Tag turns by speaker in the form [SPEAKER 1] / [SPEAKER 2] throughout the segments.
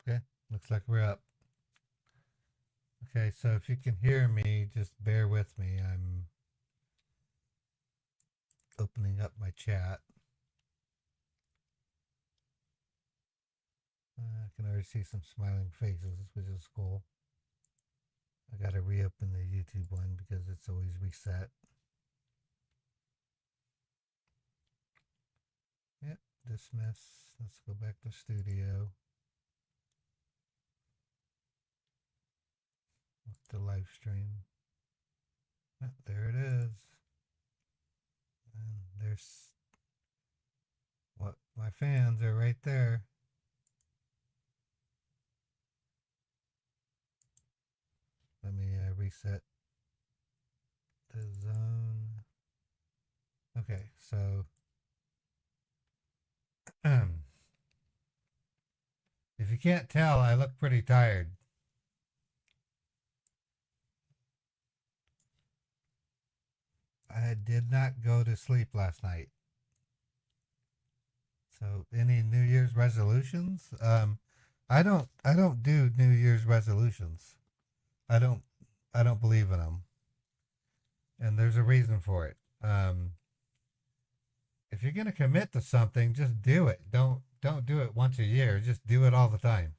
[SPEAKER 1] Okay, looks like we're up. Okay, so if you can hear me, just bear with me. I'm opening up my chat. I can already see some smiling faces, which is cool. I gotta reopen the YouTube one because it's always reset. Yep, dismiss. Let's go back to studio. The live stream. Yep, there it is. And there's what my fans are right there. Let me reset the zone. Okay, so if you can't tell, I look pretty tired. I did not go to sleep last night. So, any New Year's resolutions? I don't do New Year's resolutions. I don't. I don't believe in them, and there's a reason for it. If you're gonna commit to something, just do it. Don't do it once a year. Just do it all the time.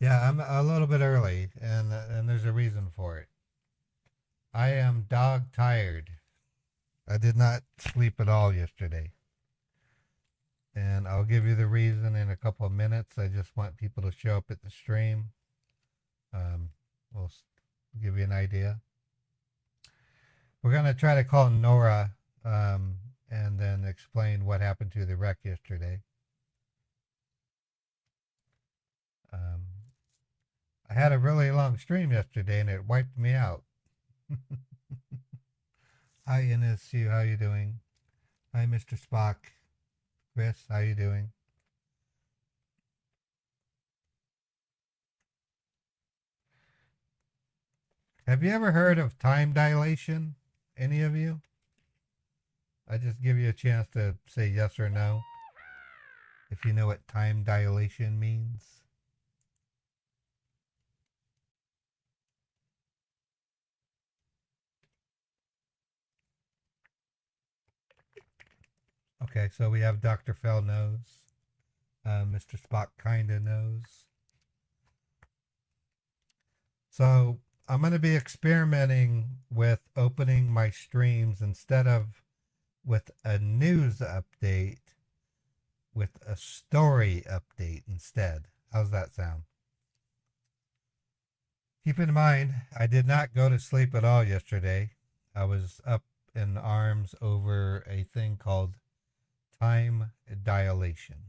[SPEAKER 1] Yeah, I'm a little bit early, and there's a reason for it. I am dog tired. I did not sleep at all yesterday. And I'll give you the reason in a couple of minutes. I just want people to show up at the stream. Um, we'll give you an idea. We're going to try to call Nora and then explain what happened to the wreck yesterday. Um, I had a really long stream yesterday and it wiped me out. Hi, NSU. How you doing? Hi, Mr. Spock. Chris, how you doing? Have you ever heard of time dilation? Any of you? I just give you a chance to say yes or no if you know what time dilation means. Okay, so we have Dr. Fell knows. Mr. Spock kinda knows. So I'm going to be experimenting with opening my streams instead of with a news update, with a story update instead. How's that sound? Keep in mind, I did not go to sleep at all yesterday. I was up in arms over a thing called time dilation.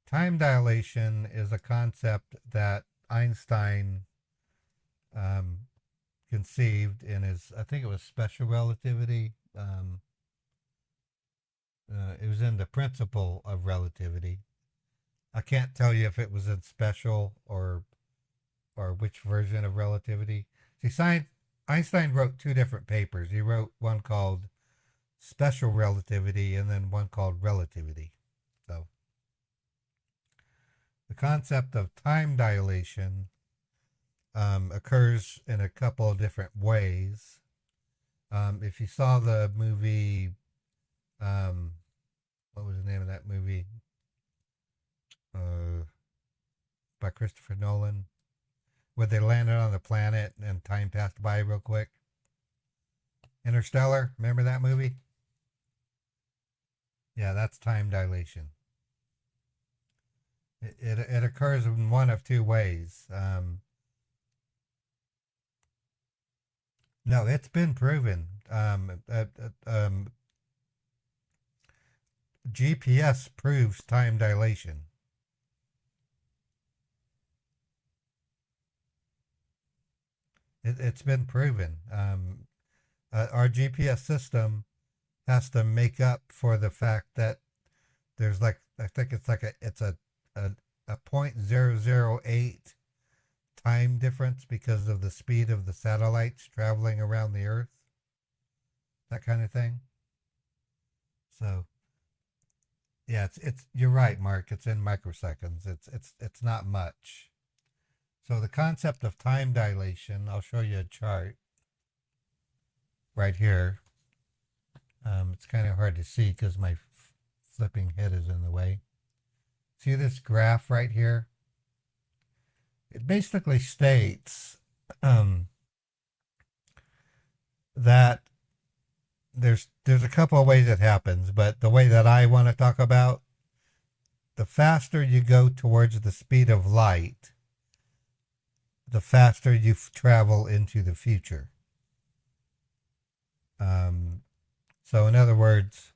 [SPEAKER 1] Time dilation is a concept that Einstein um, conceived in his, I think it was special relativity. It was in the principle of relativity. I can't tell you if it was in special or which version of relativity. See, Einstein wrote two different papers. He wrote one called special relativity and then one called relativity. So the concept of time dilation occurs in a couple of different ways. If you saw the movie, um, what was the name of that movie? Uh, by Christopher Nolan, where they landed on the planet and time passed by real quick. Interstellar, remember that movie? Yeah, that's time dilation. It occurs in one of two ways. No, it's been proven. GPS proves time dilation. It's been proven. Our GPS system has to make up for the fact that there's like, I think it's like a 0.008 time difference because of the speed of the satellites traveling around the Earth. that kind of thing. So yeah, it's you're right, Mark. It's in microseconds. It's not much. So the concept of time dilation, I'll show you a chart right here. It's kind of hard to see because my flipping head is in the way. See this graph right here? It basically states that there's a couple of ways it happens, but the way that I want to talk about, the faster you go towards the speed of light, the faster you travel into the future. So in other words,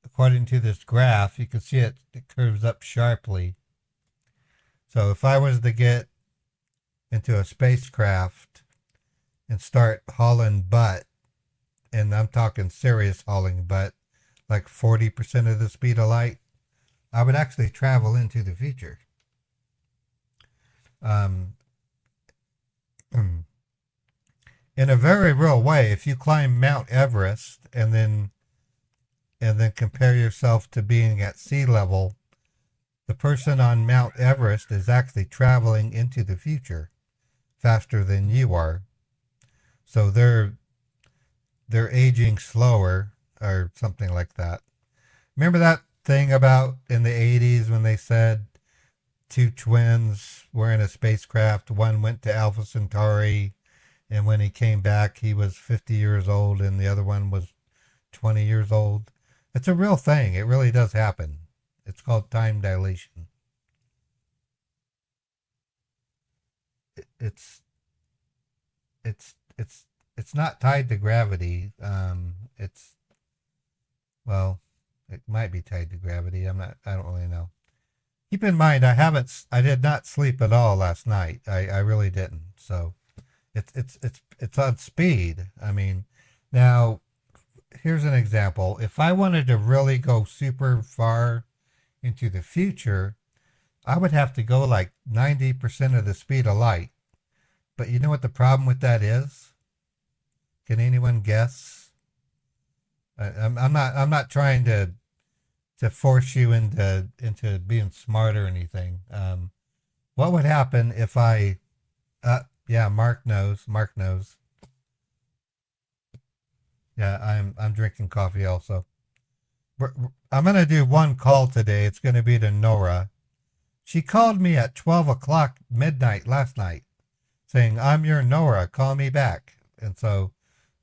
[SPEAKER 1] according to this graph, you can see it curves up sharply. So if I was to get into a spacecraft and start hauling butt, and I'm talking serious hauling butt, like 40% of the speed of light, I would actually travel into the future. In a very real way, if you climb Mount Everest and then compare yourself to being at sea level, the person on Mount Everest is actually traveling into the future faster than you are. So they're aging slower or something like that. Remember that thing about in the 80s when they said two twins were in a spacecraft, one went to Alpha Centauri, and when he came back he was 50 years old and the other one was 20 years old? It's a real thing. It really does happen. It's called time dilation. It's not tied to gravity. Well, it might be tied to gravity. I don't really know. Keep in mind, I did not sleep at all last night. I really didn't. So it's on speed. I mean, now here's an example. If I wanted to really go super far into the future, I would have to go like 90% of the speed of light. But you know what the problem with that is? Can anyone guess? I'm not trying to force you into being smart or anything. What would happen if I? Yeah, Mark knows. Mark knows. Yeah, I'm drinking coffee also. I'm gonna do one call today. It's gonna be to Nora. She called me at 12 o'clock midnight last night, saying, "I'm your Nora. Call me back." And so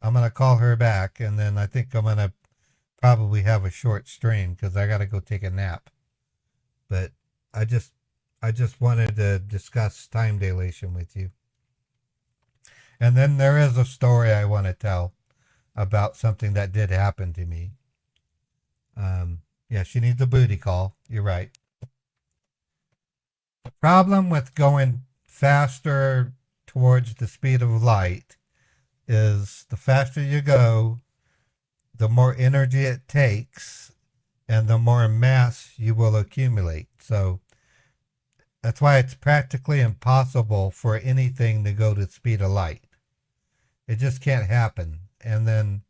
[SPEAKER 1] I'm gonna call her back, and then I think I'm gonna probably have a short stream because I gotta go take a nap. But I just wanted to discuss time dilation with you. And then there is a story I want to tell about something that did happen to me. Yeah, she needs a booty call. You're right. The problem with going faster towards the speed of light is the faster you go, the more energy it takes, and the more mass you will accumulate. So that's why it's practically impossible for anything to go to the speed of light. It just can't happen. And then,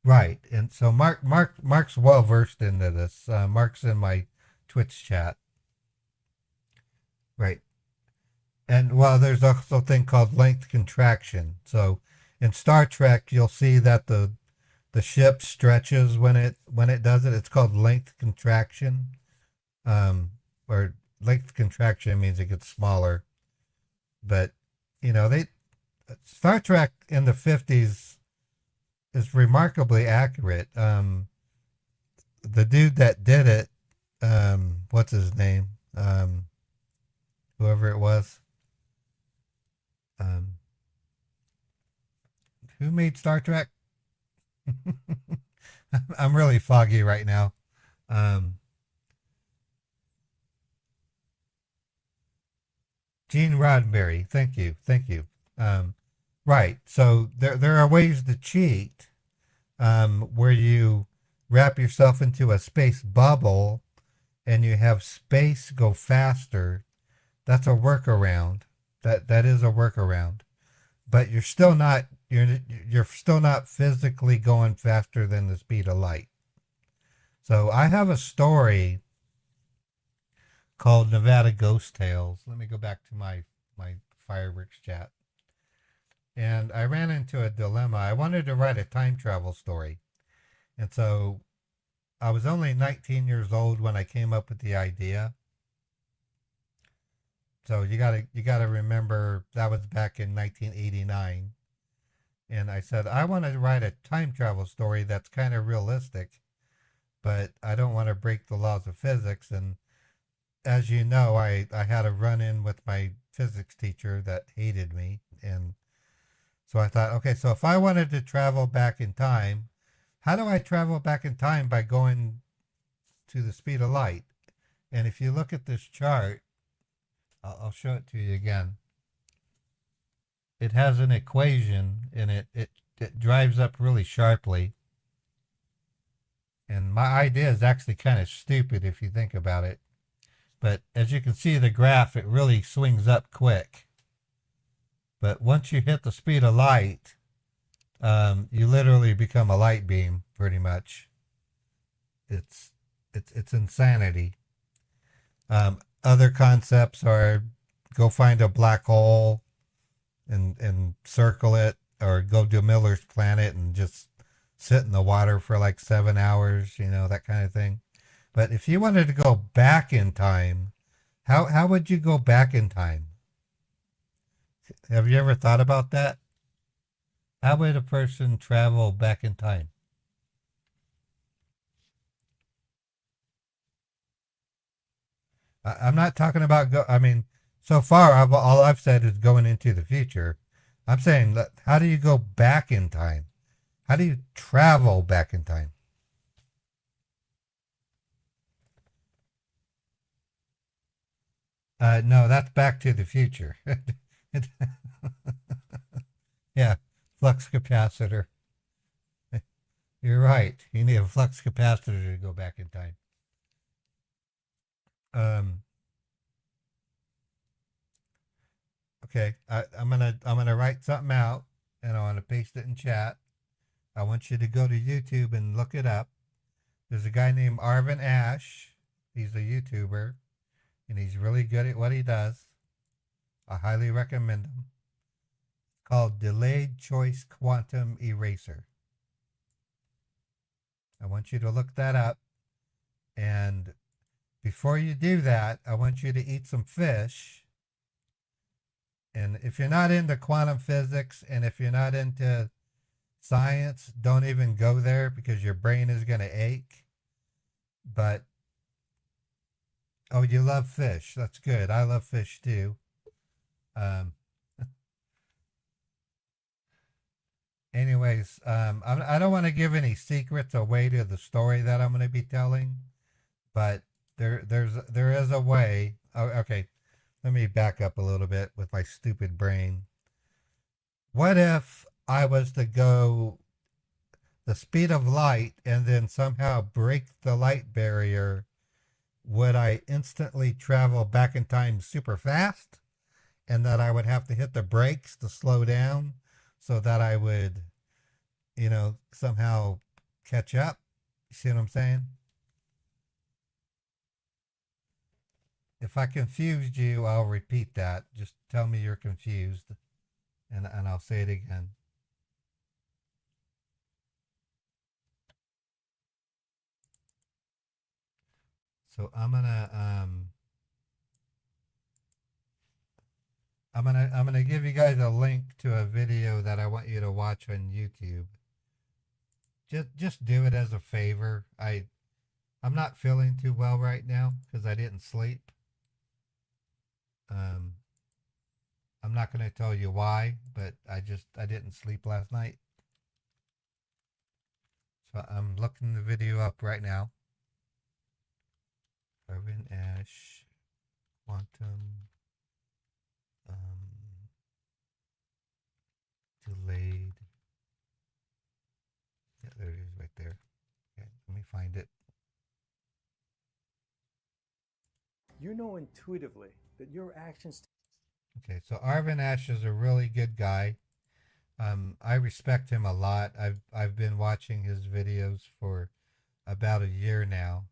[SPEAKER 1] right. And so Mark's well versed into this. Mark's in my Twitch chat. Right. And well, there's also a thing called length contraction. So in Star Trek, you'll see that the ship stretches when it does it. It's called length contraction. Or length contraction means it gets smaller. But you know, Star Trek in the 50s is remarkably accurate. The dude that did it, what's his name? Whoever it was. Who made Star Trek? I'm really foggy right now. Gene Roddenberry. Thank you. Right. So there are ways to cheat, where you wrap yourself into a space bubble and you have space go faster. That's a workaround. That is a workaround. but you're still not physically going faster than the speed of light. So I have a story called Nevada Ghost Tales. Let me go back to my fireworks chat. And I ran into a dilemma. I wanted to write a time travel story. And so I was only 19 years old when I came up with the idea. So you gotta remember that was back in 1989. And I said, I want to write a time travel story that's kind of realistic, but I don't want to break the laws of physics. And as you know, I had a run in with my physics teacher that hated me. And so I thought, okay, so if I wanted to travel back in time, how do I travel back in time by going to the speed of light? And if you look at this chart, I'll show it to you again. It has an equation and it drives up really sharply. And my idea is actually kind of stupid if you think about it. But as you can see the graph, it really swings up quick. But once you hit the speed of light, you literally become a light beam, pretty much. It's insanity. Other concepts are go find a black hole and circle it, or go to Miller's planet and just sit in the water for like 7 hours, that kind of thing. But if you wanted to go back in time, how would you go back in time? Have you ever thought about that? How would a person travel back in time? I'm not talking about I mean, so far all I've said is going into the future. I'm saying, how do you go back in time? How do you travel back in time? No, that's Back to the Future. Yeah, flux capacitor. You're right. You need a flux capacitor to go back in time. Um, okay, I'm gonna write something out, and I want to paste it in chat. I want you to go to YouTube and look it up. There's a guy named Arvin Ash. He's a YouTuber, and he's really good at what he does. I highly recommend him. It's called Delayed Choice Quantum Eraser. I want you to look that up. And before you do that, I want you to eat some fish. And if you're not into quantum physics and if you're not into science, don't even go there because your brain is going to ache. But, oh, you love fish. That's good. I love fish too. Um, anyways, I don't want to give any secrets away to the story that I'm going to be telling, but there is a way. Oh, okay, let me back up a little bit with my stupid brain. What if I was to go the speed of light and then somehow break the light barrier? Would I instantly travel back in time super fast? And that I would have to hit the brakes to slow down so that I would, somehow catch up? You see what I'm saying? If I confused you, I'll repeat that. Just tell me you're confused, and I'll say it again. So I'm gonna give you guys a link to a video that I want you to watch on YouTube. Just do it as a favor. I'm not feeling too well right now because I didn't sleep. Um, I'm not going to tell you why, but I didn't sleep last night. So I'm looking the video up right now. Arvin Ash, quantum, delayed. Yeah, there it is right there. Okay, let me find it.
[SPEAKER 2] You know intuitively that your actions.
[SPEAKER 1] Okay, so Arvin Ash is a really good guy. I respect him a lot. I've been watching his videos for about a year now.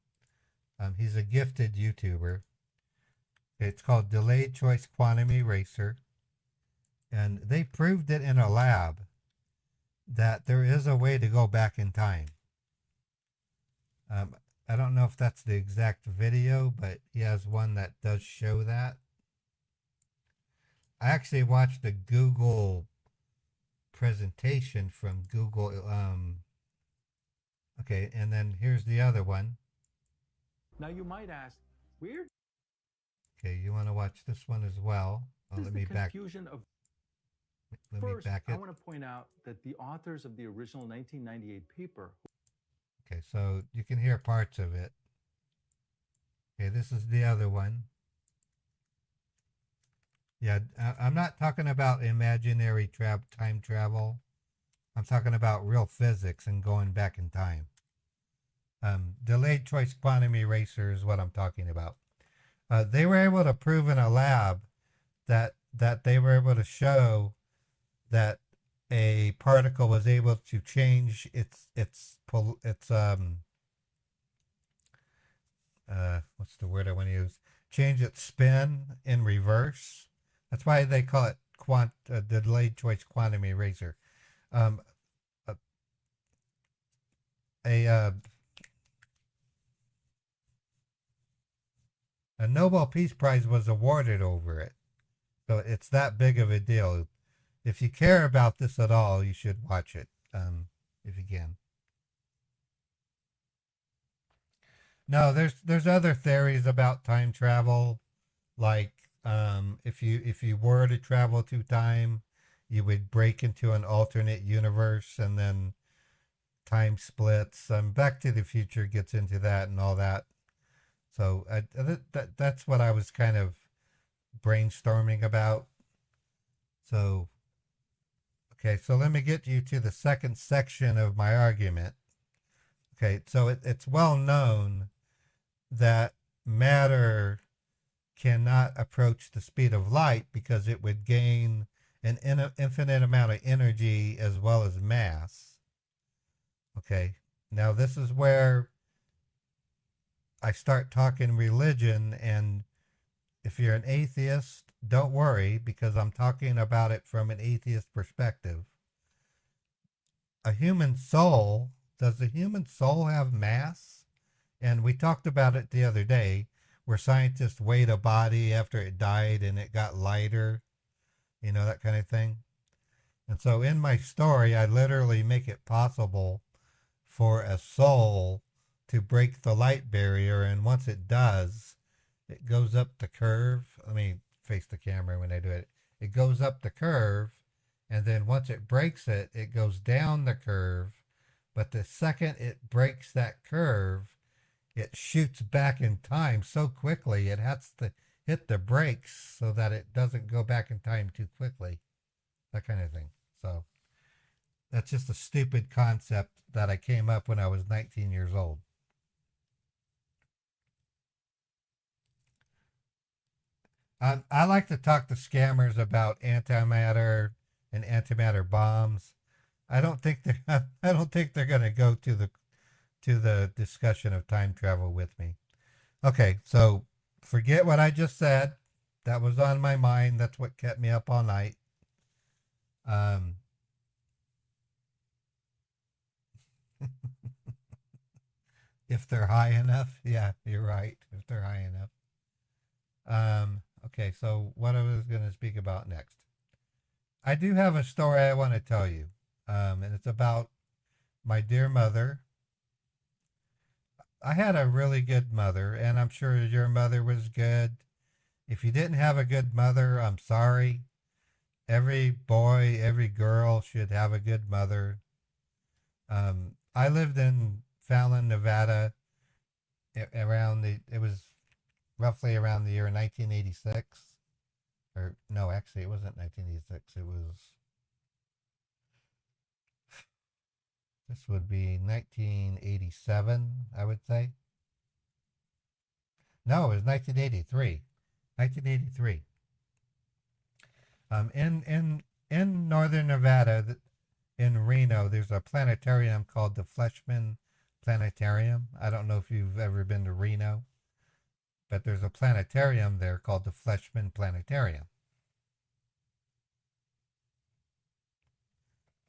[SPEAKER 1] He's a gifted YouTuber. It's called Delayed Choice Quantum Eraser, and they proved it in a lab that there is a way to go back in time. Um, I don't know if that's the exact video, but he has one that does show that. I actually watched a Google presentation from Google. Okay, and then here's the other one.
[SPEAKER 2] Now you might ask, weird
[SPEAKER 1] Okay, you want to watch this one as well.
[SPEAKER 2] is
[SPEAKER 1] Let
[SPEAKER 2] the
[SPEAKER 1] me back.
[SPEAKER 2] confusion of.
[SPEAKER 1] Let me
[SPEAKER 2] First,
[SPEAKER 1] back
[SPEAKER 2] I
[SPEAKER 1] it.
[SPEAKER 2] want to point out that the authors of the original 1998 paper.
[SPEAKER 1] Okay, so you can hear parts of it. Okay, this is the other one. Yeah, I'm not talking about imaginary time travel. I'm talking about real physics and going back in time. Delayed choice quantum eraser is what I'm talking about. They were able to prove in a lab that they were able to show that a particle was able to change its what's the word I want to use? Change its spin in reverse. That's why they call it delayed choice quantum eraser. Um, a a, a Nobel Peace Prize was awarded over it, so it's that big of a deal. If you care about this at all, you should watch it if you can. No, there's other theories about time travel, like if you were to travel through time, you would break into an alternate universe and then time splits. Back to the Future gets into that and all that. So that's what I was kind of brainstorming about. So okay, so let me get you to the second section of my argument. Okay, so it's well known that matter cannot approach the speed of light because it would gain an infinite amount of energy as well as mass. Okay, now this is where I start talking religion, and if you're an atheist, don't worry because I'm talking about it from an atheist perspective. A human soul, does the human soul have mass? And we talked about it the other day where scientists weighed a body after it died and it got lighter, that kind of thing. And so in my story, I literally make it possible for a soul to break the light barrier. And once it does, it goes up the curve. Let me face the camera when I do it. It goes up the curve. And then once it breaks it, it goes down the curve. But the second it breaks that curve, it shoots back in time so quickly it has to hit the brakes so that it doesn't go back in time too quickly. That kind of thing. So that's just a stupid concept that I came up when I was 19 years old. I like to talk to scammers about antimatter and antimatter bombs. I don't think they're going to go to the discussion of time travel with me. Okay, so forget what I just said. That was on my mind. That's what kept me up all night. Um, if they're high enough, yeah, you're right. If they're high enough. Okay, so what I was going to speak about next. I do have a story I want to tell you, and it's about my dear mother. I had a really good mother, and I'm sure your mother was good. If you didn't have a good mother, I'm sorry. Every boy, every girl should have a good mother. I lived in Fallon, Nevada, it was roughly around the year 1986. Or, no, actually, it wasn't 1986. This would be 1987, I would say. No, it was 1983. 1983. In northern Nevada, in Reno, there's a planetarium called the Fleshman Planetarium. I don't know if you've ever been to Reno, but there's a planetarium there called the Fleshman Planetarium.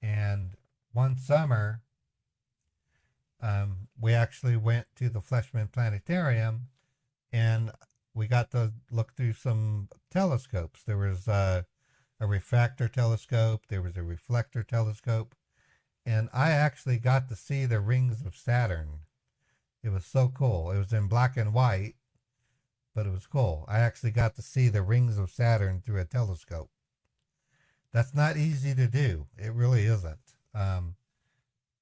[SPEAKER 1] And one summer, we actually went to the Fleshman Planetarium, and we got to look through some telescopes. There was a refractor telescope, there was a reflector telescope, and I actually got to see the rings of Saturn. It was so cool. It was in black and white, but it was cool. I actually got to see the rings of Saturn through a telescope. That's not easy to do. It really isn't.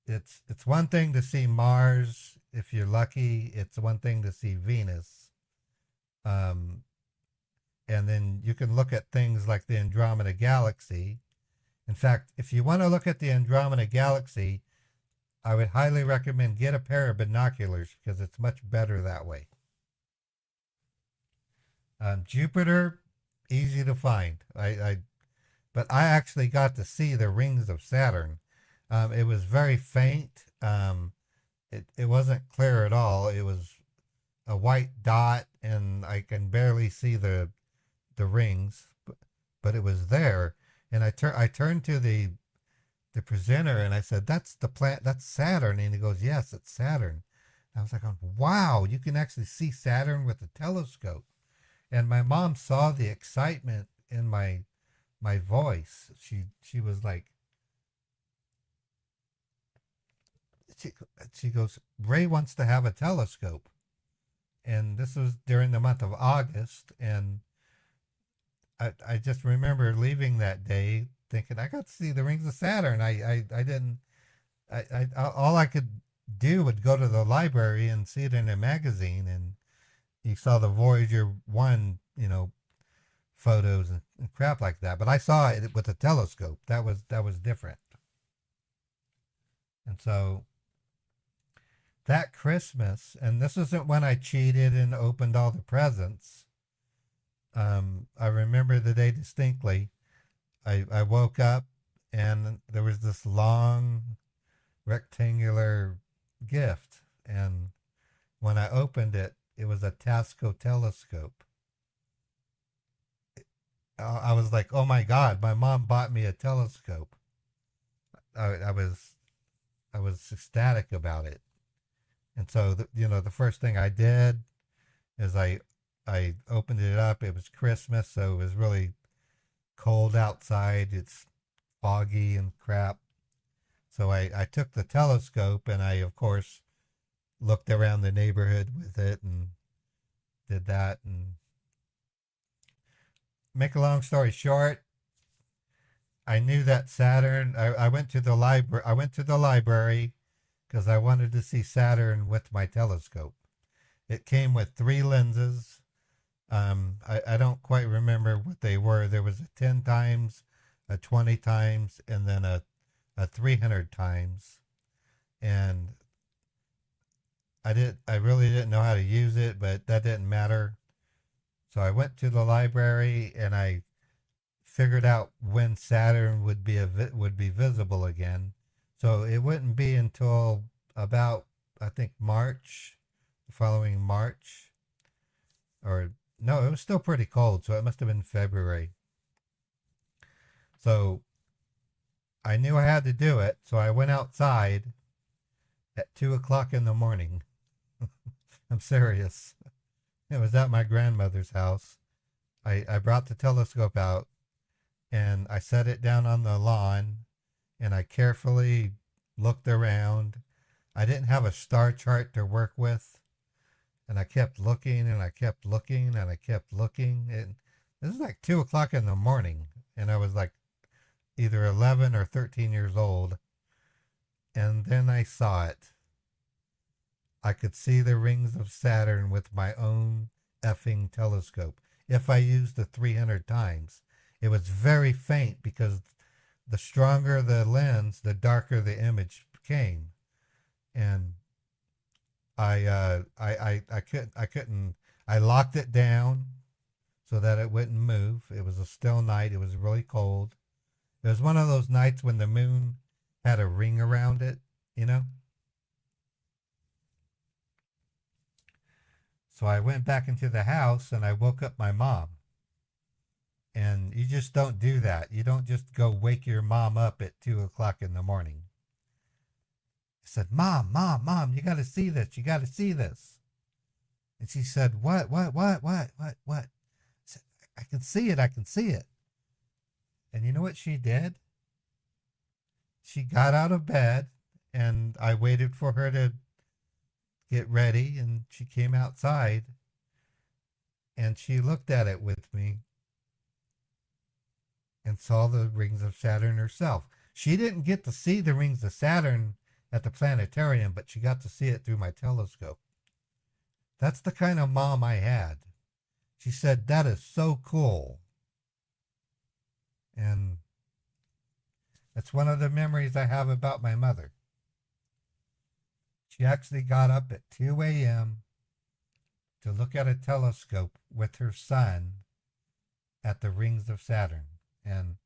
[SPEAKER 1] It's one thing to see Mars if you're lucky. It's one thing to see Venus. And then you can look at things like the Andromeda Galaxy. In fact, if you want to look at the Andromeda Galaxy, I would highly recommend get a pair of binoculars because it's much better that way. Jupiter, easy to find. But I actually got to see the rings of Saturn. It was very faint. It wasn't clear at all. It was a white dot, and I can barely see the rings, but it was there. And I turned to the presenter and I said, "That's the planet. That's Saturn." And he goes, "Yes, it's Saturn." And I was like, "Wow, you can actually see Saturn with a telescope." And my mom saw the excitement in my voice. She was like, she goes, "Ray wants to have a telescope." And this was during the month of August, and I just remember leaving that day thinking I got to see the rings of Saturn. I didn't. All I could do would go to the library and see it in a magazine, and you saw the Voyager 1, photos and crap like that. But I saw it with a telescope. That was different. And so that Christmas, and this isn't when I cheated and opened all the presents. I remember the day distinctly. I woke up and there was this long rectangular gift, and when I opened it, it was a Tasco telescope. I was like, "Oh my God, my mom bought me a telescope." I was ecstatic about it. And so, the first thing I did is I opened it up. It was Christmas, so it was really cold outside. It's foggy and crap. So I took the telescope and I, of course, looked around the neighborhood with it and did that. And make a long story short, I knew that Saturn. I went to the library. I went to the library because I wanted to see Saturn with my telescope. It came with 3 lenses. I don't quite remember what they were. There was a 10 times, a 20 times, and then a 300 times. And I really didn't know how to use it, but that didn't matter. So I went to the library and I figured out when Saturn would be visible again. So it wouldn't be until about, I think, March, the following March, or no, it was still pretty cold, so it must have been February. So I knew I had to do it, so I went outside at 2 o'clock in the morning. I'm serious. It was at my grandmother's house. I brought the telescope out and I set it down on the lawn and I carefully looked around. I didn't have a star chart to work with. And I kept looking and I kept looking and I kept looking. And this is like 2 o'clock in the morning. And I was like either 11 or 13 years old. And then I saw it. I could see the rings of Saturn with my own effing telescope. If I used the 300 times, it was very faint because the stronger the lens, the darker the image became. And I couldn't, I locked it down so that it wouldn't move. It was a still night. It was really cold. It was one of those nights when the moon had a ring around it, you know? So I went back into the house and I woke up my mom. And you just don't do that. You don't just go wake your mom up at 2 o'clock in the morning. I said, Mom, you got to see this. You got to see this. And she said, What? I said, I can see it. I can see it. And you know what she did? She got out of bed and I waited for her to get ready and she came outside and she looked at it with me and saw the rings of Saturn herself. She didn't get to see the rings of Saturn at the planetarium, but she got to see it through my telescope. That's the kind of mom I had. She said, that is so cool. And that's one of the memories I have about my mother. She actually got up at 2 a.m. to look at a telescope with her son at the rings of Saturn. And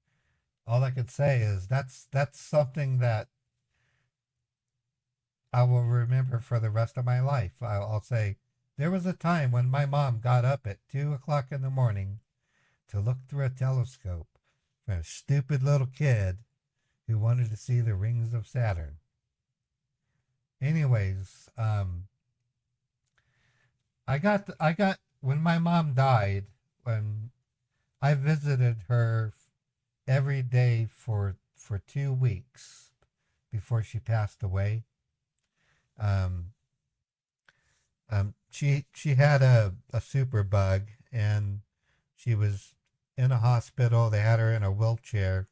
[SPEAKER 1] all I could say is that's something that I will remember for the rest of my life. I'll say there was a time when my mom got up at 2 o'clock in the morning to look through a telescope for a stupid little kid who wanted to see the rings of Saturn. Anyways, I got when my mom died, when I visited her every day for 2 weeks before she passed away. She had a super bug and she was in a hospital. They had her in a wheelchair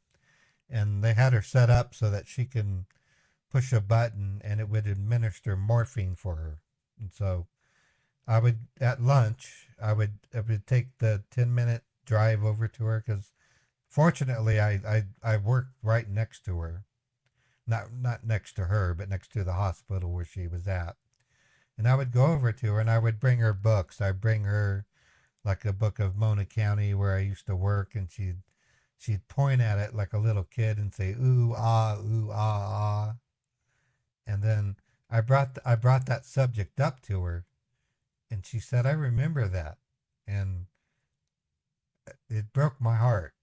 [SPEAKER 1] and they had her set up so that she can push a button and it would administer morphine for her. And so I would, at lunch, I would take the 10-minute drive over to her because fortunately I worked right next to her. Not next to her, but next to the hospital where she was at. And I would go over to her and I would bring her books. I'd bring her like a book of Mona County where I used to work, and she'd point at it like a little kid and say ooh ah, ah. And then I brought that subject up to her and she said, I remember that. And it broke my heart.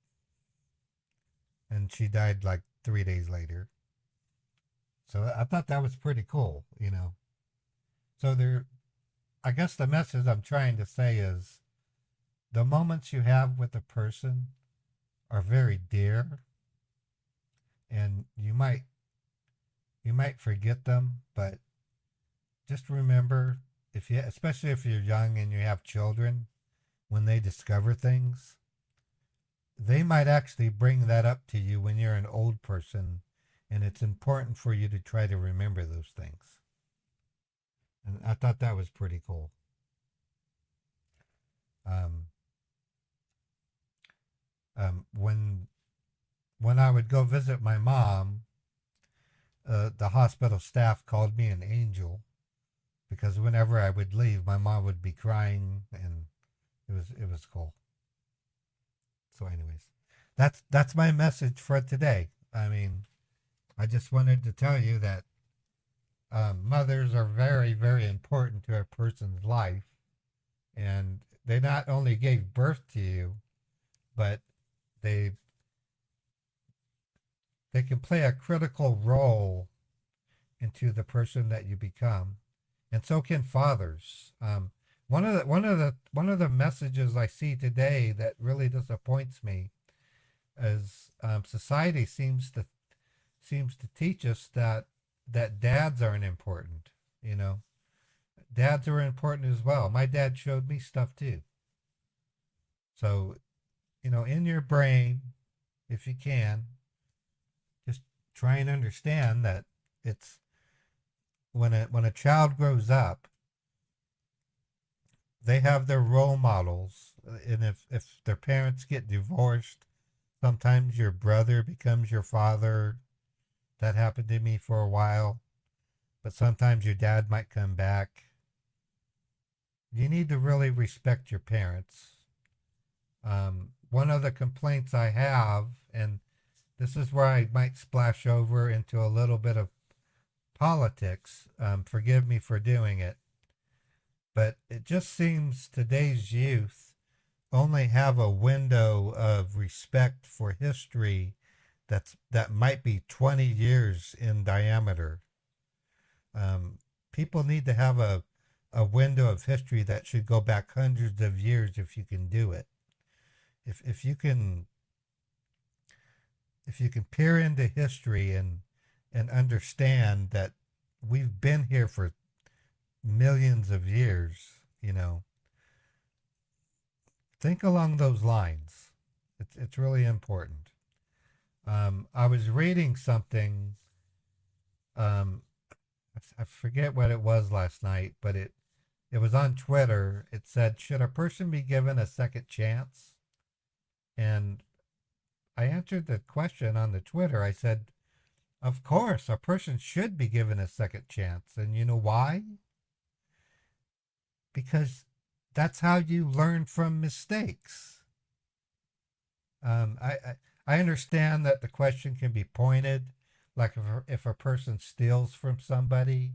[SPEAKER 1] And she died like 3 days later. So I thought that was pretty cool, you know. So I guess the message I'm trying to say is the moments you have with a person are very dear, and you might forget them, but just remember, especially if you're young and you have children, when they discover things, they might actually bring that up to you when you're an old person, and it's important for you to try to remember those things. And I thought that was pretty cool. When I would go visit my mom, the hospital staff called me an angel because whenever I would leave, my mom would be crying, and it was cool. So, anyways, that's my message for today. I mean, I just wanted to tell you that mothers are very, very important to a person's life, and they not only gave birth to you, but they can play a critical role into the person that you become, and so can fathers. One of the messages I see today that really disappoints me is society seems to teach us that dads aren't important. You know, dads are important as well. My dad showed me stuff too. So, you know, in your brain, if you can, just try and understand that it's when a child grows up, they have their role models, and if their parents get divorced, sometimes your brother becomes your father. That happened to me for a while, but sometimes your dad might come back. You need to really respect your parents. One of the complaints I have, and this is where I might splash over into a little bit of politics. Forgive me for doing it, but it just seems today's youth only have a window of respect for history that might be 20 years in diameter. Um, People need to have a window of history that should go back hundreds of years if you can do it. If you can peer into history and understand that we've been here for millions of years, you know, think along those lines. It's really important. I was reading something. Um, I forget what it was last night, but it was on Twitter. It said, "Should a person be given a second chance?" And I answered the question on the Twitter. I said, "Of course, a person should be given a second chance." And you know why? Because that's how you learn from mistakes. I understand that the question can be pointed, like if a person steals from somebody,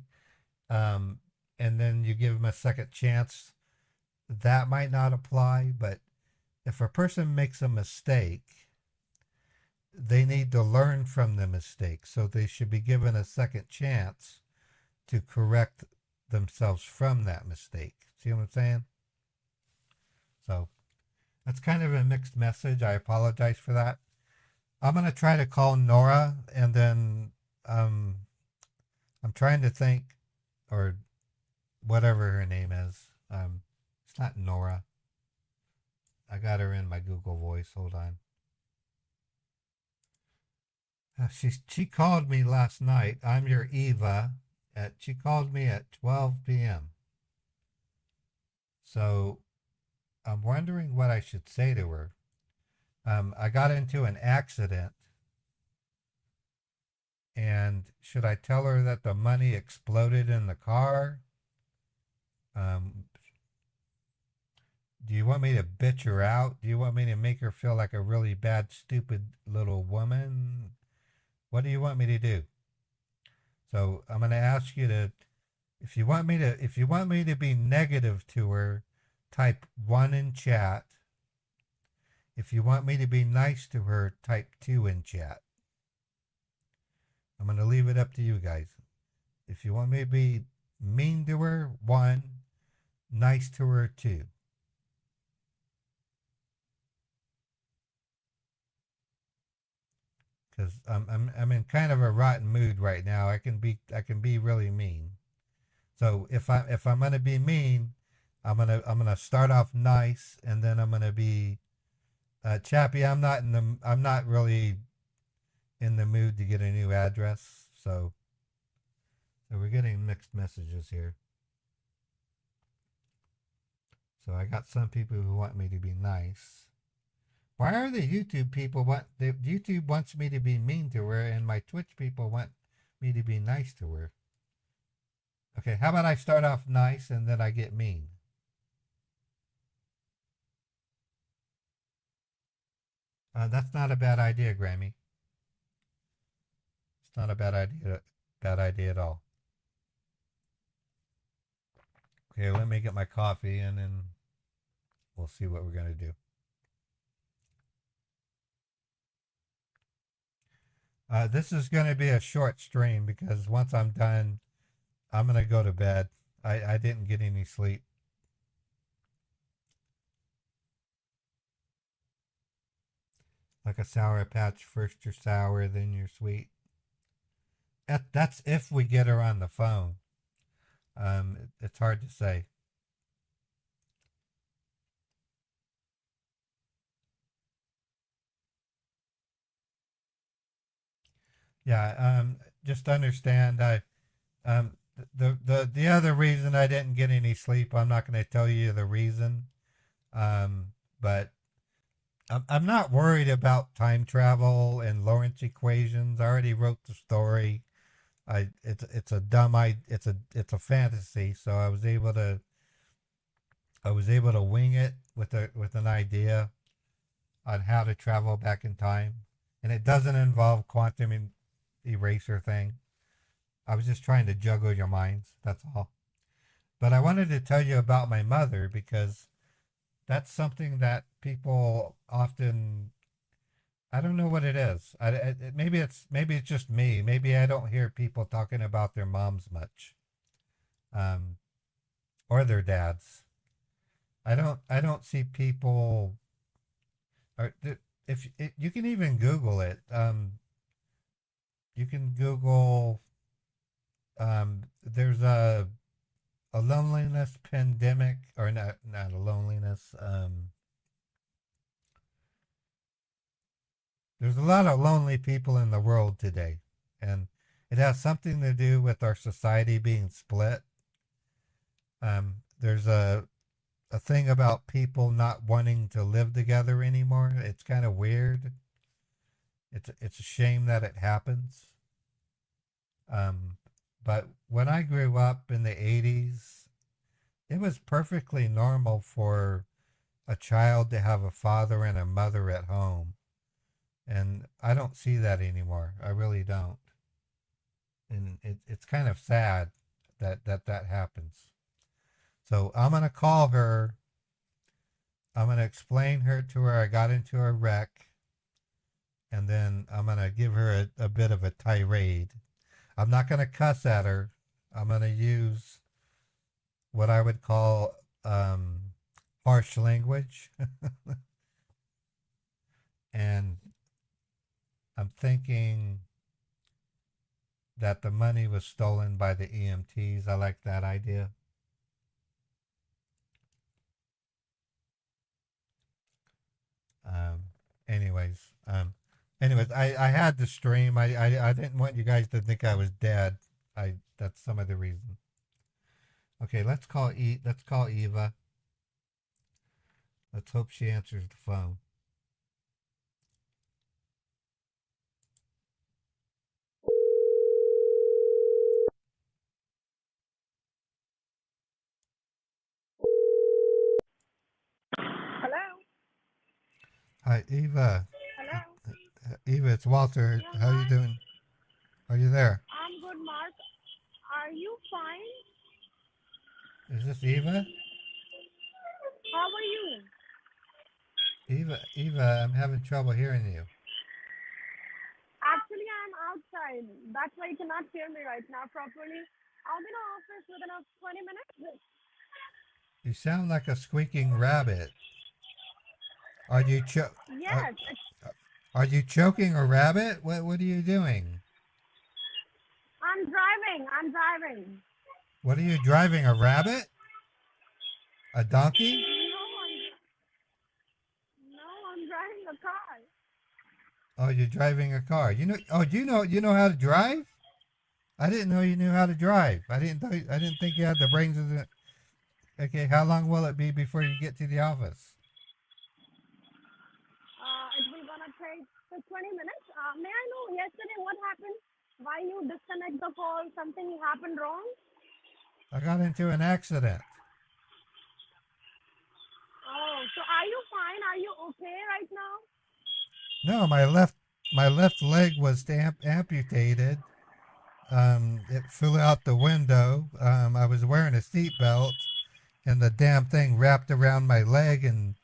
[SPEAKER 1] um, and then you give them a second chance, that might not apply. But if a person makes a mistake, they need to learn from the mistake. So they should be given a second chance to correct themselves from that mistake. See what I'm saying? So that's kind of a mixed message. I apologize for that. I'm going to try to call Nora, and then I'm trying to think, or whatever her name is. It's not Nora. I got her in my Google Voice. Hold on. She called me last night. I'm your Eva. She called me at 12 p.m. So I'm wondering what I should say to her. I got into an accident, and should I tell her that the money exploded in the car? Do you want me to bitch her out? Do you want me to make her feel like a really bad, stupid little woman? What do you want me to do? So I'm going to ask you to, if you want me to be negative to her, type 1 in chat. If you want me to be nice to her, type 2 in chat. I'm going to leave it up to you guys. If you want me to be mean to her, 1, nice to her, 2. Because I'm in kind of a rotten mood right now. I can be really mean. So if I'm gonna be mean, I'm gonna start off nice, and then I'm gonna be, Chappie. I'm not really in the mood to get a new address. So we're getting mixed messages here. So I got some people who want me to be nice. Why are the YouTube people YouTube wants me to be mean to her, and my Twitch people want me to be nice to her? Okay, how about I start off nice and then I get mean? That's not a bad idea, Grammy. It's not a bad idea at all. Okay, let me get my coffee, and then we'll see what we're gonna do. This is going to be a short stream because once I'm done, I'm going to go to bed. I didn't get any sleep. Like a Sour Patch, first you're sour, then you're sweet. That's if we get her on the phone. It's hard to say. Yeah, just understand. The other reason I didn't get any sleep, I'm not going to tell you the reason. But I'm not worried about time travel and Lorentz equations. I already wrote the story. It's a dumb it's a fantasy. So I was able to wing it with an idea on how to travel back in time. and it doesn't involve quantum eraser thing. I was just trying to juggle your minds. That's all. But I wanted to tell you about my mother because that's something that people often. I don't know what it is. Maybe it's just me. Maybe I don't hear people talking about their moms much, um, or their dads. I don't see people. Or if it, you can even Google it. You can Google. There's a loneliness pandemic, or not a loneliness. There's a lot of lonely people in the world today, and it has something to do with our society being split. There's a thing about people not wanting to live together anymore. It's kind of weird. It's a shame that it happens. Um, but when I grew up in the 80s, it was perfectly normal for a child to have a father and a mother at home. And I don't see that anymore. I really don't. And it's kind of sad that happens. So I'm going to call her. I'm going to explain her to her. I got into a wreck. And then I'm going to give her a bit of a tirade. I'm not going to cuss at her. I'm going to use what I would call harsh language. And I'm thinking that the money was stolen by the EMTs. I like that idea. Um, anyways, I had to stream. I didn't want you guys to think I was dead. That's some of the reason. Okay, let's call Eva. Let's hope she answers the phone.
[SPEAKER 3] Hello?
[SPEAKER 1] Hi, Eva.
[SPEAKER 3] Hello?
[SPEAKER 1] Eva, it's Walter.
[SPEAKER 3] Yeah,
[SPEAKER 1] How you
[SPEAKER 3] hi.
[SPEAKER 1] doing? Are you there?
[SPEAKER 3] I'm good, Mark. Are you fine?
[SPEAKER 1] Is this Eva?
[SPEAKER 3] How are you?
[SPEAKER 1] Eva, I'm having trouble hearing you.
[SPEAKER 3] Actually, I'm outside. That's why you cannot hear me right now properly. I'll be in the office within 20 minutes.
[SPEAKER 1] You sound like a squeaking rabbit. Are you
[SPEAKER 3] Yes,
[SPEAKER 1] are you choking a rabbit? What are you doing?
[SPEAKER 3] I'm driving. I'm driving.
[SPEAKER 1] What are you driving? A rabbit? A donkey?
[SPEAKER 3] No, I'm driving a car.
[SPEAKER 1] Oh, you're driving a car. You know? Oh, you know how to drive? I didn't know you knew how to drive. I didn't think you had the brains of the. Okay, how long will it be before you get to the office?
[SPEAKER 3] It will gonna take 20 minutes. May I know yesterday what happened? Why you disconnect the call? Something happened wrong?
[SPEAKER 1] I got into an accident.
[SPEAKER 3] Oh, so are you fine? Are you okay right now?
[SPEAKER 1] No, my left leg was amputated. It flew out the window. I was wearing a seatbelt, and the damn thing wrapped around my leg and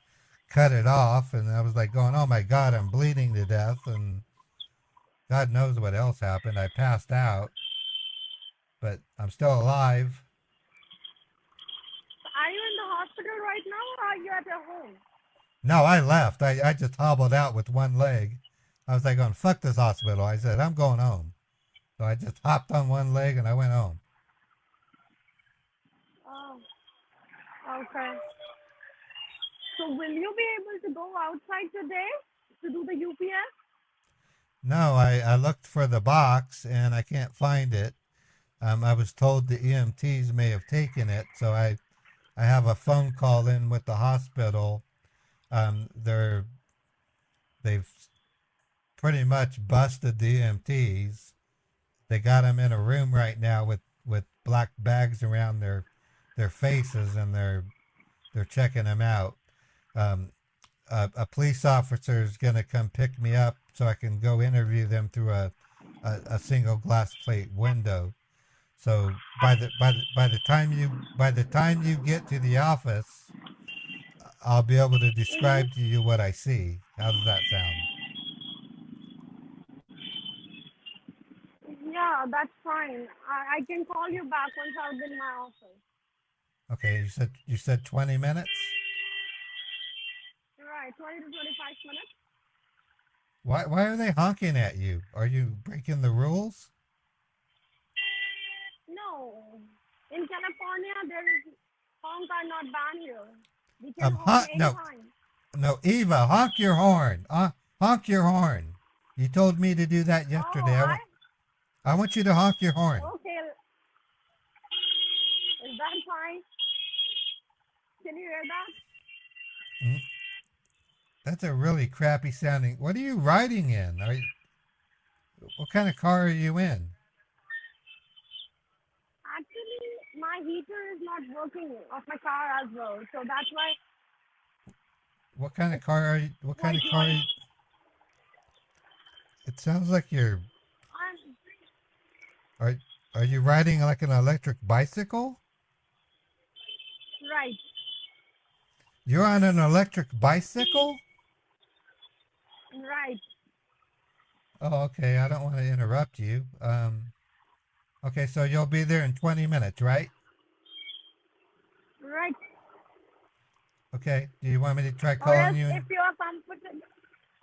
[SPEAKER 1] cut it off. And I was like going, "Oh my God, I'm bleeding to death." And God knows what else happened. I passed out, but I'm still alive.
[SPEAKER 3] Are you in the hospital right now or are you at your home?
[SPEAKER 1] No, I left. I just hobbled out with one leg. I was like, going, fuck this hospital. I said, I'm going home. So I just hopped on one leg and I went home.
[SPEAKER 3] Oh, okay. So will you be able to go outside today to do the UPS?
[SPEAKER 1] No, I looked for the box and I can't find it. I was told the EMTs may have taken it. So I have a phone call in with the hospital. They've pretty much busted the EMTs. They got them in a room right now with black bags around their faces, and they're checking them out. Um, a police officer is going to come pick me up so I can go interview them through a single glass plate window. So by the time you get to the office, I'll be able to
[SPEAKER 3] Mm-hmm.
[SPEAKER 1] describe to you what I see. How does that sound?
[SPEAKER 3] Yeah, that's fine. I can call you back once I'm in my office.
[SPEAKER 1] Okay, you said 20 minutes.
[SPEAKER 3] Right, 20 to 25 minutes.
[SPEAKER 1] Why are they honking at you? Are you breaking the rules?
[SPEAKER 3] No. In California, there is honk are not banned here. We can honk
[SPEAKER 1] No,
[SPEAKER 3] anytime.
[SPEAKER 1] no, Eva, honk your horn. Honk your horn. You told me to do that
[SPEAKER 3] Oh,
[SPEAKER 1] yesterday. I want you to honk your horn.
[SPEAKER 3] okay. Is that fine? Can you hear that?
[SPEAKER 1] Mm, That's a really crappy sounding. What are you riding in? What kind of car are you in?
[SPEAKER 3] Actually, my heater is not working of my car as well. So that's why
[SPEAKER 1] What kind of car are you? What kind
[SPEAKER 3] quite
[SPEAKER 1] of car are you?
[SPEAKER 3] noisy.
[SPEAKER 1] It sounds like
[SPEAKER 3] I'm,
[SPEAKER 1] are are you riding like an electric bicycle?
[SPEAKER 3] right,
[SPEAKER 1] You're on an electric bicycle?
[SPEAKER 3] right,
[SPEAKER 1] Oh, okay. I don't want to interrupt you. Okay, so you'll be there in 20 minutes, right?
[SPEAKER 3] right.
[SPEAKER 1] Okay. Do you want me to try
[SPEAKER 3] Or
[SPEAKER 1] calling
[SPEAKER 3] else
[SPEAKER 1] you
[SPEAKER 3] if
[SPEAKER 1] in?
[SPEAKER 3] you are comfortable,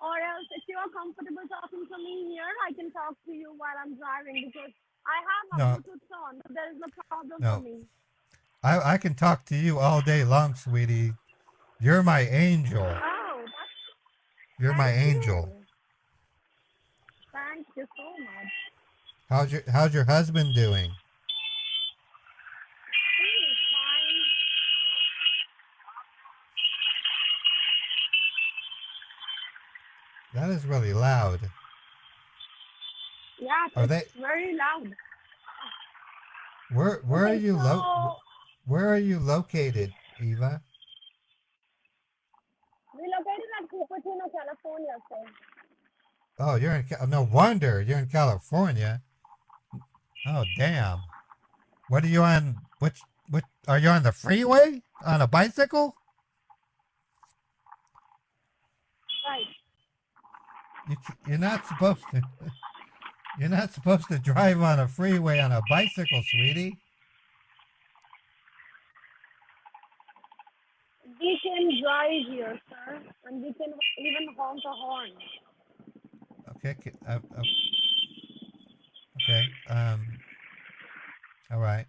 [SPEAKER 3] or else if you are comfortable talking to me here, I can talk to you while I'm driving because I have a
[SPEAKER 1] No,
[SPEAKER 3] Bluetooth on. So there is no problem for
[SPEAKER 1] no.
[SPEAKER 3] me.
[SPEAKER 1] I can talk to you all day long, sweetie. You're my angel.
[SPEAKER 3] Oh,
[SPEAKER 1] You're my
[SPEAKER 3] thank
[SPEAKER 1] angel.
[SPEAKER 3] you. Thank you so much.
[SPEAKER 1] How's your husband doing?
[SPEAKER 3] He is fine.
[SPEAKER 1] That is really loud.
[SPEAKER 3] Yes,
[SPEAKER 1] Are
[SPEAKER 3] it's
[SPEAKER 1] they
[SPEAKER 3] very loud.
[SPEAKER 1] where are
[SPEAKER 3] Okay,
[SPEAKER 1] you
[SPEAKER 3] so
[SPEAKER 1] where are you located, Eva?
[SPEAKER 3] we located at Cupertino, California, sir.
[SPEAKER 1] Oh, no wonder you're in California. Oh, damn. What are you on? Which are you on the freeway on a bicycle?
[SPEAKER 3] Right.
[SPEAKER 1] You're not supposed to. You're not supposed to drive on a freeway on a bicycle, sweetie.
[SPEAKER 3] We can drive here, sir, and we can even honk a horn.
[SPEAKER 1] Okay. Okay. All right.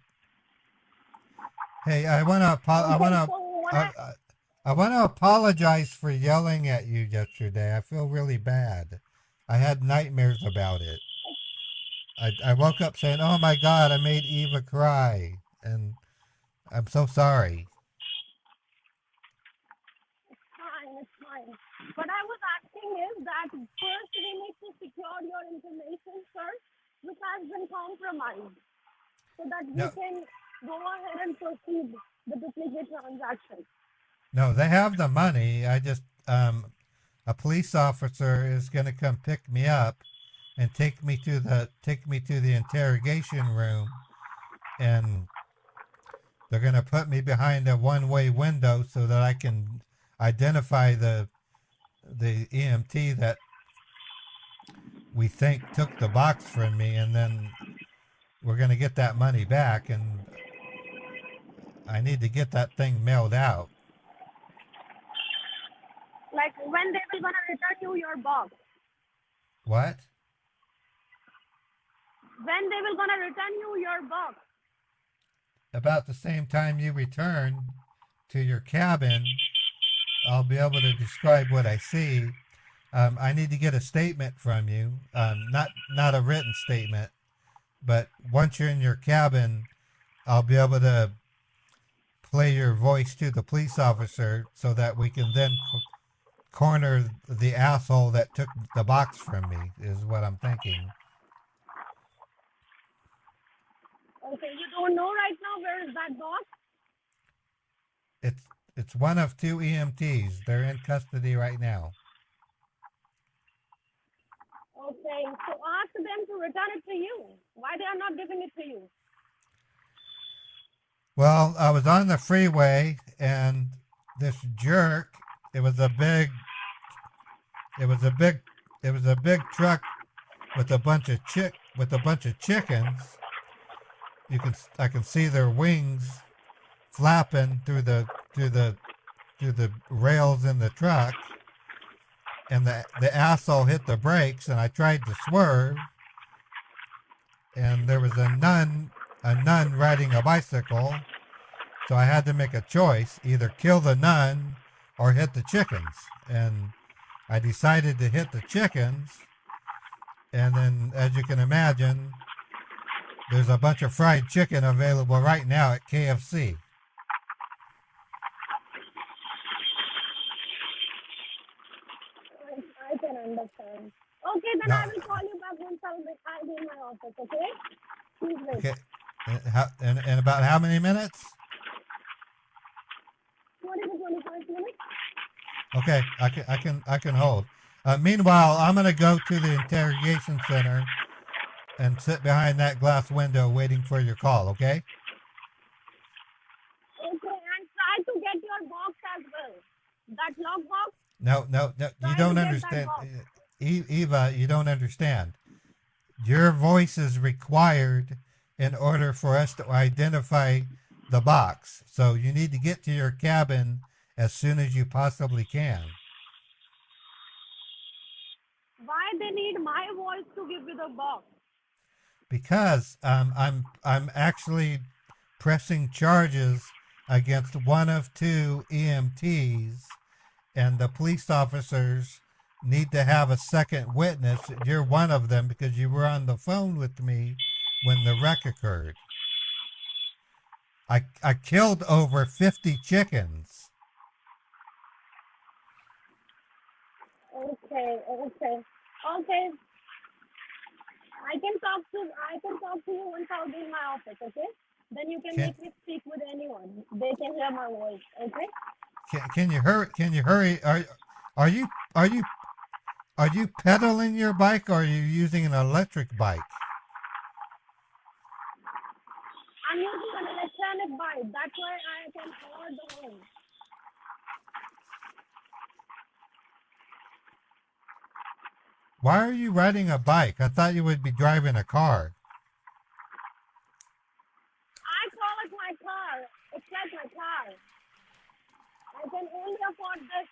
[SPEAKER 1] Hey,
[SPEAKER 3] Okay, so what I
[SPEAKER 1] I want to apologize for yelling at you yesterday. I feel really bad. I had nightmares about it. I woke up saying, "Oh my God, I made Eva cry," and I'm so sorry.
[SPEAKER 3] fine, it's fine. What I was asking is that first we need to secure your information, sir, which has been compromised, so that we
[SPEAKER 1] No,
[SPEAKER 3] can go ahead and proceed the duplicate transaction.
[SPEAKER 1] no, they have the money. I just a police officer is going to come pick me up and take me to the interrogation room, and they're going to put me behind a one-way window so that I can identify the EMT that we think took the box from me, and then we're going to get that money back, and I need to get that thing mailed out.
[SPEAKER 3] Like when they will gonna return you your box.
[SPEAKER 1] What?
[SPEAKER 3] When they will gonna return you your box.
[SPEAKER 1] About the same time you return to your cabin, I'll be able to describe what I see. I need to get a statement from you, not a written statement, but once you're in your cabin, I'll be able to play your voice to the police officer so that we can then corner the asshole that took the box from me. Is what I'm thinking.
[SPEAKER 3] Okay, you don't know right now where is that box?
[SPEAKER 1] It's It's one of two EMTs. They're in custody right now.
[SPEAKER 3] Okay, so ask them to return it to you. Why they are not giving it to you?
[SPEAKER 1] Well, I was on the freeway and this jerk, it was a big truck with a bunch of chickens. I can see their wings flapping through the rails in the truck, and the asshole hit the brakes, and I tried to swerve, and there was a nun riding a bicycle, so I had to make a choice, either kill the nun or hit the chickens, and I decided to hit the chickens, and then, as you can imagine, there's a bunch of fried chicken available right now at KFC.
[SPEAKER 3] I can understand. Okay, then
[SPEAKER 1] No.
[SPEAKER 3] I will call you back once I'll be in my office, okay? Please wait.
[SPEAKER 1] Okay. And about how many minutes?
[SPEAKER 3] 20 to 25 minutes.
[SPEAKER 1] Okay, I can hold. Meanwhile, I'm gonna go to the interrogation center and sit behind that glass window waiting for your call. Okay?
[SPEAKER 3] Okay, and try to get your box as well. That lock box.
[SPEAKER 1] No. You don't understand, Eva. You don't understand. Your voice is required in order for us to identify the box. So you need to get to your cabin as soon as you possibly can.
[SPEAKER 3] Why they need my voice to give you the box?
[SPEAKER 1] Because I'm actually pressing charges against one of two EMTs, and the police officers need to have a second witness. You're one of them because you were on the phone with me when the wreck occurred. I killed over 50 chickens.
[SPEAKER 3] Okay. I can talk to you once I'll be in my office, okay? Then you can make me speak with anyone. They can hear my voice, okay?
[SPEAKER 1] Can you hurry? Can you hurry? Are you pedaling your bike, or are you using an electric bike?
[SPEAKER 3] I'm using an electronic bike. That's why I can hold the home.
[SPEAKER 1] Why are you riding a bike? I thought you would be driving a car.
[SPEAKER 3] I call it my car. It's like my car. I can only afford this.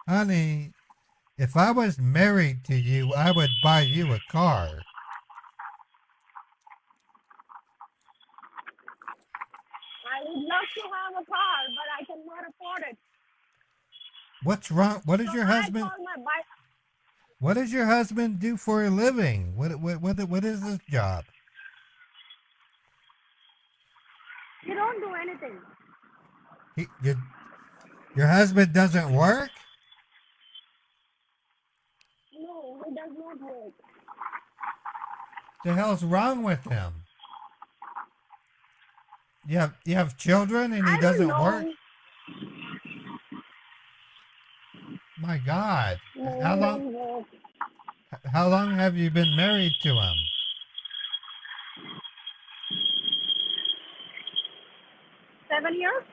[SPEAKER 1] Honey, if I was married to you, I would buy you a car.
[SPEAKER 3] I would love to have a car, but I cannot afford it.
[SPEAKER 1] What's wrong? What does
[SPEAKER 3] So
[SPEAKER 1] your husband?
[SPEAKER 3] I call my bike.
[SPEAKER 1] What does your husband do for a living? What is his job?
[SPEAKER 3] You don't do anything.
[SPEAKER 1] Your husband doesn't work?
[SPEAKER 3] No, he does not work.
[SPEAKER 1] The hell's wrong with him? You have children and he
[SPEAKER 3] I don't
[SPEAKER 1] doesn't
[SPEAKER 3] know.
[SPEAKER 1] work? My God.
[SPEAKER 3] No,
[SPEAKER 1] How
[SPEAKER 3] he
[SPEAKER 1] long
[SPEAKER 3] doesn't work.
[SPEAKER 1] how long have you been married to him?
[SPEAKER 3] 7 years?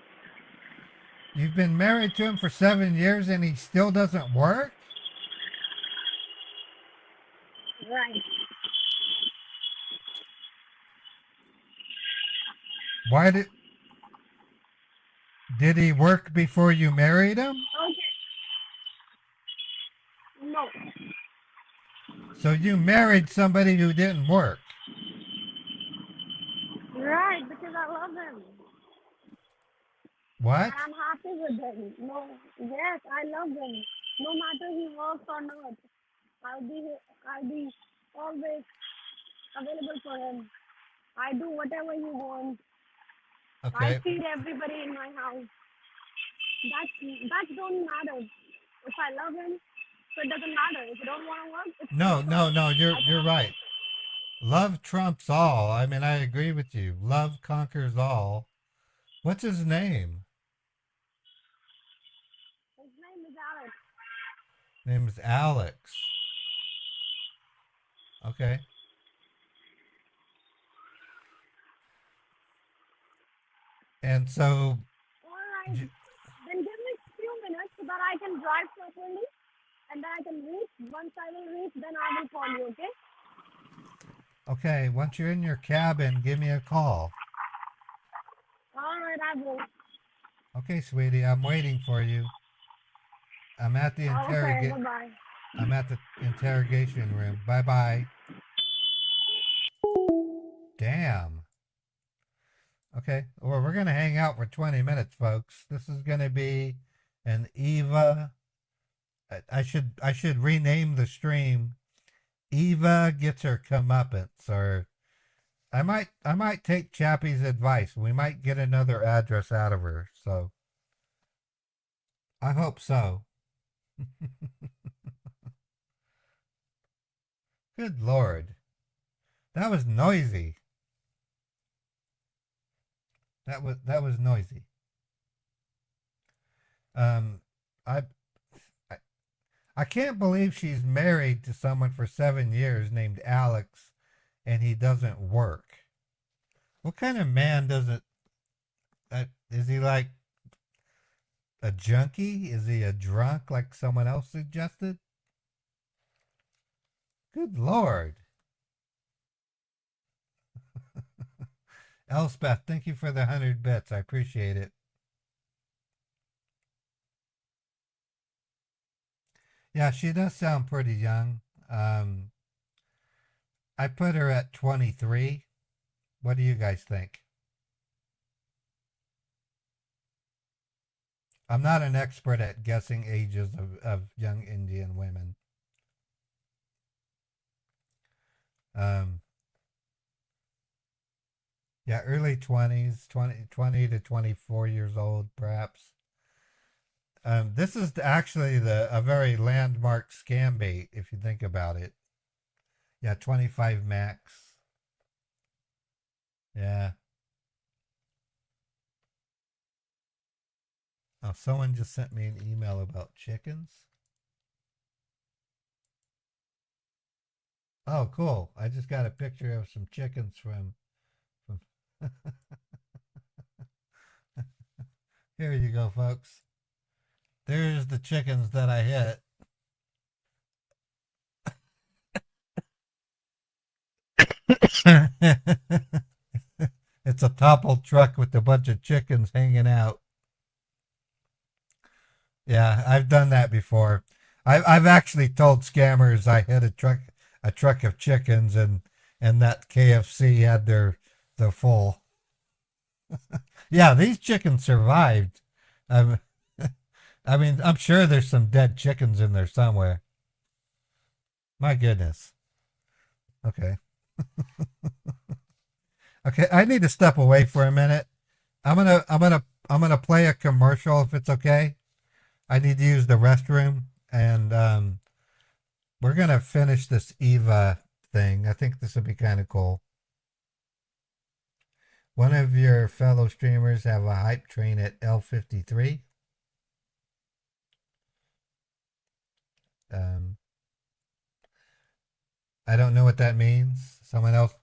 [SPEAKER 1] You've been married to him for 7 years and he still doesn't work?
[SPEAKER 3] Right.
[SPEAKER 1] Why did he work before you married him?
[SPEAKER 3] Okay. No.
[SPEAKER 1] So you married somebody who didn't work.
[SPEAKER 3] Right, because I love him.
[SPEAKER 1] What?
[SPEAKER 3] And I'm happy with him. No, yes, I love him. No matter he works or not, I'll be always available for him. I do whatever he wants.
[SPEAKER 1] Okay.
[SPEAKER 3] I feed everybody in my house. That don't matter. If I love him, so it doesn't matter. If you don't want to work, it's
[SPEAKER 1] No,
[SPEAKER 3] I
[SPEAKER 1] you're
[SPEAKER 3] cannot
[SPEAKER 1] right. Love trumps all. I mean, I agree with you. Love conquers all. What's his name? Name's Alex. Okay. And so,
[SPEAKER 3] All right. Then give me a few minutes so that I can drive properly and then I can reach. Once I will reach, then I will call you, okay?
[SPEAKER 1] okay, once you're in your cabin, give me a call.
[SPEAKER 3] All right, I will.
[SPEAKER 1] Okay, sweetie, I'm waiting for you. I'm at the
[SPEAKER 3] Okay, bye-bye.
[SPEAKER 1] I'm at the interrogation room. Bye bye. Damn. Okay. Well, we're gonna hang out for 20 minutes, folks. This is gonna be an Eva. I should rename the stream. Eva gets her comeuppance, or I might take Chappie's advice. We might get another address out of her. So I hope so. Good Lord. That was noisy. That was noisy. Um, I, I I can't believe she's married to someone for 7 years named Alex, and he doesn't work. What kind of man doesn't? Is he like a junkie? Is he a drunk like someone else suggested? Good Lord. Elspeth, thank you for the 100 bits. I appreciate it. Yeah, she does sound pretty young. I put her at 23. What do you guys think? I'm not an expert at guessing ages of young Indian women. Yeah, early 20s, 20 to 24 years old, perhaps. This is actually a very landmark scam bait, if you think about it. Yeah, 25 max. Yeah. Oh, someone just sent me an email about chickens. Oh, cool. I just got a picture of some chickens from Here you go, folks. There's the chickens that I hit. It's a toppled truck with a bunch of chickens hanging out. Yeah, I've done that before. I've actually told scammers I hit a truck of chickens, and that KFC had their full. Yeah, these chickens survived. Um, I mean, I'm sure there's some dead chickens in there somewhere. My goodness. Okay. Okay, I need to step away for a minute. I'm gonna play a commercial if it's okay. I need to use the restroom, and we're gonna finish this Eva thing. I think this would be kind of cool. One of your fellow streamers have a hype train at L53. Um, I don't know what that means. Someone else.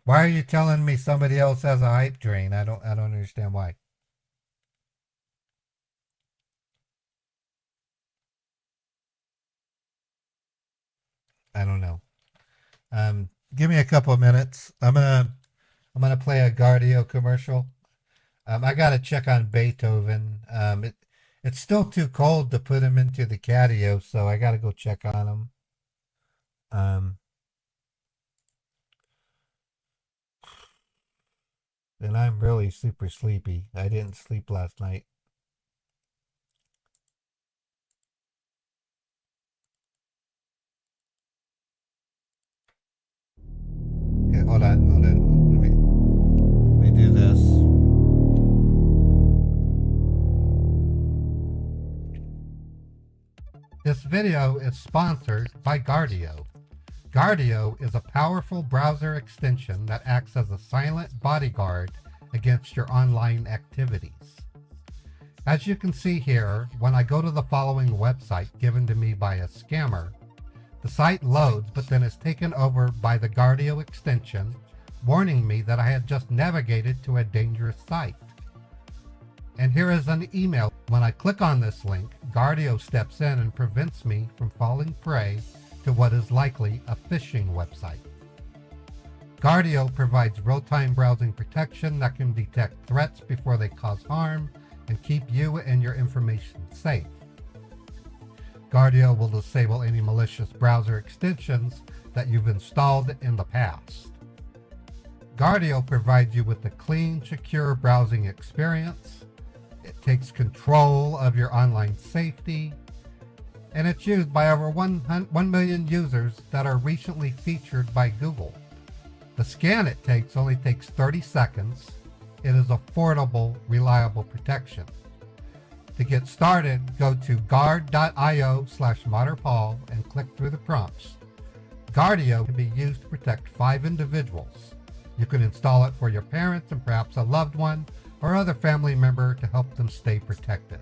[SPEAKER 1] Why are you telling me somebody else has a hype train? I don't understand why. I don't know. Give me a couple of minutes. I'm gonna play a Guardio commercial. I gotta check on Beethoven. It's still too cold to put him into the catio, so I gotta go check on him. And I'm really super sleepy. I didn't sleep last night. Okay, hold on. Let me do this. This video is sponsored by Guardio. Guardio is a powerful browser extension that acts as a silent bodyguard against your online activities. As you can see here, when I go to the following website given to me by a scammer, the site loads but then is taken over by the Guardio extension, warning me that I had just navigated to a dangerous site. And here is an email. When I click on this link, Guardio steps in and prevents me from falling prey to what is likely a phishing website. Guardio provides real-time browsing protection that can detect threats before they cause harm and keep you and your information safe. Guardio will disable any malicious browser extensions that you've installed in the past. Guardio provides you with a clean, secure browsing experience. It takes control of your online safety, and it's used by over 1 million users that are recently featured by Google. The scan it takes only takes 30 seconds. It is affordable, reliable protection. To get started, go to guard.io/modderpaul and click through the prompts. Guardio can be used to protect 5 individuals. You can install it for your parents and perhaps a loved one or other family member to help them stay protected.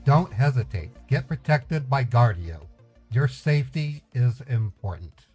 [SPEAKER 1] Don't hesitate. Get protected by Guardio. Your safety is important.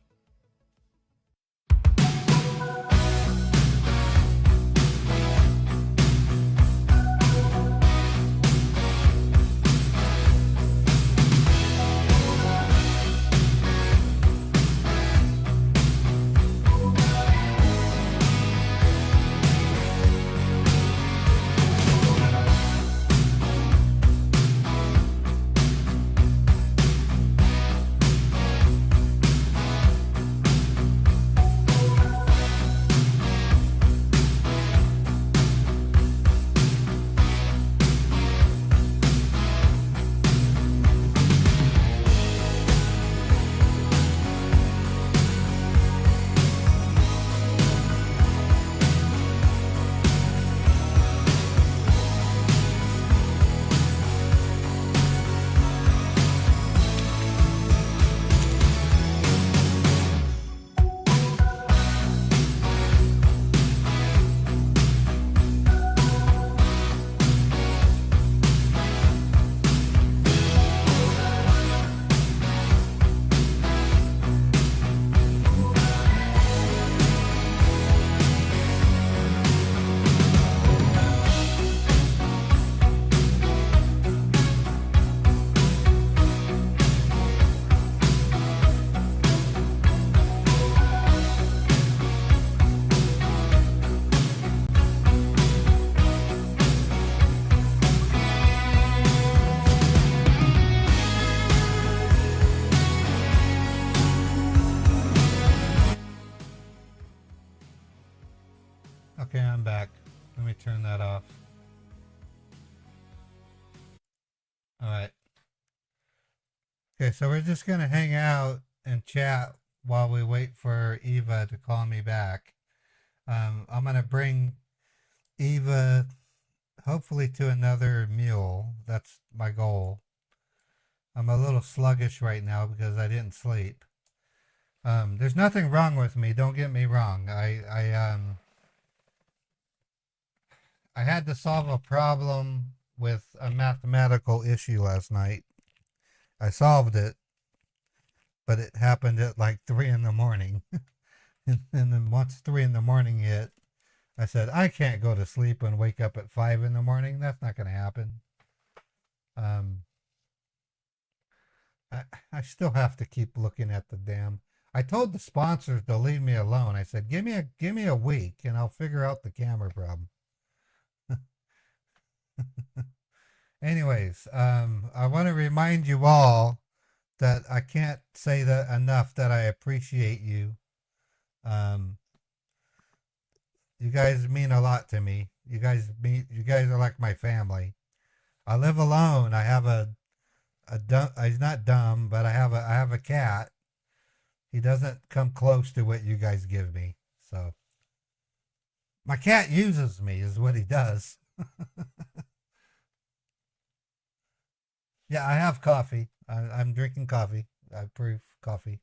[SPEAKER 1] Okay, I'm back. Let me turn that off. Alright. Okay, so we're just going to hang out and chat while we wait for Eva to call me back. I'm going to bring Eva hopefully to another mule. That's my goal. I'm a little sluggish right now because I didn't sleep. There's nothing wrong with me. Don't get me wrong. I had to solve a problem with a mathematical issue last night. I solved it, but it happened at like 3 in the morning. and then once 3 in the morning hit, I said, I can't go to sleep and wake up at 5 in the morning. That's not going to happen. I still have to keep looking at the damn. I told the sponsors to leave me alone. I said, give me a week and I'll figure out the camera problem. Anyways, I want to remind you all that I can't say that enough that I appreciate you. You guys mean a lot to me. You guys are like my family. I live alone. I have he's not dumb, but I have a cat. He doesn't come close to what you guys give me. So my cat uses me is what he does. Yeah, I have coffee. I'm drinking coffee. I approve coffee.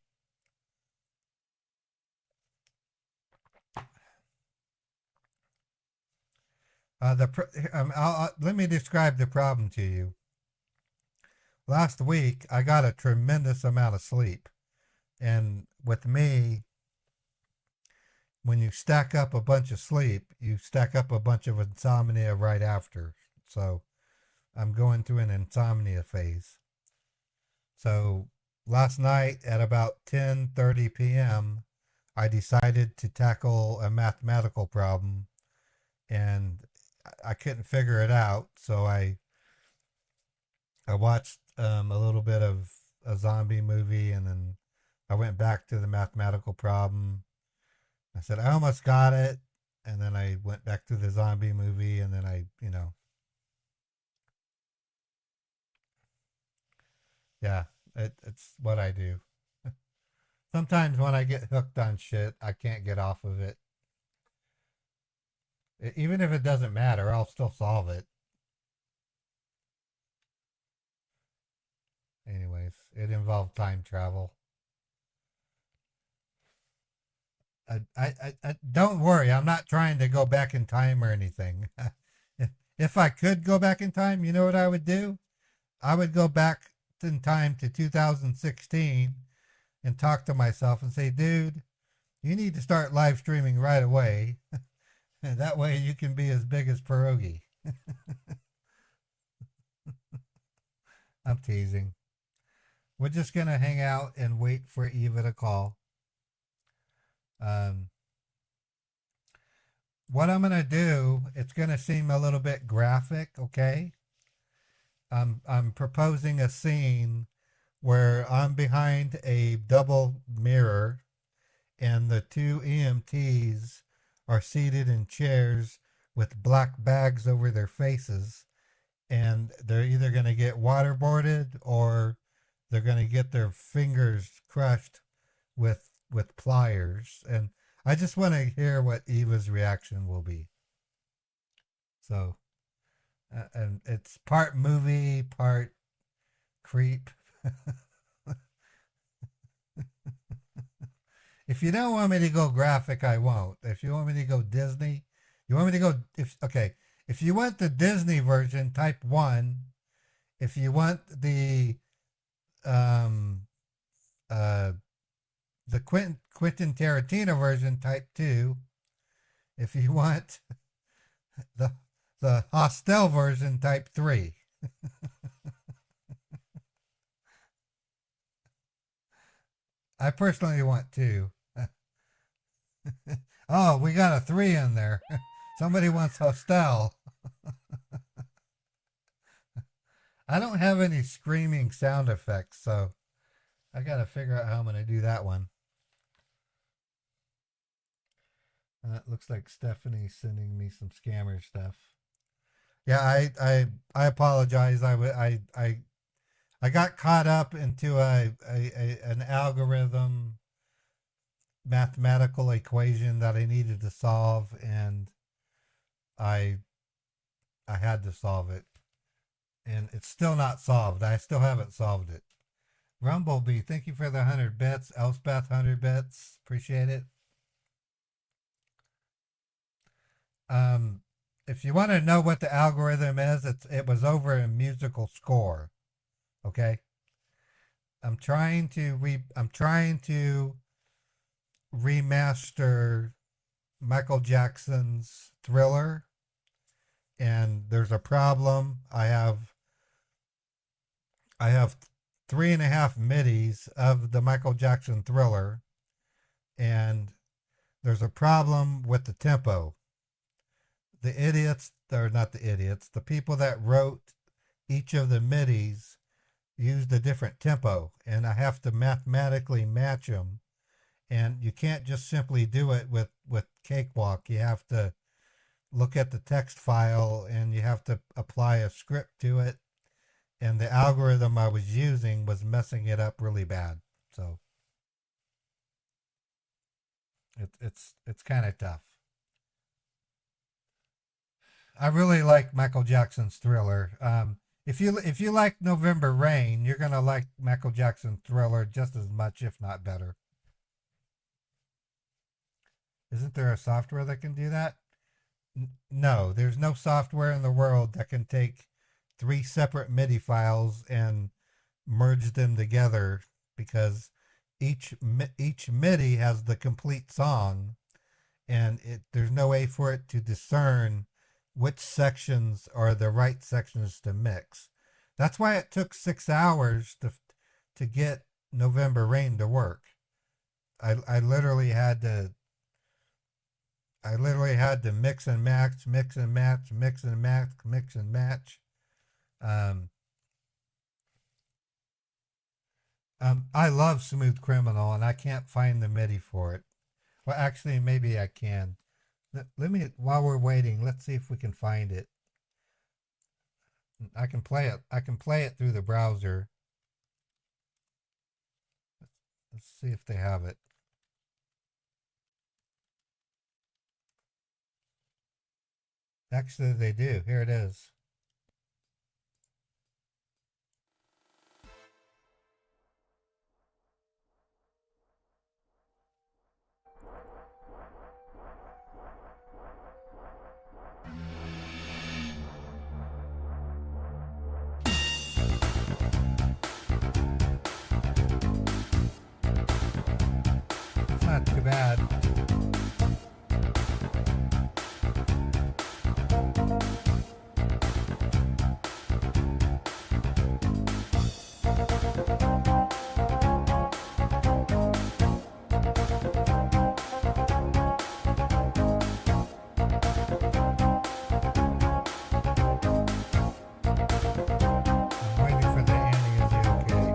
[SPEAKER 1] Let me describe the problem to you. Last week, I got a tremendous amount of sleep. And with me, when you stack up a bunch of sleep, you stack up a bunch of insomnia right after. So I'm going through an insomnia phase. So last night at about 10:30 p.m., I decided to tackle a mathematical problem, and I couldn't figure it out. So I watched a little bit of a zombie movie, and then I went back to the mathematical problem. I said, I almost got it. And then I went back to the zombie movie, and then yeah, it's what I do. Sometimes when I get hooked on shit, I can't get off of it. Even if it doesn't matter, I'll still solve it. Anyways, it involved time travel. I don't worry. I'm not trying to go back in time or anything. If I could go back in time, you know what I would do? I would go back in time to 2016 and talk to myself and say, dude, you need to start live streaming right away. And that way you can be as big as Pierogi. I'm teasing. We're just going to hang out and wait for Eva to call. What I'm going to do, it's going to seem a little bit graphic, okay? I'm proposing a scene where I'm behind a double mirror and the two EMTs are seated in chairs with black bags over their faces, and they're either going to get waterboarded or they're going to get their fingers crushed with pliers. And I just want to hear what Eva's reaction will be. So, and it's part movie, part creep. If you don't want me to go graphic, I won't. If you want me to go Disney, you want me to go, if you want the Disney version, type 1. If you want the Quentin Tarantino version, type 2. If you want the Hostel version, type 3. I personally want 2. Oh, we got a 3 in there. Somebody wants Hostel. I don't have any screaming sound effects, so I got to figure out how I'm going to do that one. It looks like Stephanie's sending me some scammer stuff. Yeah, I apologize. I got caught up into an algorithm mathematical equation that I needed to solve, and I had to solve it. And it's still not solved. I still haven't solved it. Rumblebee, thank you for the 100 bits. Elspeth, 100 bits. Appreciate it. If you want to know what the algorithm is, it was over a musical score. Okay? I'm trying to remaster Michael Jackson's Thriller, and there's a problem. I have 3.5 midis of the Michael Jackson Thriller, and there's a problem with the tempo. The people that wrote each of the midis used a different tempo, and I have to mathematically match them. And you can't just simply do it with Cakewalk. You have to look at the text file, and you have to apply a script to it. And the algorithm I was using was messing it up really bad. So it's kind of tough. I really like Michael Jackson's Thriller. If you like November Rain, you're gonna like Michael Jackson's Thriller just as much, if not better. Isn't there a software that can do that? No, there's no software in the world that can take three separate MIDI files and merge them together, because each MIDI has the complete song, and there's no way for it to discern which sections are the right sections to mix. That's why it took 6 hours to get November Rain to work. I literally had to mix and match, mix and match, mix and match, mix and match. Um, I love Smooth Criminal, and I can't find the MIDI for it. Well, actually, maybe I can. Let me, while we're waiting, let's see if we can find it. I can play it. I can play it through the browser. Let's see if they have it. Actually, they do. Here it is. It's not too bad. I'm waiting for the Annie. Is he okay?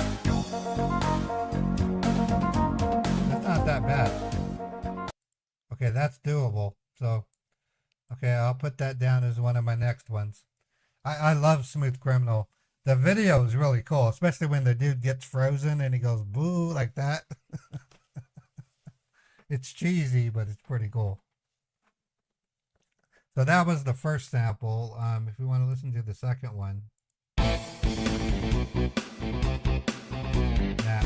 [SPEAKER 1] That's not that bad. Okay, that's doable. So, okay, I'll put that down as one of my next ones. I love Smooth Criminal. The video is really cool, especially when the dude gets frozen and he goes boo like that. It's cheesy, but it's pretty cool. So that was the first sample. If you want to listen to the second one. Nah.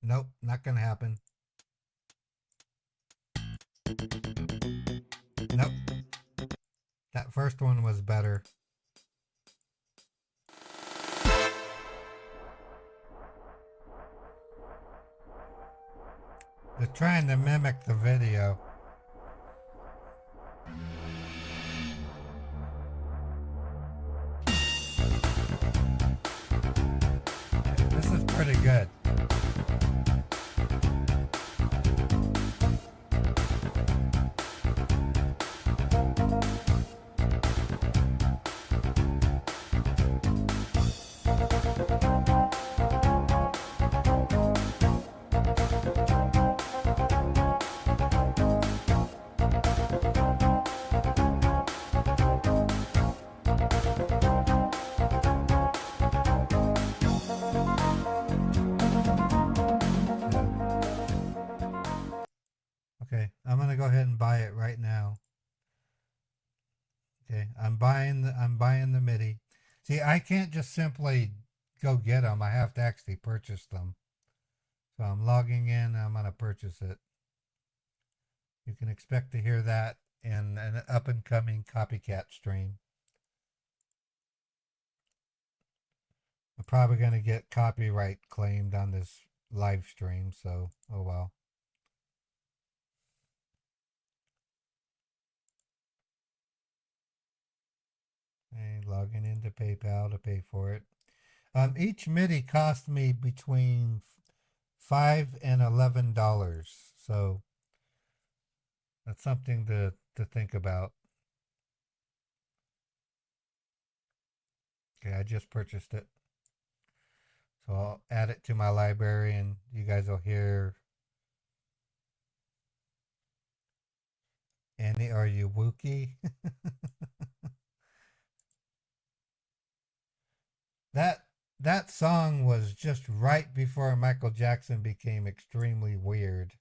[SPEAKER 1] Nope, not gonna happen. Nope. That first one was better. They're trying to mimic the video. This is pretty good. Okay, I'm gonna go ahead and buy it right now. Okay, I'm buying the MIDI. See, I can't just simply go get them. I have to actually purchase them. So I'm logging in. I'm gonna purchase it. You can expect to hear that in an up and coming copycat stream. I'm probably gonna get copyright claimed on this live stream. So oh well. Okay, logging into PayPal to pay for it. Each MIDI cost me between $5 and $11, so that's something to think about. Okay, I just purchased it, so I'll add it to my library, and you guys will hear Annie, are you Wookie? That song was just right before Michael Jackson became extremely weird.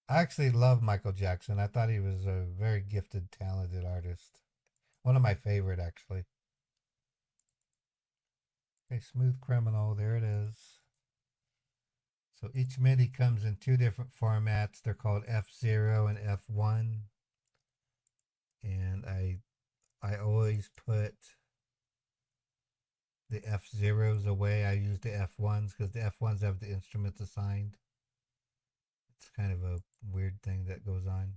[SPEAKER 1] I actually love Michael Jackson. I thought he was a very gifted, talented artist. One of my favorite, actually. Okay, Smooth Criminal, there it is. So each MIDI comes in two different formats. They're called F0 and F1. And I always put the F0s away. I use the F1s because the F1s have the instruments assigned. It's kind of a weird thing that goes on.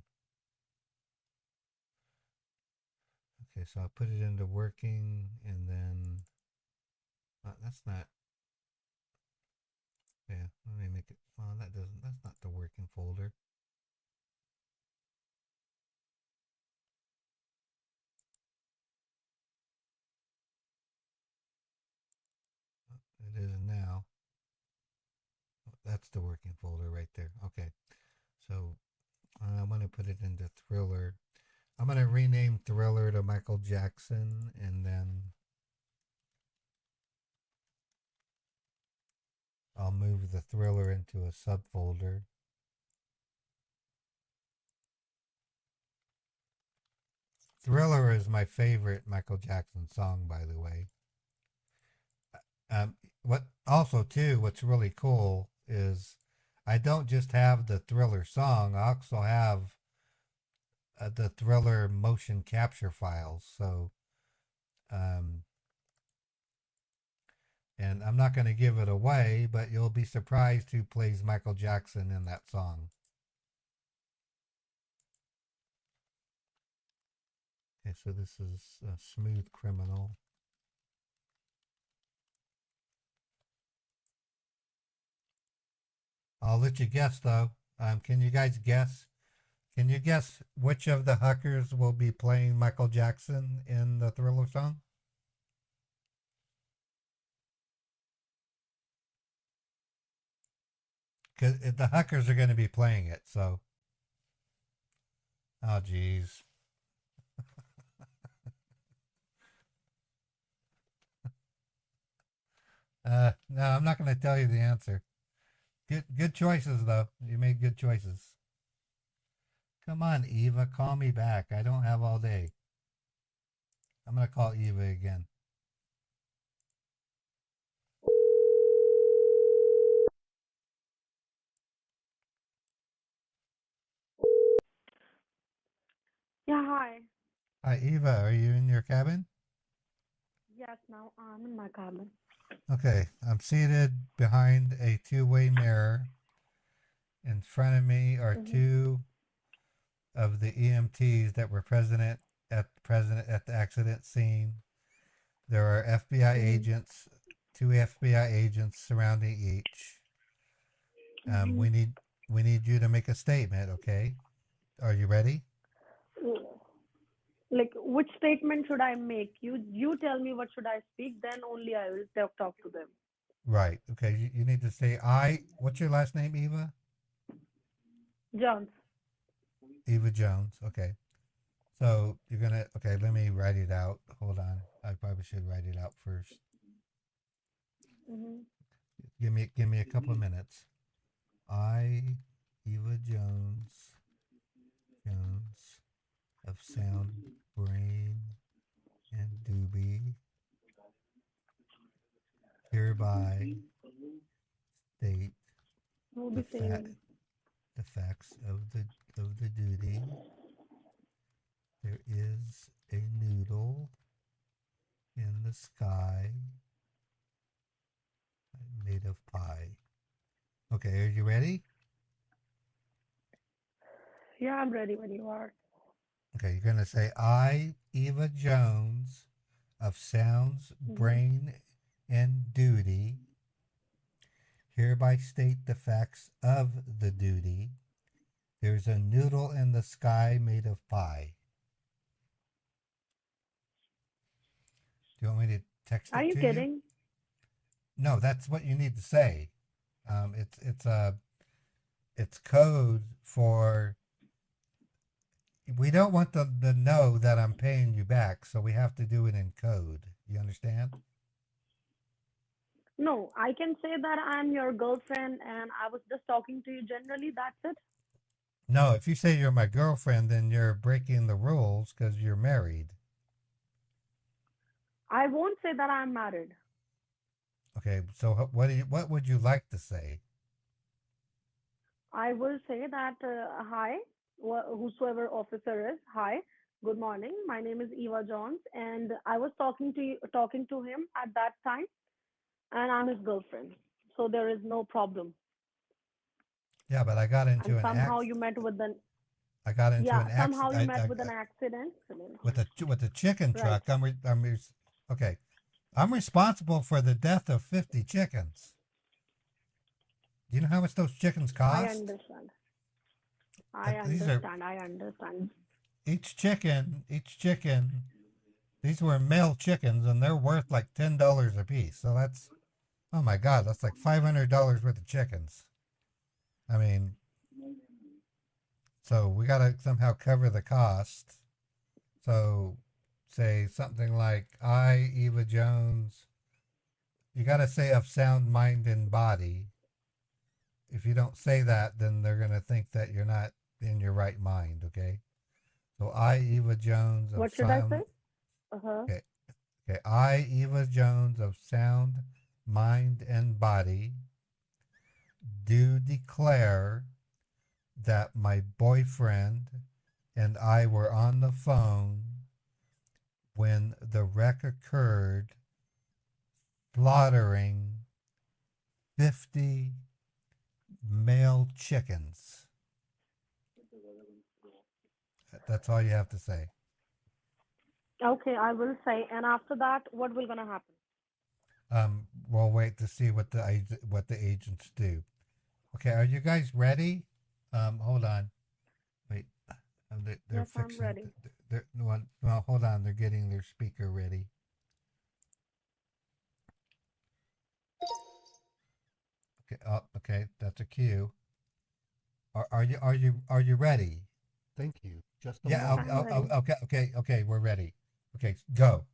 [SPEAKER 1] Okay, so I'll put it into working, and then that's not. Yeah, let me make it. Well, that doesn't. That's not the working folder. It is now. That's the working folder right there. Okay, so I'm going to put it into Thriller. I'm going to rename Thriller to Michael Jackson, and then I'll move the Thriller into a subfolder. Thriller is my favorite Michael Jackson song, by the way. What also too, what's really cool is I don't just have the Thriller song. I also have the Thriller motion capture files. So, and I'm not going to give it away, but you'll be surprised who plays Michael Jackson in that song. Okay, so this is a Smooth Criminal. I'll let you guess though. Can you guys guess? Can you guess which of the Huckers will be playing Michael Jackson in the Thriller song? Because the Huckers are going to be playing it, so. Oh, geez. No, I'm not going to tell you the answer. Good choices, though. You made good choices. Come on, Eva, call me back. I don't have all day. I'm going to call Eva again.
[SPEAKER 3] Yeah, hi.
[SPEAKER 1] Hi, Eva. Are you in your cabin?
[SPEAKER 3] Yes, now I'm in my cabin.
[SPEAKER 1] Okay. I'm seated behind a two-way mirror. In front of me are two of the EMTs that were present at the accident scene. There are FBI agents, two FBI agents surrounding each. We need you to make a statement. Okay, are you ready?
[SPEAKER 3] Like, which statement should I make? You tell me what should I speak, then only I will talk to them.
[SPEAKER 1] Right. Okay. You need to say I. What's your last name, Eva?
[SPEAKER 3] Jones.
[SPEAKER 1] Eva Jones. Okay. So you're gonna. Okay. Let me write it out. Hold on. I probably should write it out first. Give me a couple of minutes. I, Eva Jones of Sound, Brain, and Doobie, hereby state the facts of the duty. There is a noodle in the sky made of pie. Okay, are you ready?
[SPEAKER 3] Yeah, I'm ready when you are.
[SPEAKER 1] Okay, you're gonna say I, Eva Jones of Sounds, Brain, and Duty, hereby state the facts of the duty. There's a noodle in the sky made of pie. Do you want me to text it to you?
[SPEAKER 3] Are you kidding?
[SPEAKER 1] No, that's what you need to say. It's code for. We don't want the know that I'm paying you back, so we have to do it in code. You understand?
[SPEAKER 3] No, I can say that I'm your girlfriend and I was just talking to you generally. That's it.
[SPEAKER 1] No, if you say you're my girlfriend, then you're breaking the rules because you're married.
[SPEAKER 3] I won't say that I'm married.
[SPEAKER 1] Okay, so what would you like to say?
[SPEAKER 3] I will say that hi, whosoever officer is, hi, good morning. My name is Eva Jones, and I was talking to him at that time, and I'm his girlfriend. So there is no problem.
[SPEAKER 1] Yeah, but I got
[SPEAKER 3] And
[SPEAKER 1] into an
[SPEAKER 3] somehow
[SPEAKER 1] act.
[SPEAKER 3] you met with an
[SPEAKER 1] I got into
[SPEAKER 3] yeah,
[SPEAKER 1] an
[SPEAKER 3] somehow you
[SPEAKER 1] accident.
[SPEAKER 3] met with an accident.
[SPEAKER 1] With the chicken
[SPEAKER 3] Right.
[SPEAKER 1] truck. Okay. I'm responsible for the death of 50 chickens. Do you know how much those chickens
[SPEAKER 3] I
[SPEAKER 1] cost?
[SPEAKER 3] understand. I
[SPEAKER 1] These are
[SPEAKER 3] understand. I understand.
[SPEAKER 1] each chicken. These were male chickens, and they're worth like $10 a piece. So that's, oh my God, that's like $500 worth of chickens. I mean, so we got to somehow cover the cost. So say something like, I, Eva Jones, you got to say of sound mind and body. If you don't say that, then they're going to think that you're not in your right mind, okay? So I, Eva Jones of
[SPEAKER 3] What should I say?
[SPEAKER 1] sound,
[SPEAKER 3] Uh-huh.
[SPEAKER 1] okay, okay. I, Eva Jones of sound mind and body, do declare that my boyfriend and I were on the phone when the wreck occurred, slaughtering 50 male chickens. That's all you have to say.
[SPEAKER 3] Okay, I will say. And after that, what will gonna happen?
[SPEAKER 1] We'll wait to see what the agents do. Okay, are you guys ready? Hold on. Wait, they're
[SPEAKER 3] Yes, I'm
[SPEAKER 1] fixing.
[SPEAKER 3] ready.
[SPEAKER 1] Well, hold on. They're getting their speaker ready. Okay. Oh, okay. That's a cue. Are you ready?
[SPEAKER 2] Thank you. Just a
[SPEAKER 1] Yeah.
[SPEAKER 2] moment.
[SPEAKER 3] I'm ready.
[SPEAKER 1] Okay. We're ready. Okay. Go.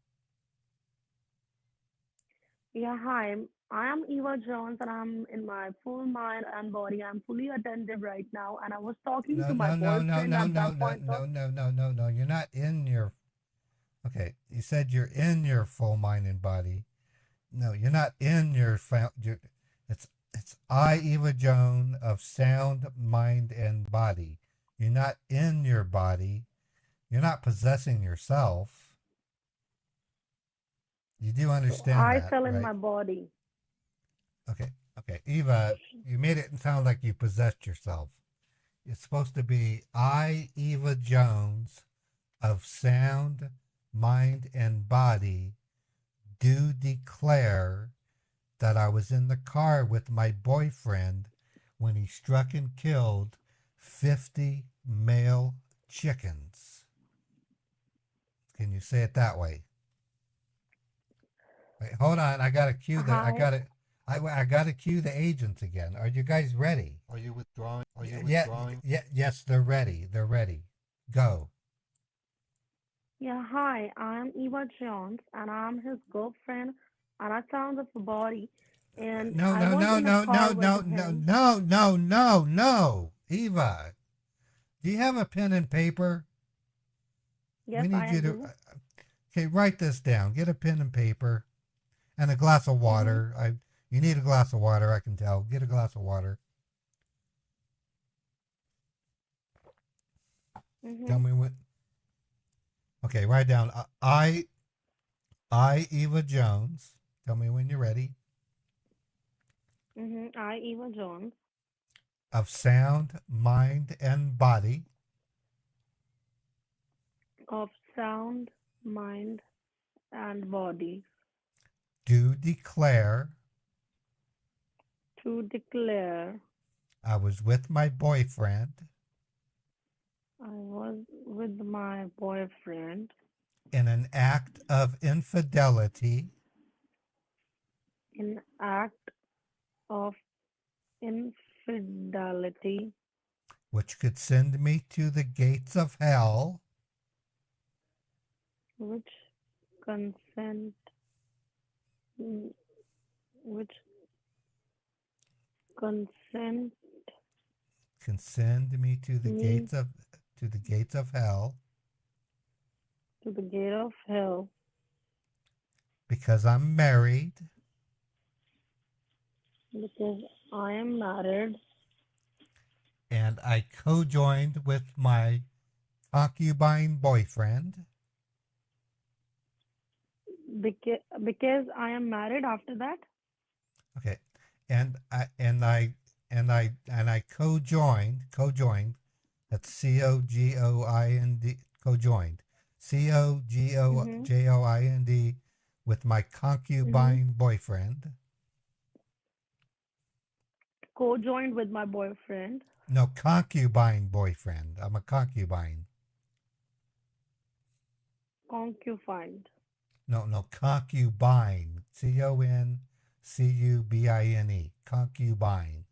[SPEAKER 3] Yeah, hi. I am Eva Jones, and I'm in my full mind and body. I'm fully attentive right now, and I was talking
[SPEAKER 1] No.
[SPEAKER 3] to my
[SPEAKER 1] No. No. No.
[SPEAKER 3] boyfriend
[SPEAKER 1] No.
[SPEAKER 3] at
[SPEAKER 1] No.
[SPEAKER 3] that
[SPEAKER 1] No.
[SPEAKER 3] point of.
[SPEAKER 1] No. No. No. No. No. You're not in your. Okay. You said you're in your full mind and body. No, you're not in it's I, Eva Joan of sound, mind, and body. You're not in your body. You're not possessing yourself. You do
[SPEAKER 3] So
[SPEAKER 1] understand
[SPEAKER 3] I
[SPEAKER 1] that,
[SPEAKER 3] fell in
[SPEAKER 1] right?
[SPEAKER 3] my body.
[SPEAKER 1] Okay, okay. Eva, you made it sound like you possessed yourself. It's supposed to be I, Eva Jones of sound, mind, and body do declare that I was in the car with my boyfriend when he struck and killed 50 male chickens. Can you say it that way? Wait, hold on. I got to cue the. I
[SPEAKER 3] Hi.
[SPEAKER 1] got to. I got to cue the agents again. Are you guys ready?
[SPEAKER 2] Are you withdrawing? Are you
[SPEAKER 1] Yeah.
[SPEAKER 2] withdrawing?
[SPEAKER 1] Yeah. Yes, they're ready. They're ready. Go.
[SPEAKER 3] Yeah, hi. I'm Eva Jones, and I'm his girlfriend, and I found the body, and
[SPEAKER 1] No.
[SPEAKER 3] I
[SPEAKER 1] No.
[SPEAKER 3] was
[SPEAKER 1] No.
[SPEAKER 3] in a
[SPEAKER 1] No.
[SPEAKER 3] car
[SPEAKER 1] No.
[SPEAKER 3] with
[SPEAKER 1] No. No.
[SPEAKER 3] him.
[SPEAKER 1] No. No. No. No. Eva, do you have a pen and paper?
[SPEAKER 3] Yes,
[SPEAKER 1] We need
[SPEAKER 3] I
[SPEAKER 1] you to.
[SPEAKER 3] do.
[SPEAKER 1] Okay, write this down. Get a pen and paper and a glass of
[SPEAKER 3] Mhm.
[SPEAKER 1] water. You need a glass of water, I can tell. Get a glass of water. Tell
[SPEAKER 3] Mhm.
[SPEAKER 1] me what. Okay, write down. I Eva Jones. Tell me when you're ready.
[SPEAKER 3] Mhm. I Eva Jones
[SPEAKER 1] Of sound, mind, and body.
[SPEAKER 3] of sound, mind, and body
[SPEAKER 1] Do declare
[SPEAKER 3] to declare
[SPEAKER 1] I was with my boyfriend
[SPEAKER 3] I was with my boyfriend
[SPEAKER 1] in an act of infidelity,
[SPEAKER 3] in act of infidelity,
[SPEAKER 1] which could send me to the gates of hell.
[SPEAKER 3] which consent, which consent
[SPEAKER 1] Can send me
[SPEAKER 3] me
[SPEAKER 1] to the gates of hell
[SPEAKER 3] to the gate of hell
[SPEAKER 1] because I'm married
[SPEAKER 3] because I am married
[SPEAKER 1] and I co-joined with my concubine boyfriend.
[SPEAKER 3] Because I am married after that.
[SPEAKER 1] Okay, and I co-joined. That's COGOIND. Co-joined.
[SPEAKER 3] Mm-hmm.
[SPEAKER 1] COGOJOIND with my
[SPEAKER 3] Mm-hmm.
[SPEAKER 1] concubine boyfriend.
[SPEAKER 3] Co-joined with my boyfriend.
[SPEAKER 1] No, concubine boyfriend. I'm a concubine.
[SPEAKER 3] Concubine.
[SPEAKER 1] No, concubine. CONCUBINE. Concubine.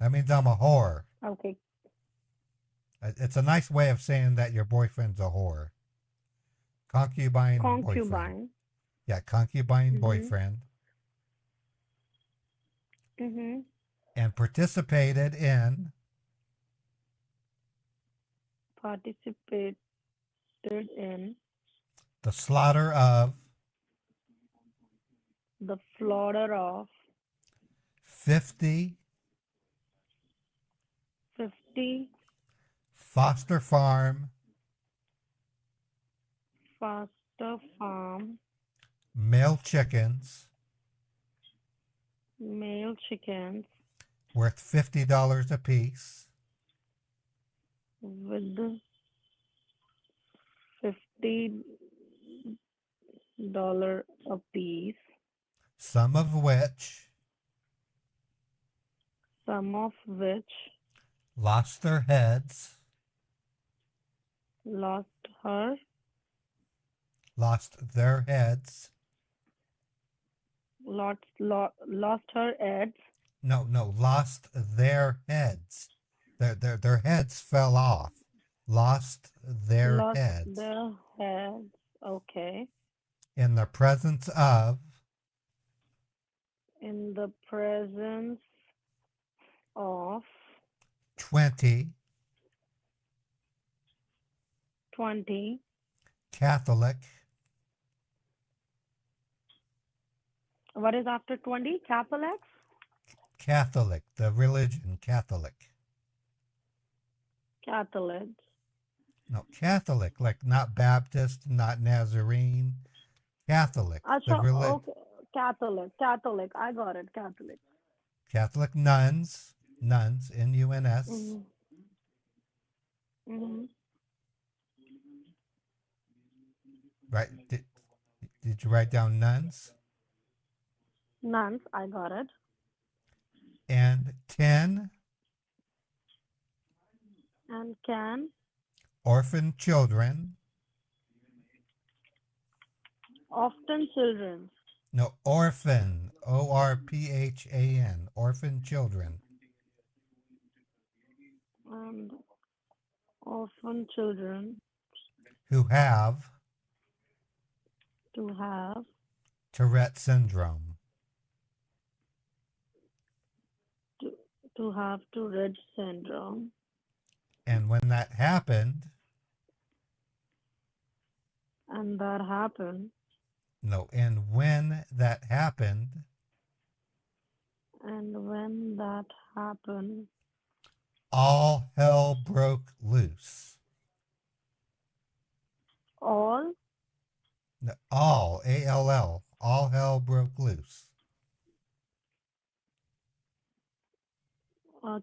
[SPEAKER 1] That means I'm a whore.
[SPEAKER 3] Okay.
[SPEAKER 1] It's a nice way of saying that your boyfriend's a whore. Concubine boyfriend.
[SPEAKER 3] Concubine.
[SPEAKER 1] Yeah, concubine
[SPEAKER 3] Mm-hmm.
[SPEAKER 1] boyfriend.
[SPEAKER 3] Mm-hmm.
[SPEAKER 1] And participated in
[SPEAKER 3] Participated in
[SPEAKER 1] the slaughter of
[SPEAKER 3] the slaughter of
[SPEAKER 1] 50 foster farm
[SPEAKER 3] foster farm
[SPEAKER 1] male chickens
[SPEAKER 3] male chickens
[SPEAKER 1] worth $50 apiece,
[SPEAKER 3] with $50 a piece,
[SPEAKER 1] some of which
[SPEAKER 3] some of which
[SPEAKER 1] lost their heads,
[SPEAKER 3] lost
[SPEAKER 1] their heads.
[SPEAKER 3] lost her heads.
[SPEAKER 1] No, lost their heads. Their heads fell off. Lost their
[SPEAKER 3] Lost
[SPEAKER 1] heads.
[SPEAKER 3] their heads. Okay.
[SPEAKER 1] In the presence of
[SPEAKER 3] In the presence of
[SPEAKER 1] 20 Catholic.
[SPEAKER 3] What is after 20? Catholics?
[SPEAKER 1] Catholic, the religion, Catholic.
[SPEAKER 3] Catholics.
[SPEAKER 1] No, Catholic, like not Baptist, not Nazarene. Catholic, the
[SPEAKER 3] Acha,
[SPEAKER 1] religion.
[SPEAKER 3] okay. Catholic. I got it.
[SPEAKER 1] Catholic nuns, NUNS.
[SPEAKER 3] Mm-hmm. Mm-hmm.
[SPEAKER 1] Right? Did you write down nuns?
[SPEAKER 3] Nuns. I got it.
[SPEAKER 1] And 10
[SPEAKER 3] And can
[SPEAKER 1] orphan children.
[SPEAKER 3] often children.
[SPEAKER 1] No, orphan, ORPHAN, orphan children.
[SPEAKER 3] And often children
[SPEAKER 1] Who have
[SPEAKER 3] to have
[SPEAKER 1] Tourette syndrome.
[SPEAKER 3] to have Tourette syndrome.
[SPEAKER 1] And when that happened,
[SPEAKER 3] And that happened.
[SPEAKER 1] no, and when that happened,
[SPEAKER 3] And when that happened,
[SPEAKER 1] all hell broke loose.
[SPEAKER 3] all
[SPEAKER 1] No, all, ALL, all hell broke loose.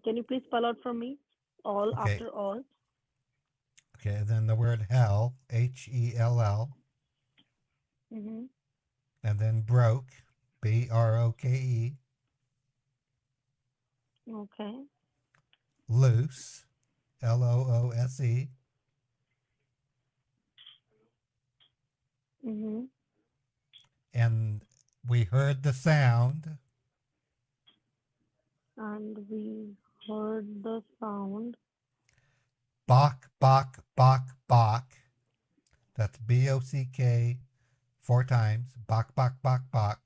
[SPEAKER 3] can you please spell out for me? All
[SPEAKER 1] Okay.
[SPEAKER 3] after all.
[SPEAKER 1] Okay, then the word hell, HELL,
[SPEAKER 3] Mm-hmm.
[SPEAKER 1] and then broke, BROKE,
[SPEAKER 3] Okay.
[SPEAKER 1] loose, LOOSE,
[SPEAKER 3] Mm-hmm.
[SPEAKER 1] and we heard the sound
[SPEAKER 3] And we heard the sound.
[SPEAKER 1] bok, bok, bok, bok. That's BOCK 4 times. Bok, bok, bok, bok.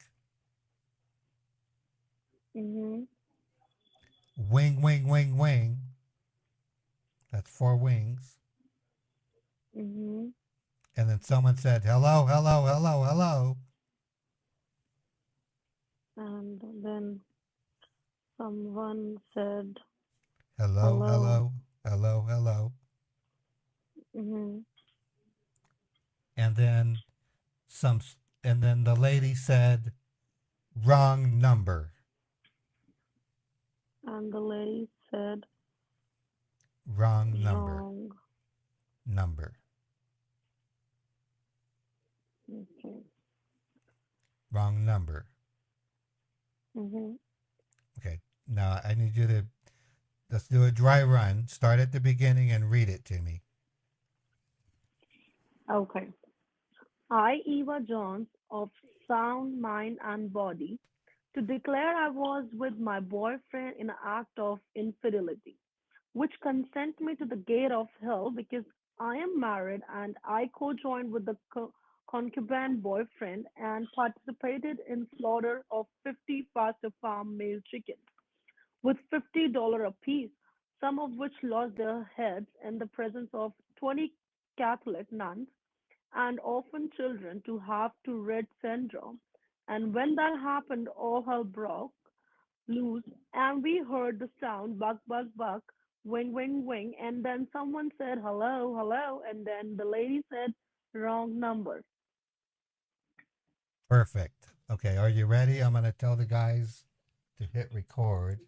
[SPEAKER 3] Mm-hmm.
[SPEAKER 1] Wing, wing, wing, wing. That's 4 wings.
[SPEAKER 3] Mm-hmm.
[SPEAKER 1] And then someone said, hello, hello, hello, hello.
[SPEAKER 3] And then someone said,
[SPEAKER 1] Hello,
[SPEAKER 3] Hello.
[SPEAKER 1] hello, hello, hello.
[SPEAKER 3] Mhm.
[SPEAKER 1] And then some, and then the lady said, wrong number,
[SPEAKER 3] And the lady said
[SPEAKER 1] wrong number,
[SPEAKER 3] wrong.
[SPEAKER 1] number,
[SPEAKER 3] Okay.
[SPEAKER 1] wrong number.
[SPEAKER 3] Mhm.
[SPEAKER 1] Okay. Now I need you to, let's do a dry run. Start at the beginning and read it to me.
[SPEAKER 3] Okay. I, Eva Jones, of sound mind and body, to declare I was with my boyfriend in an act of infidelity, which consent me to the gate of hell because I am married and I co-joined with the concubine boyfriend and participated in slaughter of 50 Faster Farm male chickens with $50 apiece, some of which lost their heads in the presence of 20 Catholic nuns and orphan children to have to Rett syndrome. And when that happened, all hell broke loose, and we heard the sound buck, buck, buck, wing, wing, wing, and then someone said hello, hello, and then the lady said wrong number.
[SPEAKER 1] Perfect. Okay. Are you ready? I'm going to tell the guys to hit record.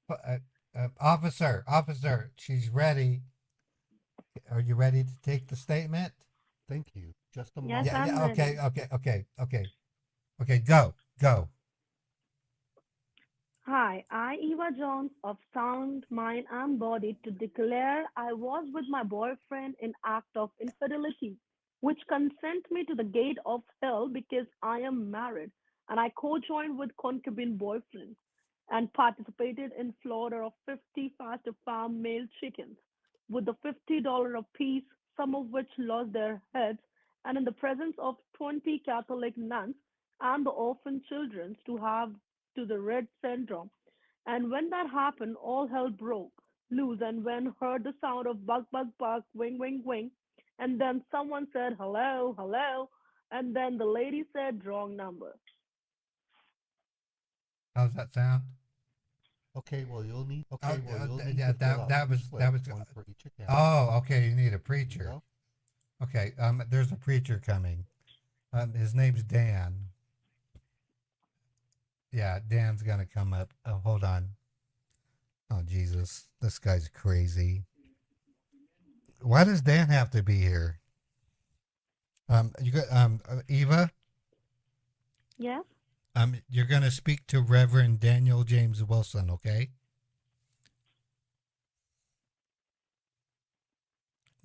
[SPEAKER 1] Uh, officer, she's ready. Are you ready to take the statement?
[SPEAKER 4] Thank you. Just a
[SPEAKER 3] Yes,
[SPEAKER 1] Yeah,
[SPEAKER 4] moment.
[SPEAKER 3] I'm
[SPEAKER 1] yeah. Okay,
[SPEAKER 3] ready.
[SPEAKER 1] okay. Go.
[SPEAKER 3] Hi, I, Eva Jones of Sound Mind and Body, to declare I was with my boyfriend in act of infidelity, which consent me to the gate of hell because I am married, and I co-joined with concubine boyfriend and participated in slaughter of 50 Faster Farm male chickens with the $50 apiece, some of which lost their heads, and in the presence of 20 Catholic nuns and the orphan children to have to the Red syndrome. And when that happened, all hell broke loose, and when heard the sound of buck, buck, buck, wing, wing, wing, and then someone said hello, hello, and then the lady said wrong number.
[SPEAKER 1] How's that sound?
[SPEAKER 4] Okay, well you'll need
[SPEAKER 1] Yeah,
[SPEAKER 4] to fill out
[SPEAKER 1] that
[SPEAKER 4] two
[SPEAKER 1] was that
[SPEAKER 4] slips,
[SPEAKER 1] was.
[SPEAKER 4] one for each account.
[SPEAKER 1] Oh, okay. You need a
[SPEAKER 4] There you
[SPEAKER 1] preacher.
[SPEAKER 4] go.
[SPEAKER 1] Okay. There's a preacher coming. His name's Dan. Yeah, Dan's gonna come up. Oh, hold on. Oh, Jesus, this guy's crazy. Why does Dan have to be here? You got Eva.
[SPEAKER 3] Yes?
[SPEAKER 1] You're gonna speak to Reverend Daniel James Wilson. Okay.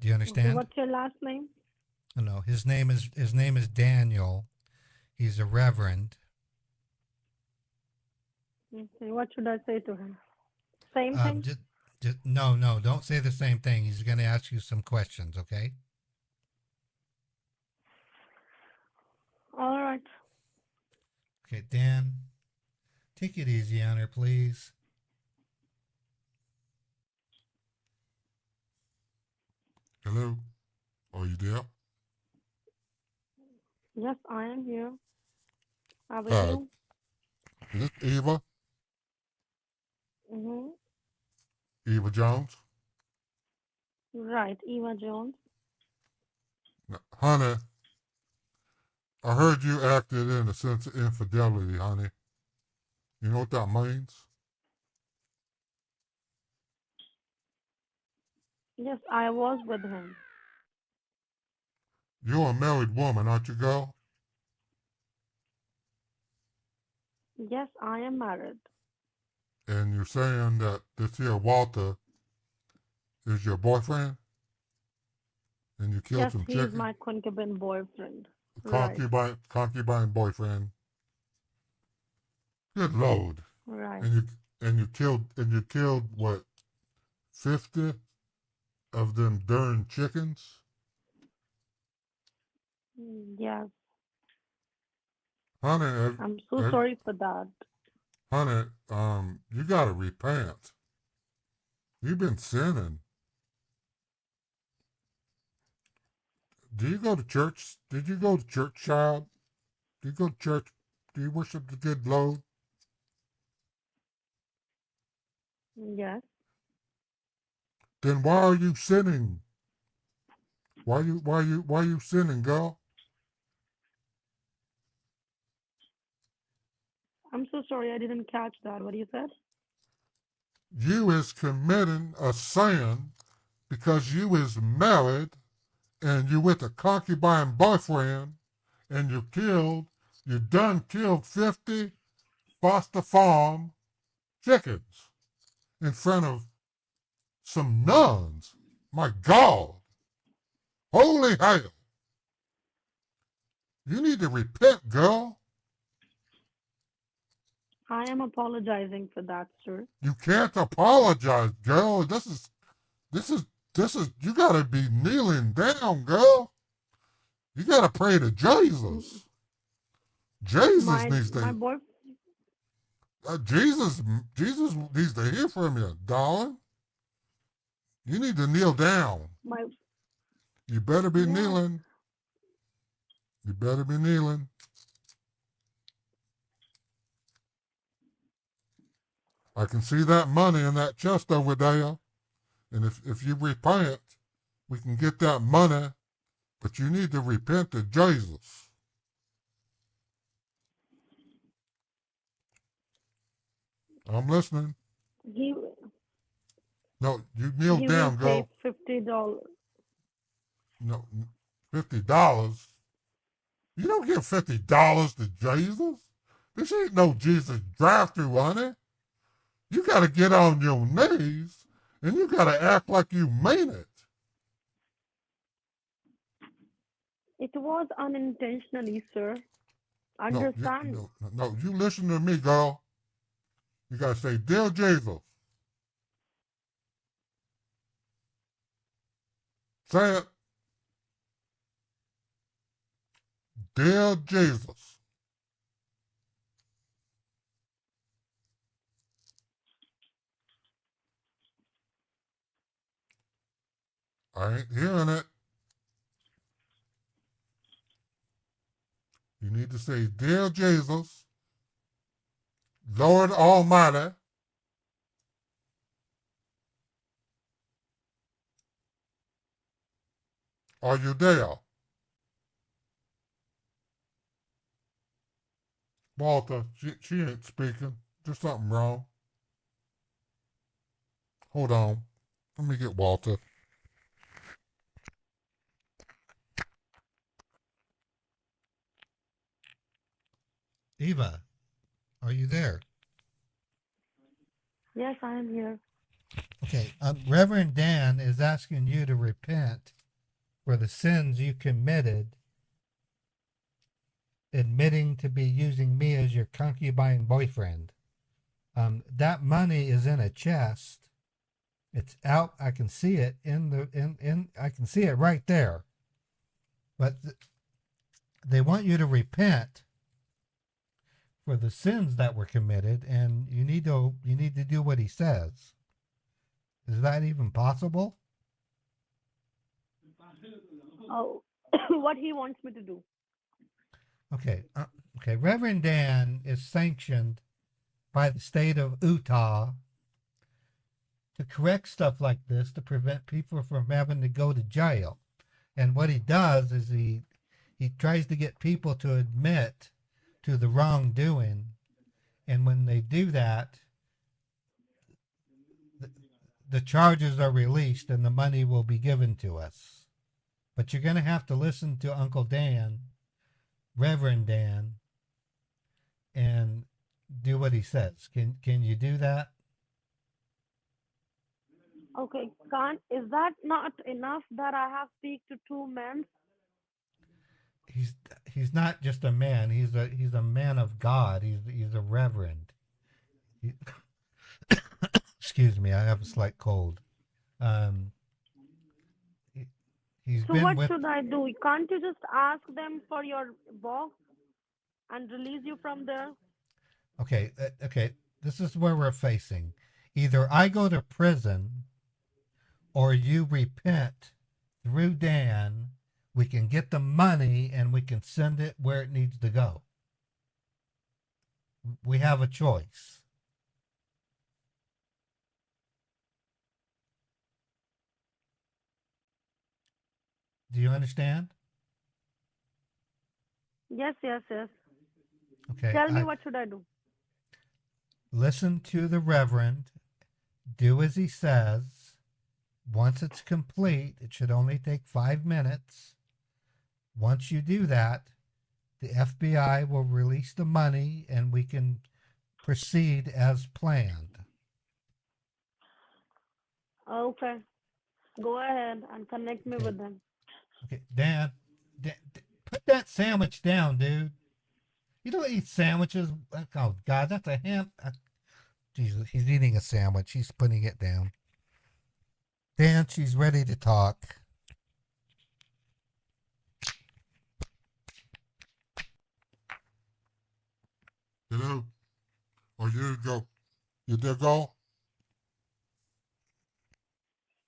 [SPEAKER 1] Do you
[SPEAKER 3] Okay,
[SPEAKER 1] understand?
[SPEAKER 3] what's your last name?
[SPEAKER 1] No, his name is Daniel. He's a reverend.
[SPEAKER 3] Okay, what should I say to him? Same thing?
[SPEAKER 1] Just no, don't say the same thing. He's going to ask you some questions, okay?
[SPEAKER 3] All right.
[SPEAKER 1] Okay, Dan, take it easy on her, please.
[SPEAKER 5] Hello, are you there?
[SPEAKER 3] Yes, I am here. How are
[SPEAKER 5] Hi,
[SPEAKER 3] you?
[SPEAKER 5] is this Eva?
[SPEAKER 3] Mm-hmm.
[SPEAKER 5] Eva Jones?
[SPEAKER 3] Right, Eva Jones.
[SPEAKER 5] Now, honey, I heard you acted in a sense of infidelity, honey. You know what that means?
[SPEAKER 3] Yes, I was with him.
[SPEAKER 5] You're a married woman, aren't you, girl?
[SPEAKER 3] Yes, I am married.
[SPEAKER 5] And you're saying that this here Walter is your boyfriend? And you killed
[SPEAKER 3] Yes,
[SPEAKER 5] some
[SPEAKER 3] he's
[SPEAKER 5] chicken?
[SPEAKER 3] my concubine boyfriend. Right,
[SPEAKER 5] Concubine boyfriend. Good Lord.
[SPEAKER 3] right.
[SPEAKER 5] And you killed what, 50 of them darn chickens?
[SPEAKER 3] Yes,
[SPEAKER 5] Honey,
[SPEAKER 3] I'm so
[SPEAKER 5] have,
[SPEAKER 3] sorry for that.
[SPEAKER 5] honey, you gotta repent. You've been sinning. Do you go to church? Did you go to church, child? Do you go to church? Do you worship the good Lord?
[SPEAKER 3] Yes.
[SPEAKER 5] Then why are you sinning? Why you sinning, girl?
[SPEAKER 3] I'm so sorry, I didn't catch that. What you said?
[SPEAKER 5] You is committing a sin because you is married and you with a concubine boyfriend and you done killed 50 foster farm chickens in front of some nuns. My God. Holy hell. You need to repent, girl.
[SPEAKER 3] I am apologizing for that, sir.
[SPEAKER 5] You can't apologize, girl. This is, you gotta be kneeling down, girl. You gotta pray to Jesus. Jesus
[SPEAKER 3] My
[SPEAKER 5] needs
[SPEAKER 3] my
[SPEAKER 5] to,
[SPEAKER 3] boy
[SPEAKER 5] Jesus needs to hear from you, darling. You need to kneel down.
[SPEAKER 3] my
[SPEAKER 5] You better be
[SPEAKER 3] yes.
[SPEAKER 5] kneeling. You better be kneeling. I can see that money in that chest over there. And if you repent, we can get that money. But you need to repent to Jesus. I'm listening.
[SPEAKER 3] He
[SPEAKER 5] No, you kneel
[SPEAKER 3] he will
[SPEAKER 5] down,
[SPEAKER 3] pay
[SPEAKER 5] girl.
[SPEAKER 3] $50.
[SPEAKER 5] No, $50. You don't give $50 to Jesus. This ain't no Jesus drive-through, honey. You got to get on your knees and you got to act like you mean it.
[SPEAKER 3] It was unintentionally, sir.
[SPEAKER 5] No,
[SPEAKER 3] Understand?
[SPEAKER 5] you listen to me, girl. You got to say, Dear Jesus. Say it. Dear Jesus. I ain't hearing it. You need to say, Dear Jesus, Lord Almighty, are you there? Walter, she ain't speaking. There's something wrong. Hold on. Let me get Walter.
[SPEAKER 1] Eva, are you there?
[SPEAKER 3] Yes, I am here.
[SPEAKER 1] Okay. Reverend Dan is asking you to repent for the sins you committed, admitting to be using me as your concubine boyfriend. That money is in a chest. It's out. I can see it I can see it right there. But they want you to repent for the sins that were committed, and you need to do what he says. Is that even possible?
[SPEAKER 3] Oh, what he wants me to do.
[SPEAKER 1] Okay. Okay. Reverend Dan is sanctioned by the state of Utah to correct stuff like this to prevent people from having to go to jail. And what he does is he tries to get people to admit to the wrongdoing, and when they do that, the charges are released and the money will be given to us. But you're going to have to listen to Uncle Dan, Reverend Dan, and do what he says. Can you do that?
[SPEAKER 3] Okay, is that not enough that I have speak to two men?
[SPEAKER 1] He's not just a man. He's a man of God. He's a reverend. He, excuse me, I have a slight cold. Um, he's
[SPEAKER 3] So
[SPEAKER 1] been
[SPEAKER 3] what
[SPEAKER 1] with.
[SPEAKER 3] should I do? Can't you just ask them for your box and release you from there?
[SPEAKER 1] Okay, okay. This is where we're facing. Either I go to prison, or you repent through Dan. We can get the money and we can send it where it needs to go. We have a choice. Do you understand?
[SPEAKER 3] Yes, yes, yes.
[SPEAKER 1] Okay.
[SPEAKER 3] Tell me, what should I do?
[SPEAKER 1] Listen to the Reverend. Do as he says. Once it's complete, it should only take 5 minutes. Once you do that, the FBI will release the money and we can proceed as planned.
[SPEAKER 3] Okay. Go ahead and connect me
[SPEAKER 1] Okay.
[SPEAKER 3] with them.
[SPEAKER 1] Okay, Dan, put that sandwich down, dude. You don't eat sandwiches. Oh, God, that's a ham. Jesus, he's eating a sandwich. He's putting it down. Dan, she's ready to talk.
[SPEAKER 5] Hello? Or you go? You did go?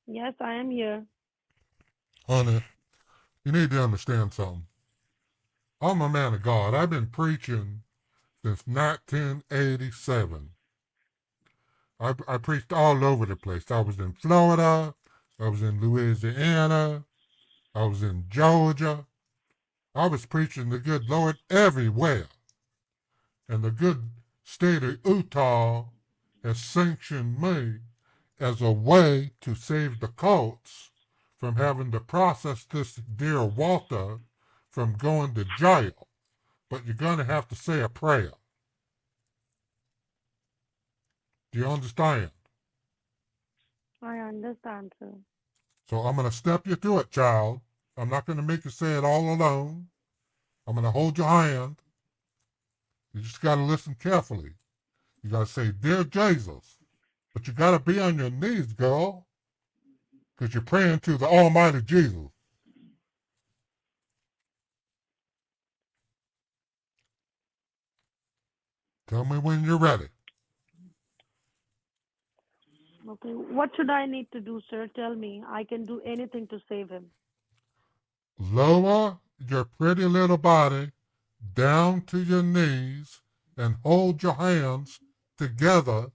[SPEAKER 3] Yes, I am here.
[SPEAKER 5] Honey, you need to understand something. I'm a man of God. I've been preaching since 1987. I preached all over the place. I was in Florida. I was in Louisiana. I was in Georgia. I was preaching the good Lord everywhere. And the good state of Utah has sanctioned me as a way to save the cults from having to process this dear Walter from going to jail. But you're going to have to say a prayer. Do you understand?
[SPEAKER 3] I understand, sir.
[SPEAKER 5] So I'm going to step you through it, child. I'm not going to make you say it all alone. I'm going to hold your hand. You just got to listen carefully. You got to say, Dear Jesus. But you got to be on your knees, girl. Because you're praying to the Almighty Jesus. Tell me when you're ready.
[SPEAKER 3] Okay. What should I need to do, sir? Tell me. I can do anything to save him.
[SPEAKER 5] Lower your pretty little body down to your knees and hold your hands together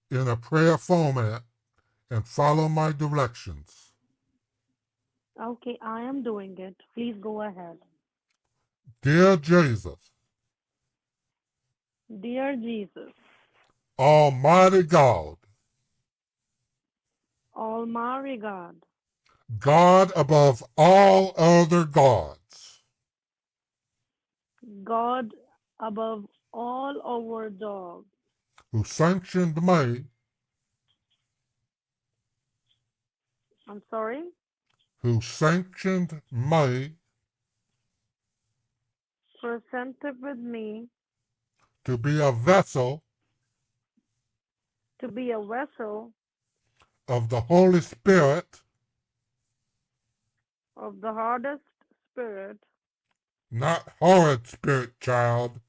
[SPEAKER 5] in a prayer format and follow my directions.
[SPEAKER 3] Okay, I am doing it. Please go ahead.
[SPEAKER 5] Dear Jesus,
[SPEAKER 3] Dear Jesus,
[SPEAKER 5] Almighty God,
[SPEAKER 3] Almighty God,
[SPEAKER 5] God above all other gods,
[SPEAKER 3] God above all our dogs,
[SPEAKER 5] who sanctioned me,
[SPEAKER 3] I'm sorry,
[SPEAKER 5] who sanctioned me
[SPEAKER 3] presented with me
[SPEAKER 5] to be a vessel
[SPEAKER 3] to be a vessel
[SPEAKER 5] of the Holy Spirit,
[SPEAKER 3] of the hardest spirit,
[SPEAKER 5] not horrid spirit, child,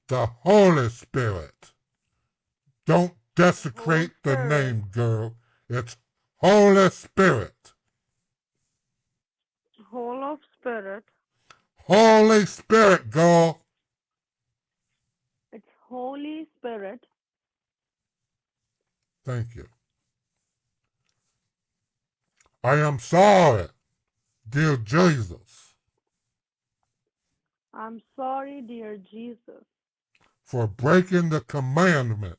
[SPEAKER 5] the Holy Spirit. Don't desecrate the
[SPEAKER 3] Spirit.
[SPEAKER 5] name, girl. It's Holy Spirit.
[SPEAKER 3] whole of spirit.
[SPEAKER 5] Holy Spirit, girl.
[SPEAKER 3] It's Holy Spirit.
[SPEAKER 5] Thank you. I am sorry, dear Jesus,
[SPEAKER 3] I'm sorry, dear Jesus,
[SPEAKER 5] for breaking the commandment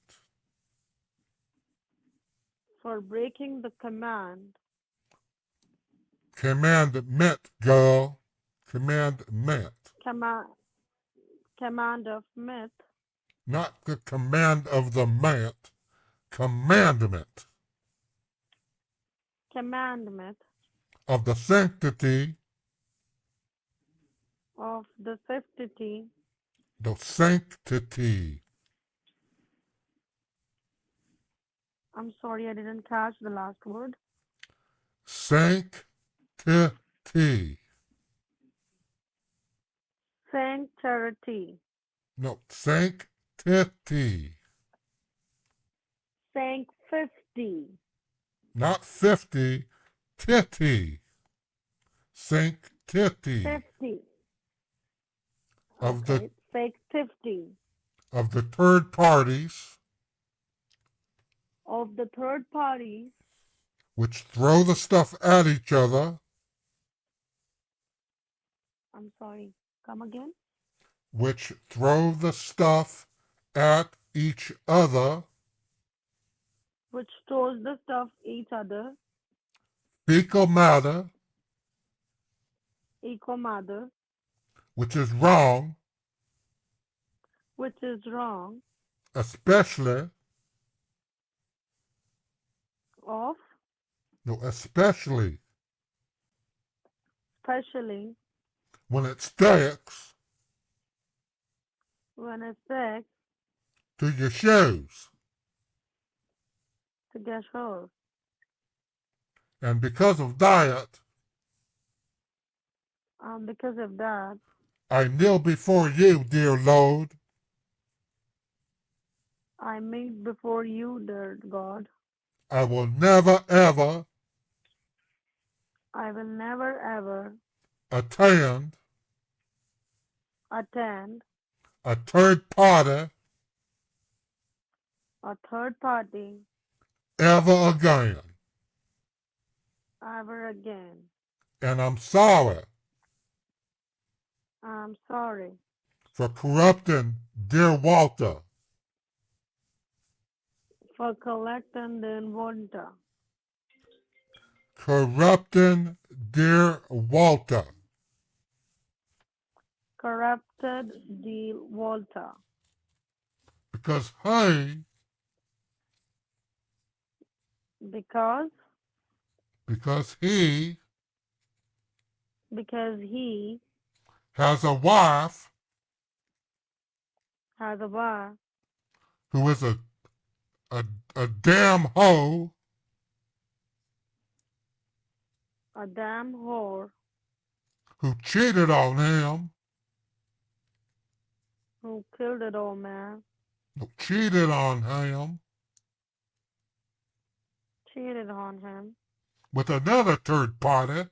[SPEAKER 3] for breaking the commandment,
[SPEAKER 5] girl. Commandment.
[SPEAKER 3] Command of myth,
[SPEAKER 5] Not the command of the man. Commandment
[SPEAKER 3] commandment
[SPEAKER 5] of the sanctity,
[SPEAKER 3] of the sanctity.
[SPEAKER 5] the sanctity.
[SPEAKER 3] I'm sorry, I didn't catch the last word.
[SPEAKER 5] Sanctity.
[SPEAKER 3] Sanctuary.
[SPEAKER 5] No, sanctity.
[SPEAKER 3] Sank 50.
[SPEAKER 5] Not 50, titty. Sanctity
[SPEAKER 3] 50.
[SPEAKER 5] of
[SPEAKER 3] Okay, fake 50.
[SPEAKER 5] the third parties
[SPEAKER 3] Of the third party
[SPEAKER 5] which throw the stuff at each other
[SPEAKER 3] I'm sorry. Come again?
[SPEAKER 5] which throw the stuff at each other,
[SPEAKER 3] Which throws the stuff each other,
[SPEAKER 5] fecal matter,
[SPEAKER 3] eco mother,
[SPEAKER 5] which is wrong,
[SPEAKER 3] which is wrong,
[SPEAKER 5] especially,
[SPEAKER 3] of,
[SPEAKER 5] no, especially
[SPEAKER 3] especially
[SPEAKER 5] when it sticks
[SPEAKER 3] when it sticks
[SPEAKER 5] to your shoes.
[SPEAKER 3] to get hurt.
[SPEAKER 5] And because of that,
[SPEAKER 3] Because of that,
[SPEAKER 5] I kneel before you, dear Lord,
[SPEAKER 3] I meet before you, dear God.
[SPEAKER 5] I will never ever
[SPEAKER 3] I will never ever
[SPEAKER 5] attend
[SPEAKER 3] attend
[SPEAKER 5] a third party
[SPEAKER 3] a third party
[SPEAKER 5] ever again.
[SPEAKER 3] ever again.
[SPEAKER 5] And I'm sorry
[SPEAKER 3] I'm sorry
[SPEAKER 5] for corrupting dear Walter.
[SPEAKER 3] for collecting the inventor.
[SPEAKER 5] Corrupting dear Walter.
[SPEAKER 3] Corrupted the Walter.
[SPEAKER 5] Because he
[SPEAKER 3] Because he
[SPEAKER 5] has a wife
[SPEAKER 3] has a wife
[SPEAKER 5] who is a damn hoe,
[SPEAKER 3] a damn whore
[SPEAKER 5] who cheated on him,
[SPEAKER 3] who killed it old man,
[SPEAKER 5] cheated on him
[SPEAKER 3] cheated on him
[SPEAKER 5] with another third party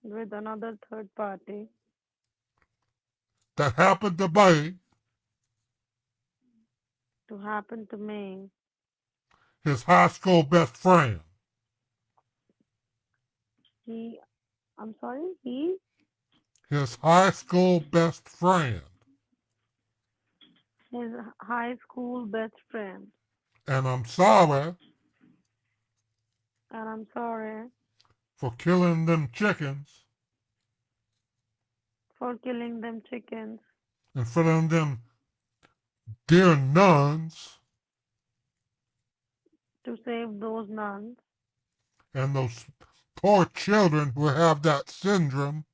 [SPEAKER 3] with another third party
[SPEAKER 5] that happened to be
[SPEAKER 3] to happen to me,
[SPEAKER 5] his high school best friend.
[SPEAKER 3] I'm sorry, he,
[SPEAKER 5] His high school best friend.
[SPEAKER 3] his high school best friend.
[SPEAKER 5] And I'm sorry
[SPEAKER 3] And I'm sorry
[SPEAKER 5] for killing them chickens
[SPEAKER 3] for killing them chickens
[SPEAKER 5] and filling them dear nuns
[SPEAKER 3] to save those nuns
[SPEAKER 5] and those poor children who have that syndrome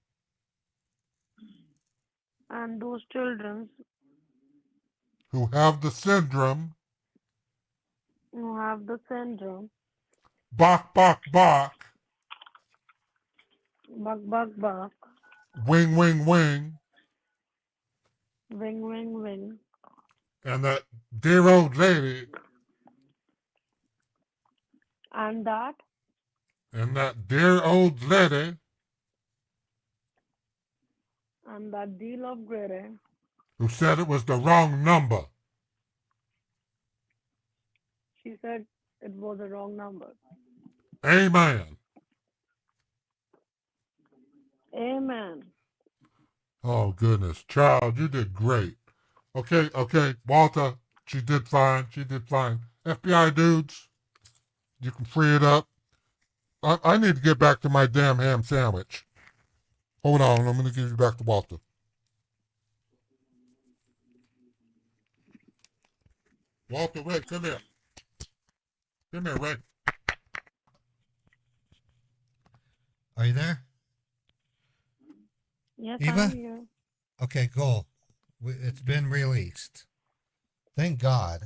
[SPEAKER 3] and those children
[SPEAKER 5] who have the syndrome.
[SPEAKER 3] who have the syndrome.
[SPEAKER 5] Bok, bok, bok.
[SPEAKER 3] Buck, buck, buck.
[SPEAKER 5] Wing, wing, wing.
[SPEAKER 3] Wing, wing, wing.
[SPEAKER 5] And that dear old lady
[SPEAKER 3] And that
[SPEAKER 5] dear old lady
[SPEAKER 3] and that deal of gritty
[SPEAKER 5] who said it was the wrong number.
[SPEAKER 3] she said it was a wrong number.
[SPEAKER 5] Amen.
[SPEAKER 3] Amen.
[SPEAKER 5] Oh, goodness. Child, you did great. Okay, Walter, she did fine. FBI dudes, you can free it up. I need to get back to my damn ham sandwich. Hold on, I'm going to give you back to Walter. Walter, Ray, come here. Come here, Ray.
[SPEAKER 1] Are you there?
[SPEAKER 3] Yes,
[SPEAKER 1] Eva?
[SPEAKER 3] I'm here.
[SPEAKER 1] Okay, cool. It's been released. Thank God.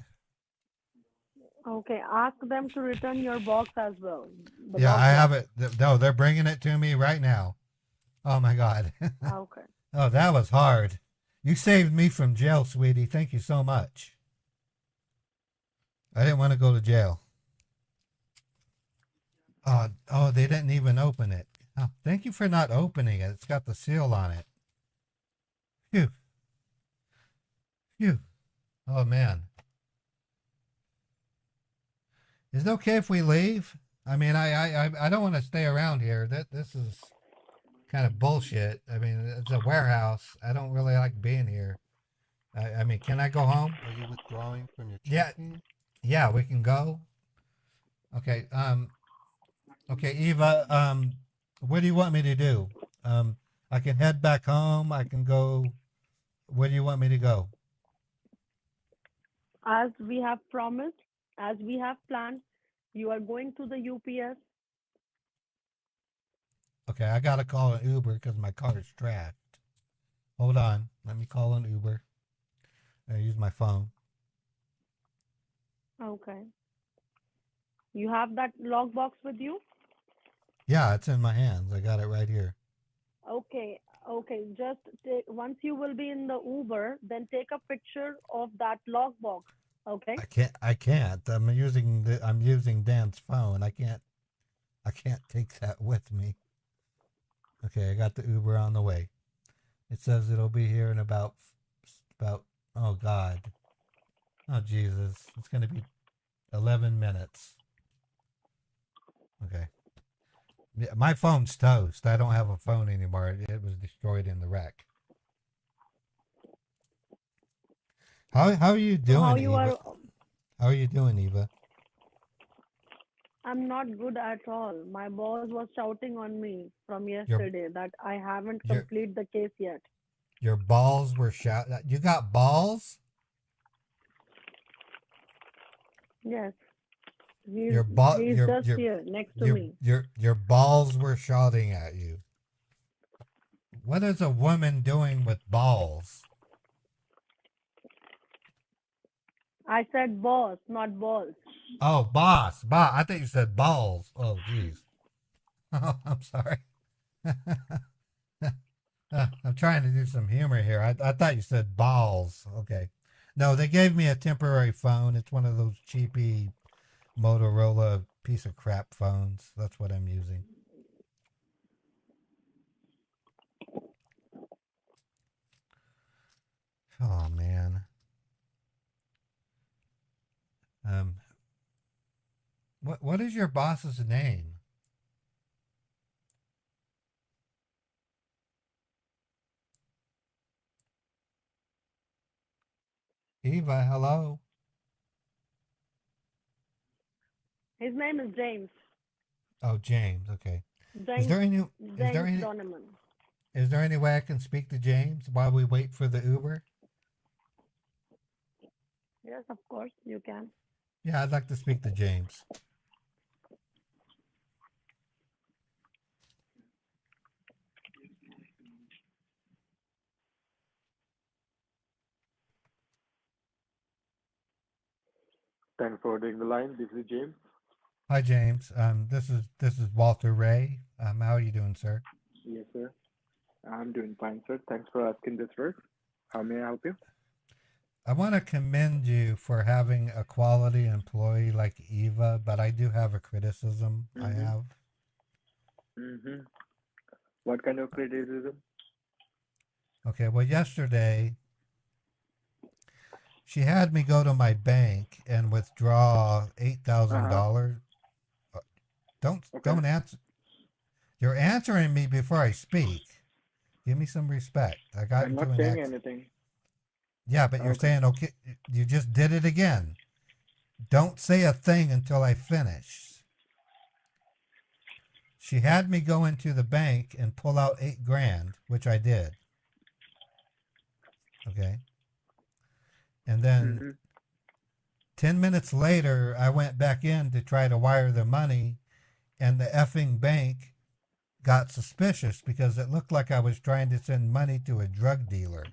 [SPEAKER 3] Okay, ask them to return your box as well. The
[SPEAKER 1] Yeah,
[SPEAKER 3] box
[SPEAKER 1] I have
[SPEAKER 3] box.
[SPEAKER 1] it. No, they're bringing it to me right now. Oh my God.
[SPEAKER 3] Okay.
[SPEAKER 1] Oh, that was hard. You saved me from jail, sweetie. Thank you so much. I didn't want to go to jail. Oh, they didn't even open it. Oh, thank you for not opening it. It's got the seal on it. Phew. Phew. Oh, man. Is it okay if we leave? I mean, I don't want to stay around here. This is kind of bullshit. I mean, it's a warehouse. I don't really like being here. I mean, can I go home?
[SPEAKER 4] Are you withdrawing from your
[SPEAKER 1] Yeah,
[SPEAKER 4] checking?
[SPEAKER 1] yeah, we can go. Okay. Okay, Eva. What do you want me to do? I can head back home. I can go. Where do you want me to go?
[SPEAKER 3] As we have promised, as we have planned, you are going to the UPS.
[SPEAKER 1] Okay, I gotta call an Uber because my car is trashed. Hold on. Let me call an Uber. I use my phone.
[SPEAKER 3] Okay. You have that logbox with you?
[SPEAKER 1] Yeah, it's in my hands. I got it right here.
[SPEAKER 3] Okay. Okay. Just once you will be in the Uber, then take a picture of that logbox. Okay.
[SPEAKER 1] I can't. I can't. I'm using Dan's phone. I can't. I can't take that with me. Okay, I got the Uber on the way. It says it'll be here in about. Oh God. Oh Jesus. It's gonna be 11 minutes. Okay. Yeah, my phone's toast. I don't have a phone anymore. It was destroyed in the wreck. How are you
[SPEAKER 3] So how
[SPEAKER 1] doing,
[SPEAKER 3] you
[SPEAKER 1] Eva?
[SPEAKER 3] are?
[SPEAKER 1] How are you doing, Eva?
[SPEAKER 3] I'm not good at all. My boss was shouting on me from
[SPEAKER 1] Your
[SPEAKER 3] yesterday that I haven't
[SPEAKER 1] your
[SPEAKER 3] completed the case yet.
[SPEAKER 1] your balls were shot. You got balls?
[SPEAKER 3] Yes. He's
[SPEAKER 1] Your ball
[SPEAKER 3] he's just here next to me.
[SPEAKER 1] your balls were shouting at you. What is a woman doing with balls?
[SPEAKER 3] I said boss, not balls.
[SPEAKER 1] Oh, boss. I think you said balls. Oh, jeez. Oh, I'm sorry. I'm trying to do some humor here. I thought you said balls. Okay. No, they gave me a temporary phone. It's one of those cheapy Motorola piece of crap phones. That's what I'm using. Oh man. Um what is your boss's name? Eva, hello.
[SPEAKER 3] His name is James.
[SPEAKER 1] Oh, James. Okay. Is
[SPEAKER 3] James
[SPEAKER 1] there any is there
[SPEAKER 3] James
[SPEAKER 1] any
[SPEAKER 3] Donovan.
[SPEAKER 1] is there any way I can speak to James while we wait for the Uber?
[SPEAKER 3] Yes, of course you can.
[SPEAKER 1] Yeah, I'd like to speak to James.
[SPEAKER 6] Thanks for holding the line. This is James.
[SPEAKER 1] Hi, James. This is Walter Ray. How are you doing, sir?
[SPEAKER 6] Yes, sir. I'm doing fine, sir. Thanks for asking this first. How may I help you?
[SPEAKER 1] I want to commend you for having a quality employee like Eva, but I do have a criticism. I
[SPEAKER 6] Mm-hmm.
[SPEAKER 1] have.
[SPEAKER 6] Mm-hmm. What kind of criticism?
[SPEAKER 1] Okay, well, yesterday she had me go to my bank and withdraw
[SPEAKER 6] Uh-huh.
[SPEAKER 1] $8,000.
[SPEAKER 6] Okay.
[SPEAKER 1] Don't answer. You're answering me before I speak. Give me some respect. I got
[SPEAKER 6] I'm not
[SPEAKER 1] into an
[SPEAKER 6] saying
[SPEAKER 1] accident.
[SPEAKER 6] anything.
[SPEAKER 1] Yeah, but you're
[SPEAKER 6] Okay.
[SPEAKER 1] saying okay. You just did it again. Don't say a thing until I finish. She had me go into the bank and pull out 8 grand, which I did. Okay. And then
[SPEAKER 6] Mm-hmm.
[SPEAKER 1] 10 minutes later, I went back in to try to wire the money, and the effing bank got suspicious because it looked like I was trying to send money to a drug dealer.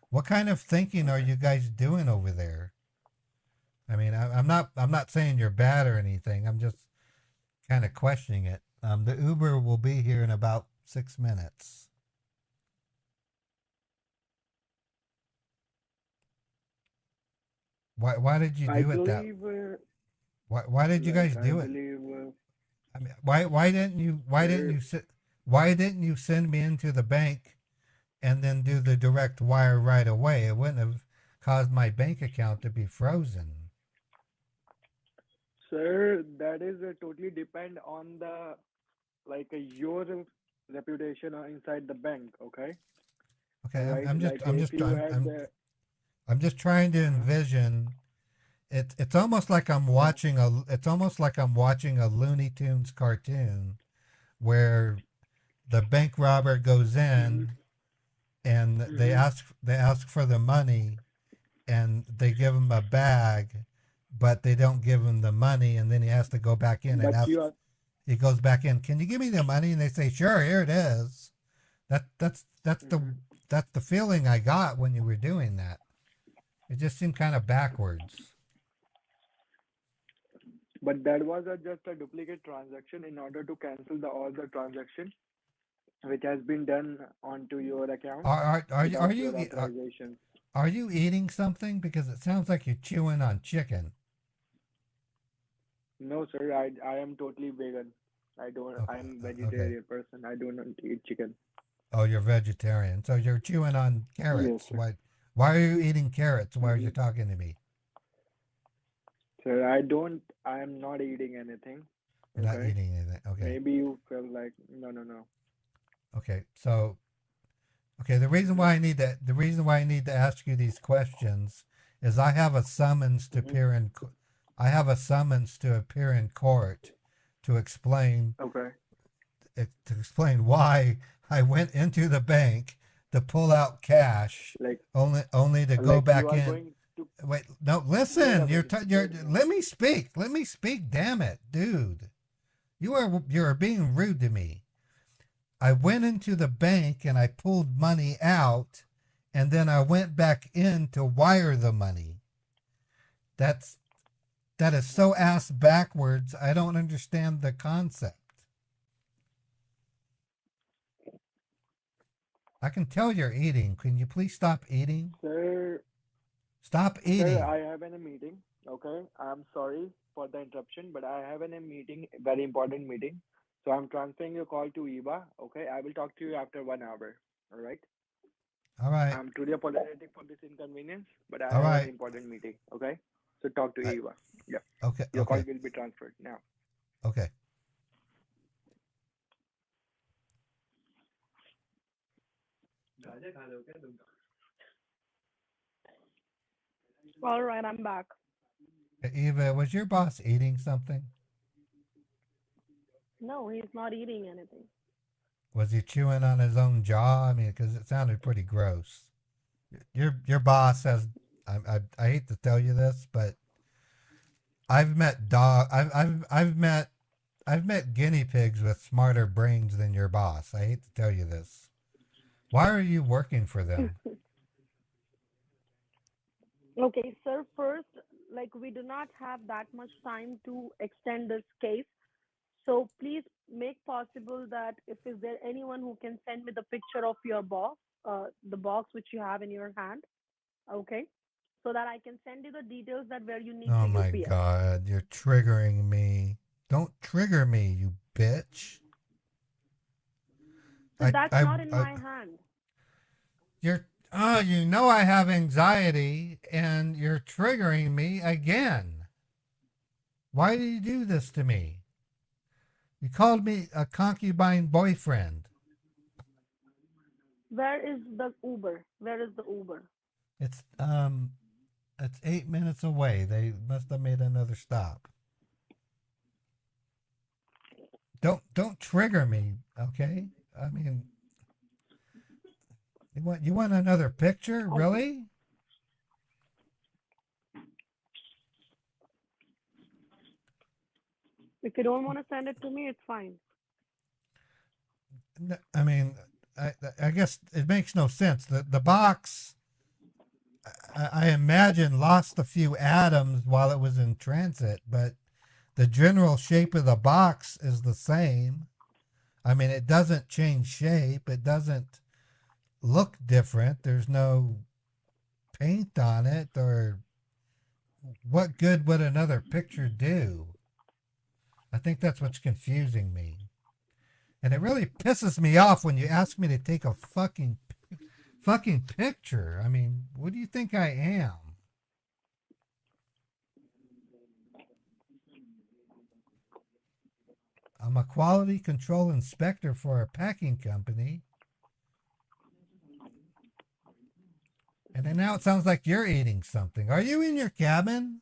[SPEAKER 1] What kind of thinking are
[SPEAKER 6] Okay.
[SPEAKER 1] you guys doing over there? I mean, I'm not saying you're bad or anything. I'm just kind of questioning it. The Uber will be here in about 6 minutes. Why did you
[SPEAKER 6] I
[SPEAKER 1] do it that?
[SPEAKER 6] believe,
[SPEAKER 1] Why did you guys
[SPEAKER 6] I
[SPEAKER 1] do it?
[SPEAKER 6] believe,
[SPEAKER 1] I mean,
[SPEAKER 6] sir,
[SPEAKER 1] why didn't you send me into the bank and then do the direct wire right away? It wouldn't have caused my bank account to be frozen.
[SPEAKER 6] sir, that is totally depend on the, like, your reputation inside the bank. Okay,
[SPEAKER 1] Okay,
[SPEAKER 6] all right. Like if you had the
[SPEAKER 1] I'm just trying to
[SPEAKER 6] uh
[SPEAKER 1] envision. It's almost like I'm
[SPEAKER 6] yeah.
[SPEAKER 1] watching a Looney Tunes cartoon where the bank robber goes
[SPEAKER 6] Mm-hmm,
[SPEAKER 1] in and
[SPEAKER 6] mm-hmm.
[SPEAKER 1] they ask for the money and they give him a bag, but they don't give him the money, and then he has to go back in and
[SPEAKER 6] But
[SPEAKER 1] ask.
[SPEAKER 6] you are
[SPEAKER 1] He goes back in. Can you give me the money? And they say, sure, here it is.
[SPEAKER 6] mm-hmm.
[SPEAKER 1] That's the feeling I got when you were doing that. It just seemed kind of backwards.
[SPEAKER 6] But that was just a duplicate transaction in order to cancel the all the transaction which has been done onto your account
[SPEAKER 1] Are
[SPEAKER 6] without your
[SPEAKER 1] you
[SPEAKER 6] authorization.
[SPEAKER 1] are you eating something? Because it sounds like you're chewing on chicken.
[SPEAKER 6] No, sir. I am totally vegan. I don't.
[SPEAKER 1] Okay,
[SPEAKER 6] I'm
[SPEAKER 1] okay.
[SPEAKER 6] vegetarian person. I do not eat chicken.
[SPEAKER 1] Oh, you're vegetarian, so you're chewing on
[SPEAKER 6] Yes,
[SPEAKER 1] carrots.
[SPEAKER 6] sir.
[SPEAKER 1] Why are you eating carrots while
[SPEAKER 6] Mm-hmm.
[SPEAKER 1] you're talking to me?
[SPEAKER 6] Sir, I don't. I am not eating anything.
[SPEAKER 1] You're not
[SPEAKER 6] Okay.
[SPEAKER 1] eating anything. Okay,
[SPEAKER 6] Maybe you feel like no, no, no.
[SPEAKER 1] okay. So okay,
[SPEAKER 6] Mm-hmm.
[SPEAKER 1] the reason why I need to ask you these questions is I have a summons to
[SPEAKER 6] Mm-hmm.
[SPEAKER 1] appear in I have a summons to appear in court to explain
[SPEAKER 6] Okay.
[SPEAKER 1] why I went into the bank to pull out cash
[SPEAKER 6] Like
[SPEAKER 1] only to go
[SPEAKER 6] like you
[SPEAKER 1] back
[SPEAKER 6] are
[SPEAKER 1] in.
[SPEAKER 6] going to
[SPEAKER 1] Wait, no,
[SPEAKER 6] wait a
[SPEAKER 1] listen.
[SPEAKER 6] minute.
[SPEAKER 1] You're
[SPEAKER 6] Wait a minute.
[SPEAKER 1] let me speak. Let me speak. Damn it, dude. You are being rude to me. I went into the bank and I pulled money out, and then I went back in to wire the money. That's that is so ass backwards. I don't understand the concept. I can tell you're eating. Can you please stop eating?
[SPEAKER 6] Sir,
[SPEAKER 1] Stop
[SPEAKER 6] sir,
[SPEAKER 1] eating.
[SPEAKER 6] I have in a meeting. Okay. I'm sorry for the interruption, but I have in a meeting, very important meeting. So I'm transferring your call to Eva. Okay. I will talk to you after 1 hour. All right.
[SPEAKER 1] All right.
[SPEAKER 6] I'm truly apologetic for this inconvenience, but I
[SPEAKER 1] All
[SPEAKER 6] have an
[SPEAKER 1] right.
[SPEAKER 6] important meeting. Okay. So talk to
[SPEAKER 1] I,
[SPEAKER 6] Eva. Yeah.
[SPEAKER 1] okay.
[SPEAKER 6] Your call
[SPEAKER 1] Okay.
[SPEAKER 6] will be transferred now.
[SPEAKER 1] Okay.
[SPEAKER 3] All right, I'm back.
[SPEAKER 1] Eva, was your boss eating something?
[SPEAKER 3] No, he's not eating anything.
[SPEAKER 1] Was he chewing on his own jaw? I mean, because it sounded pretty gross. Your boss has. I hate to tell you this, but I've met dog. I've met guinea pigs with smarter brains than your boss. I hate to tell you this. Why are you working for them?
[SPEAKER 3] Okay, sir, first, like, we do not have that much time to extend this case. So please make possible that if is there anyone who can send me the picture of your box, the box which you have in your hand, okay, so that I can send you the details that where you need
[SPEAKER 1] Oh
[SPEAKER 3] to
[SPEAKER 1] my
[SPEAKER 3] UPS.
[SPEAKER 1] God, you're triggering me. Don't trigger me, you bitch.
[SPEAKER 3] So that's not in
[SPEAKER 1] I
[SPEAKER 3] my hand.
[SPEAKER 1] you're oh, you know I have anxiety and you're triggering me again. Why do you do this to me? You called me a concubine boyfriend.
[SPEAKER 3] Where is the Uber? Where is the Uber?
[SPEAKER 1] It's it's 8 minutes away. They must have made another stop. Don't trigger me, okay? I mean, you want another picture,
[SPEAKER 3] Okay.
[SPEAKER 1] really?
[SPEAKER 3] If you don't want to send it to me, it's fine.
[SPEAKER 1] I mean, I guess it makes no sense. The box, I imagine, lost a few atoms while it was in transit, but the general shape of the box is the same. I mean, it doesn't change shape. It doesn't look different. There's no paint on it, or what good would another picture do? I think that's what's confusing me. And it really pisses me off when you ask me to take a fucking picture. I mean, what do you think I am? I'm a quality control inspector for a packing company. And then now it sounds like you're eating something. Are you in your cabin?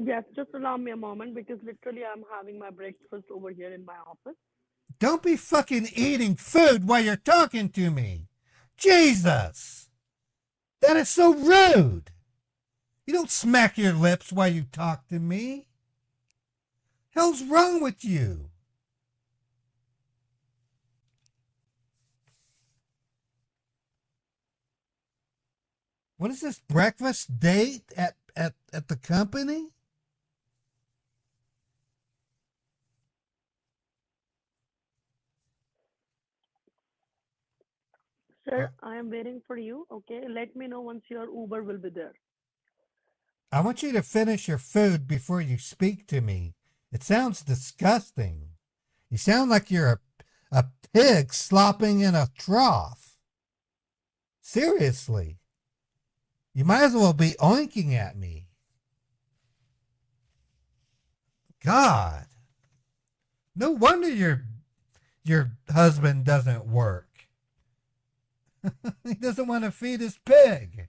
[SPEAKER 7] Yes, just allow me a moment because literally I'm having my breakfast over here in my office.
[SPEAKER 1] Don't be fucking eating food while you're talking to me. Jesus! That is so rude. You don't smack your lips while you talk to me. Hell's wrong with you? What is this, breakfast date at the company?
[SPEAKER 7] Sir, I am waiting for you. Okay, let me know once your Uber will be there.
[SPEAKER 1] I want you to finish your food before you speak to me. It sounds disgusting. You sound like you're a pig slopping in a trough. Seriously. You might as well be oinking at me. God. No wonder your husband doesn't work. He doesn't want to feed his pig.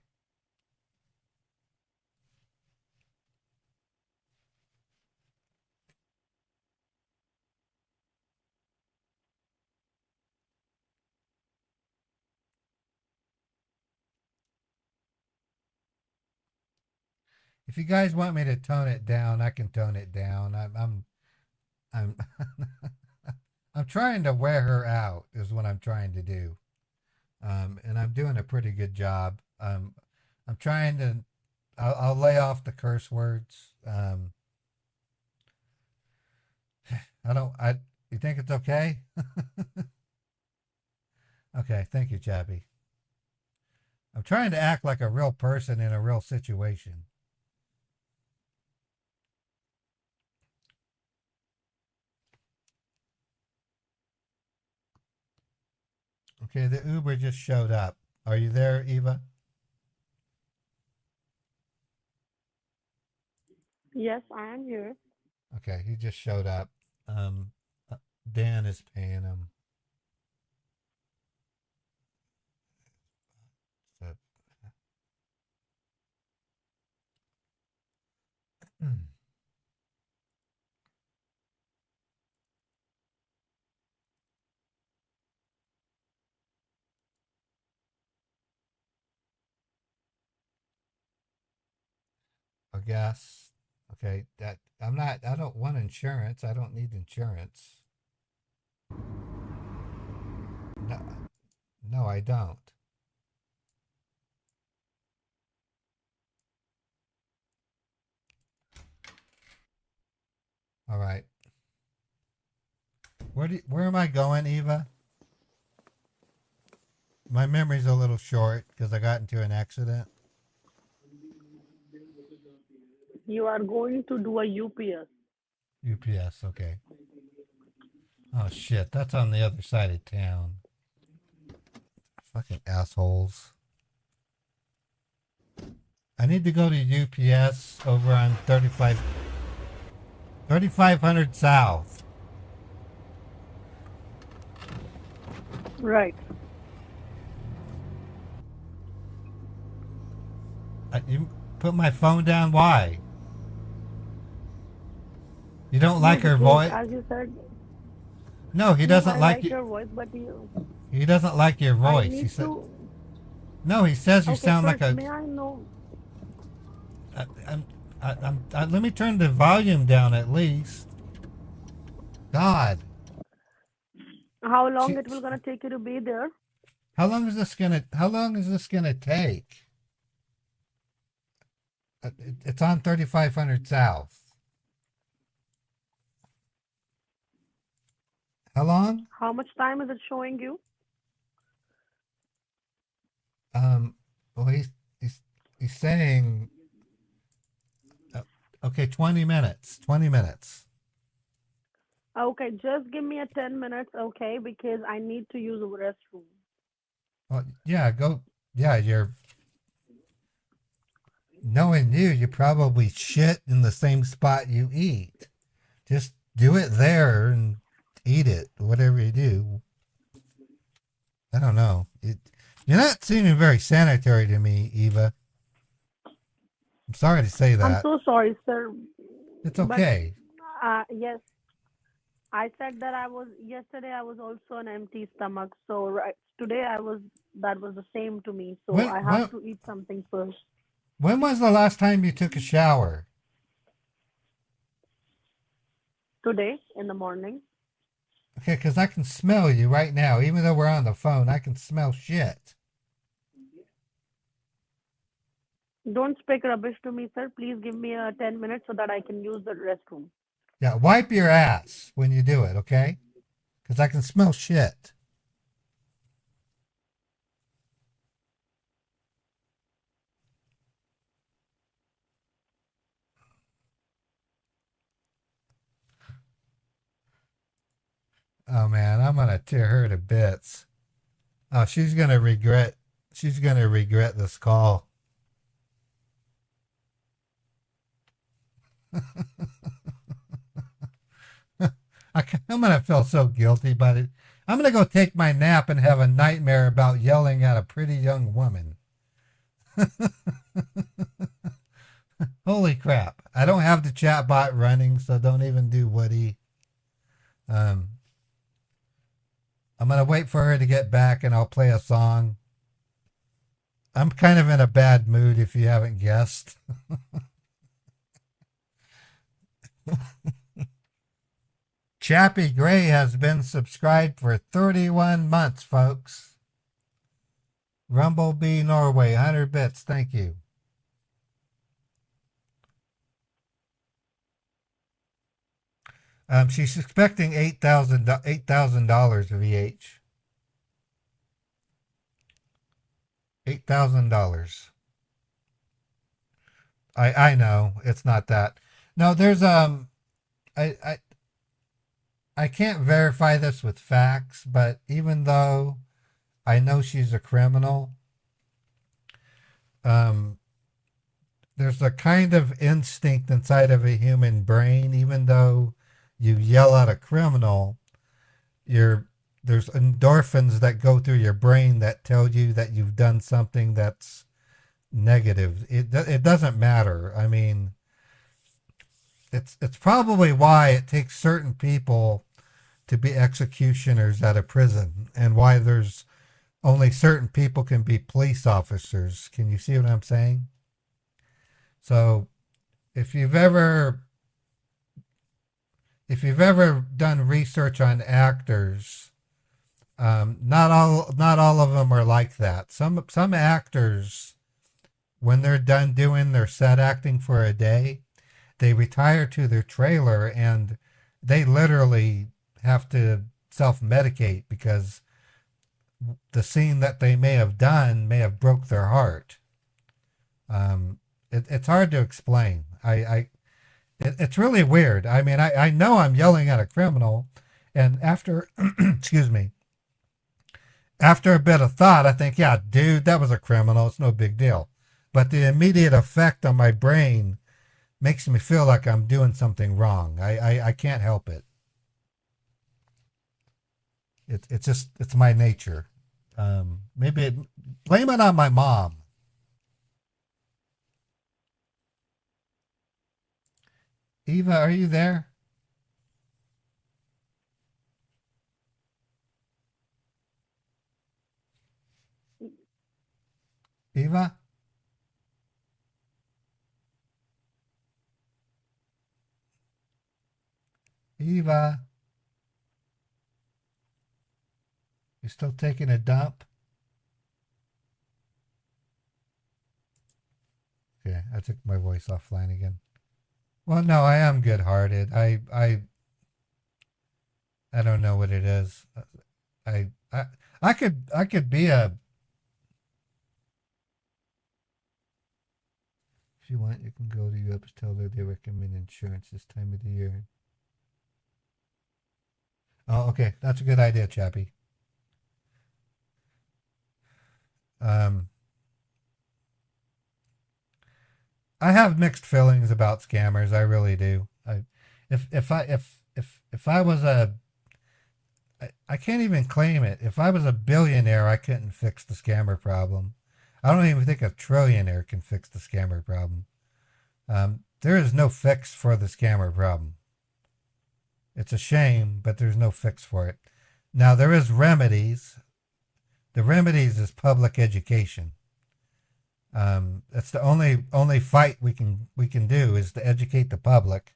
[SPEAKER 1] If you guys want me to tone it down, I can tone it down. I'm I'm trying to wear her out is what I'm trying to do. And I'm doing a pretty good job. I'm trying to, I'll lay off the curse words. You think it's okay? Okay, thank you, Chappie. I'm trying to act like a real person in a real situation. Okay, the Uber just showed up. Are you there, Eva?
[SPEAKER 7] Yes, I am here.
[SPEAKER 1] Okay, he just showed up. Dan is paying him. I guess. Okay, I don't want insurance. I don't need insurance. No, no, I don't. All right. Where am I going, Eva? My memory's a little short because I got into an accident.
[SPEAKER 7] You are going to do a UPS.
[SPEAKER 1] UPS, okay. Oh shit, that's on the other side of town. Fucking assholes. I need to go to UPS over on 3500 South.
[SPEAKER 7] Right.
[SPEAKER 1] You put my phone down, why? You don't like her voice?
[SPEAKER 7] As you said.
[SPEAKER 1] No, he doesn't
[SPEAKER 7] I
[SPEAKER 1] like
[SPEAKER 7] your voice, but you.
[SPEAKER 1] He doesn't like your voice. He said. No, he says you sound like a.
[SPEAKER 7] May I know?
[SPEAKER 1] Let me turn the volume down at least. God.
[SPEAKER 7] How long it will gonna take you to be there?
[SPEAKER 1] How long is this gonna take? It's on 3500 South. How long?
[SPEAKER 7] How much time is it showing you?
[SPEAKER 1] Well, he's saying, okay, 20 minutes. 20 minutes.
[SPEAKER 7] Okay, just give me a 10 minutes, okay? Because I need to use the restroom.
[SPEAKER 1] Well, yeah, go. Yeah, you're. Knowing you probably shit in the same spot you eat. Just Do it there and eat it, whatever you do. I don't know. You're not seeming very sanitary to me, Eva. I'm sorry to say
[SPEAKER 7] I'm
[SPEAKER 1] that.
[SPEAKER 7] so sorry, sir.
[SPEAKER 1] It's
[SPEAKER 7] But
[SPEAKER 1] okay.
[SPEAKER 7] yes, I said that I was yesterday. I was also on empty stomach. So right today, I was that was the same to me. So
[SPEAKER 1] When
[SPEAKER 7] I have
[SPEAKER 1] when
[SPEAKER 7] to eat something first.
[SPEAKER 1] when was the last time you took a shower?
[SPEAKER 7] Today in the morning.
[SPEAKER 1] Okay, because I can smell you right now. Even though we're on the phone, I can smell shit.
[SPEAKER 7] Don't speak rubbish to me, sir. Please give me 10 minutes so that I can use the restroom.
[SPEAKER 1] Yeah, wipe your ass when you do it, okay? Because I can smell shit. Oh man, I'm gonna tear her to bits. Oh, she's gonna regret. She's gonna regret this call. I'm gonna feel so guilty about it. I'm gonna go take my nap and have a nightmare about yelling at a pretty young woman. Holy crap! I don't have the chat bot running, so don't even do Woody. Um, I'm gonna wait for her to get back, and I'll play a song. I'm kind of in a bad mood, if you haven't guessed. Chappie Gray has been subscribed for 31 months, folks. Rumblebee Norway, 100 bits. Thank you. She's expecting $8,000 VH. $8,000. I know it's not that. No, there's I I I can't verify this with facts, but even though I know she's a criminal, um, there's a kind of instinct inside of a human brain. Even though you yell at a criminal, there's endorphins that go through your brain that tell you that you've done something that's negative. It doesn't matter. I mean, it's probably why it takes certain people to be executioners at a prison, and why there's only certain people can be police officers. Can you see what I'm saying? So if you've ever done research on actors, not all of them are like that. Some actors, when they're done doing their set acting for a day, they retire to their trailer and they literally have to self-medicate because the scene that they may have done may have broke their heart. It's hard to explain. It's really weird. I mean, I know I'm yelling at a criminal, and after, excuse me, after a bit of thought, I think, yeah, dude, that was a criminal. It's no big deal. But the immediate effect on my brain makes me feel like I'm doing something wrong. I can't help it. It's my nature. Blame it on my mom. Eva, are you there? Eva? Eva? You still taking a dump? Okay, I took my voice offline again. Well, no, I am good-hearted. I don't know what it is. I could be a. If you want, you can go to your tell her they recommend insurance this time of the year. Oh, okay, that's a good idea, Chappie. I have mixed feelings about scammers. I really do. If if I was I can't even claim it. If I was a billionaire, I couldn't fix the scammer problem. I don't even think a trillionaire can fix the scammer problem. There is no fix for the scammer problem. It's a shame, but there's no fix for it. Now there is remedies. The remedies is public education. That's the only fight we can do is to educate the public.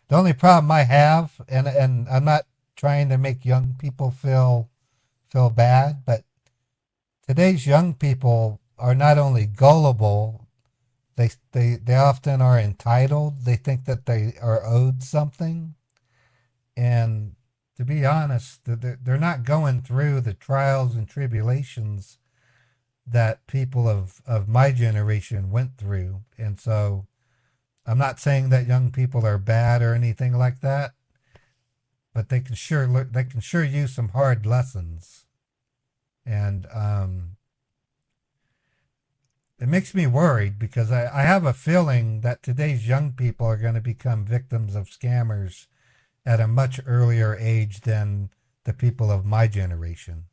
[SPEAKER 1] The only problem I have, and I'm not trying to make young people feel bad, but today's young people are not only gullible, they often are entitled. They think that they are owed something. And to be honest, they're not going through the trials and tribulations that people of my generation went through. And so I'm not saying that young people are bad or anything like that, but they can sure use some hard lessons. And it makes me worried because I have a feeling that today's young people are going to become victims of scammers at a much earlier age than the people of my generation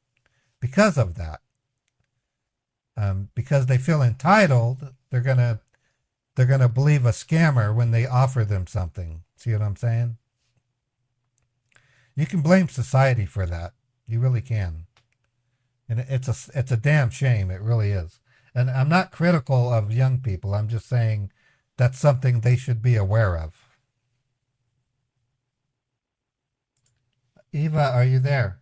[SPEAKER 1] because of that. Because they feel entitled, they're gonna believe a scammer when they offer them something. See what I'm saying? You can blame society for that. You really can. And it's a damn shame. It really is. And I'm not critical of young people. I'm just saying that's something they should be aware of. Eva, are you there?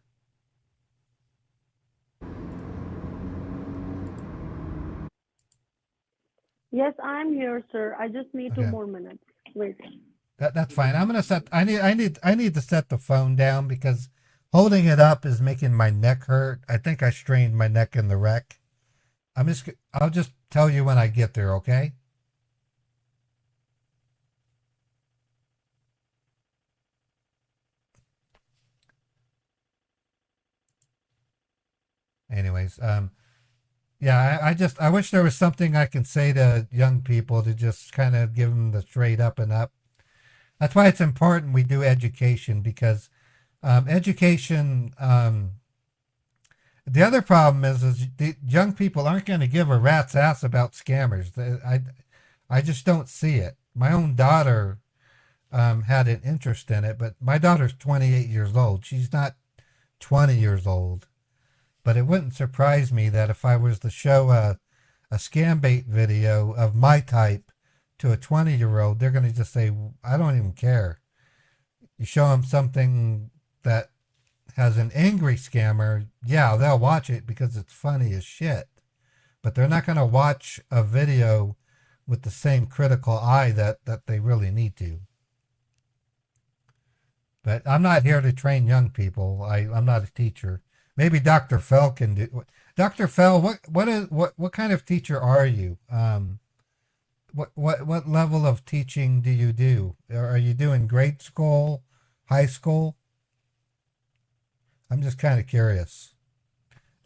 [SPEAKER 7] Yes, I'm here, sir. I just need
[SPEAKER 1] Okay.
[SPEAKER 7] 2 more minutes. Wait.
[SPEAKER 1] That's fine. I'm gonna set. I need to set the phone down because holding it up is making my neck hurt. I think I strained my neck in the wreck. I'll just tell you when I get there. Okay. Anyways, yeah, I wish there was something I can say to young people to just kind of give them the straight up and up. That's why it's important we do education because education. The other problem is the young people aren't going to give a rat's ass about scammers. I just don't see it. My own daughter had an interest in it, but my daughter's 28 years old. She's not 20 years old. But it wouldn't surprise me that if I was to show a Scambait video of my type to a 20-year-old, they're going to just say, I don't even care. You show them something that has an angry scammer, yeah, they'll watch it because it's funny as shit. But they're not going to watch a video with the same critical eye that they really need to. But I'm not here to train young people. I'm not a teacher. Maybe Dr. Fell can do. Dr. Fell, what kind of teacher are you? What level of teaching do you do? Are you doing grade school, high school? I'm just kind of curious.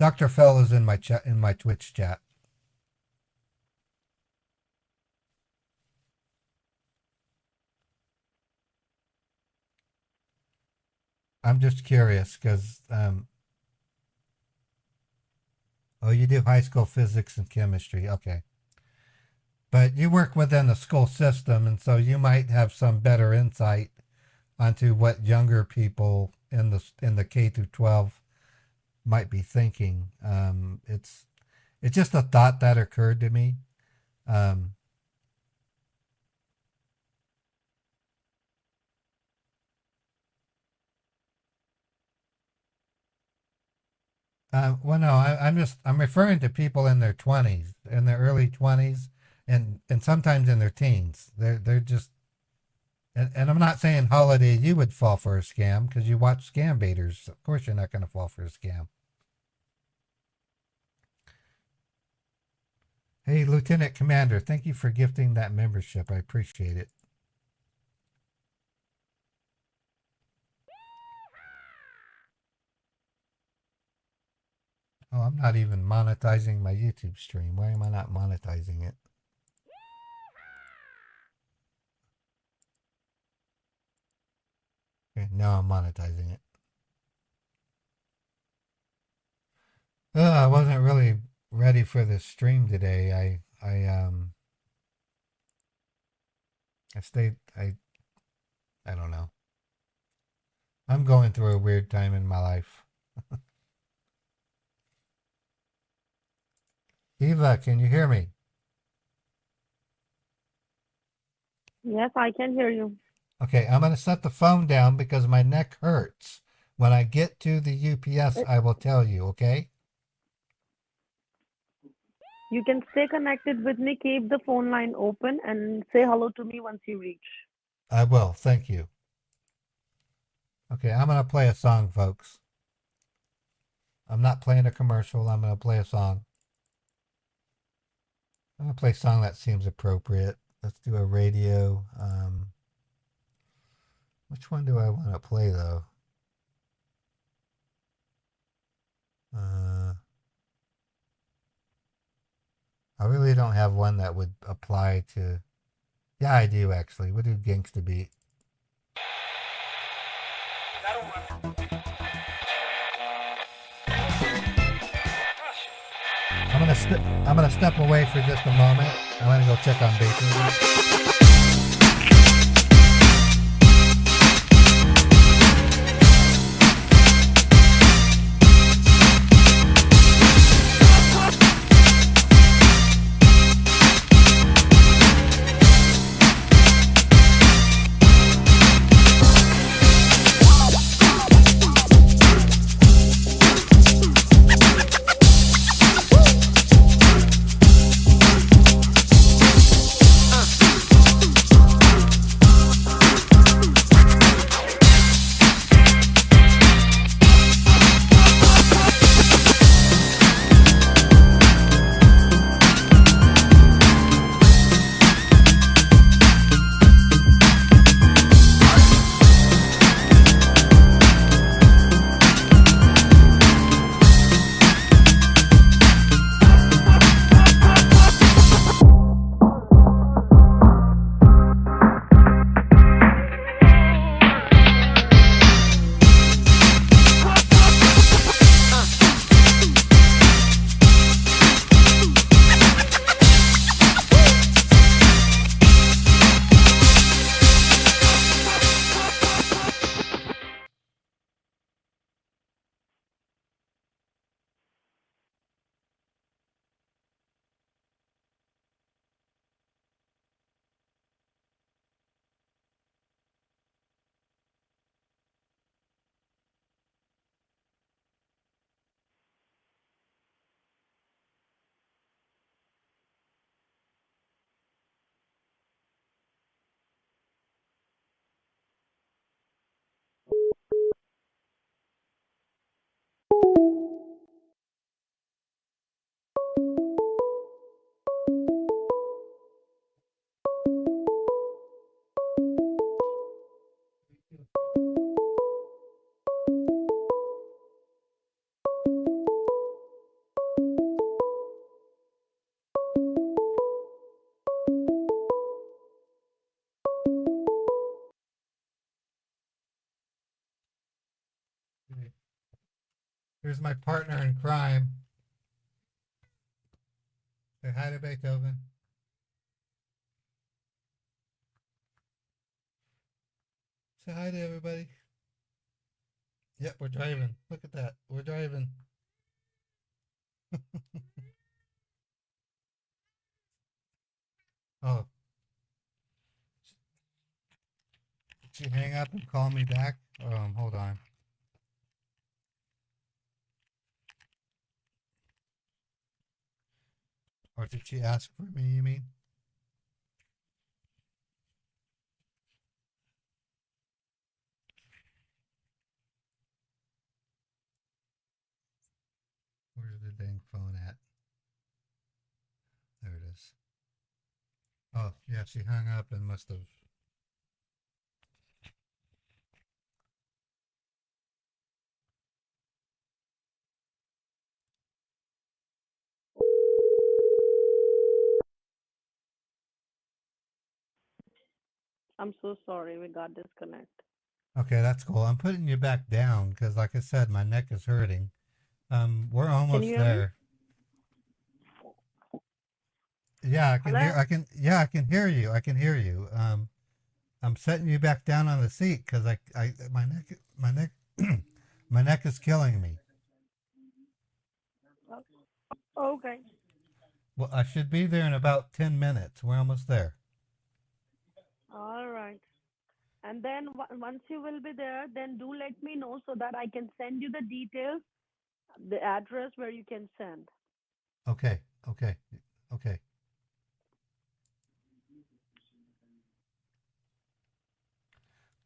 [SPEAKER 1] Dr. Fell is in my chat, in my Twitch chat. I'm just curious because oh, you do high school physics and chemistry. Okay. But you work within the school system, and so you might have some better insight onto what younger people in the K through 12 might be thinking. It's just a thought that occurred to me. Well, no, I'm referring to people in their 20s, in their early 20s, and sometimes in their teens. They're just, and I'm not saying Holiday you would fall for a scam because you watch Scambaiters. Of course, you're not going to fall for a scam. Hey, Lieutenant Commander, thank you for gifting that membership. I appreciate it. Oh, I'm not even monetizing my YouTube stream. Why am I not monetizing it? Okay, Now I'm monetizing it. I wasn't really ready for this stream today. I stayed. I don't know. I'm going through a weird time in my life. Eva, can you hear me?
[SPEAKER 7] Yes, I can hear you.
[SPEAKER 1] Okay, I'm going to set the phone down because my neck hurts. When I get to the UPS, I will tell you, okay?
[SPEAKER 7] You can stay connected with me, keep the phone line open, and say hello to me once you reach.
[SPEAKER 1] I will, thank you. Okay, I'm going to play a song, folks. I'm not playing a commercial, I'm going to play a song. I'm going to play a song that seems appropriate. Let's do a radio. Which one do I want to play, though? I really don't have one that would apply to... Yeah, I do, actually. We'll do Gangsta Beat. I'm gonna step away for just a moment. I'm gonna go check on bacon. Here's my partner in crime. Say hi to Beethoven. Say hi to everybody. Yep, we're driving. Look at that. We're driving. Oh. Did she hang up and call me back? Hold on. Or did she ask for me, you mean? Where's the dang phone at? There it is. Oh, yeah, she hung up and must have.
[SPEAKER 7] I'm so sorry we got disconnected.
[SPEAKER 1] Okay, that's cool. I'm putting you back down because, like I said, my neck is hurting. We're
[SPEAKER 7] Can you
[SPEAKER 1] almost
[SPEAKER 7] hear me?
[SPEAKER 1] there. Yeah, I can hear.
[SPEAKER 7] Hello?
[SPEAKER 1] Yeah, I can hear you. I can hear you. I'm setting you back down on the seat because my neck, my neck is killing me.
[SPEAKER 7] Okay.
[SPEAKER 1] Well, I should be there in about 10 minutes. We're almost there.
[SPEAKER 7] All right. And then once you will be there, then do let me know so that I can send you the details, the address where you can send.
[SPEAKER 1] Okay. Okay. Okay.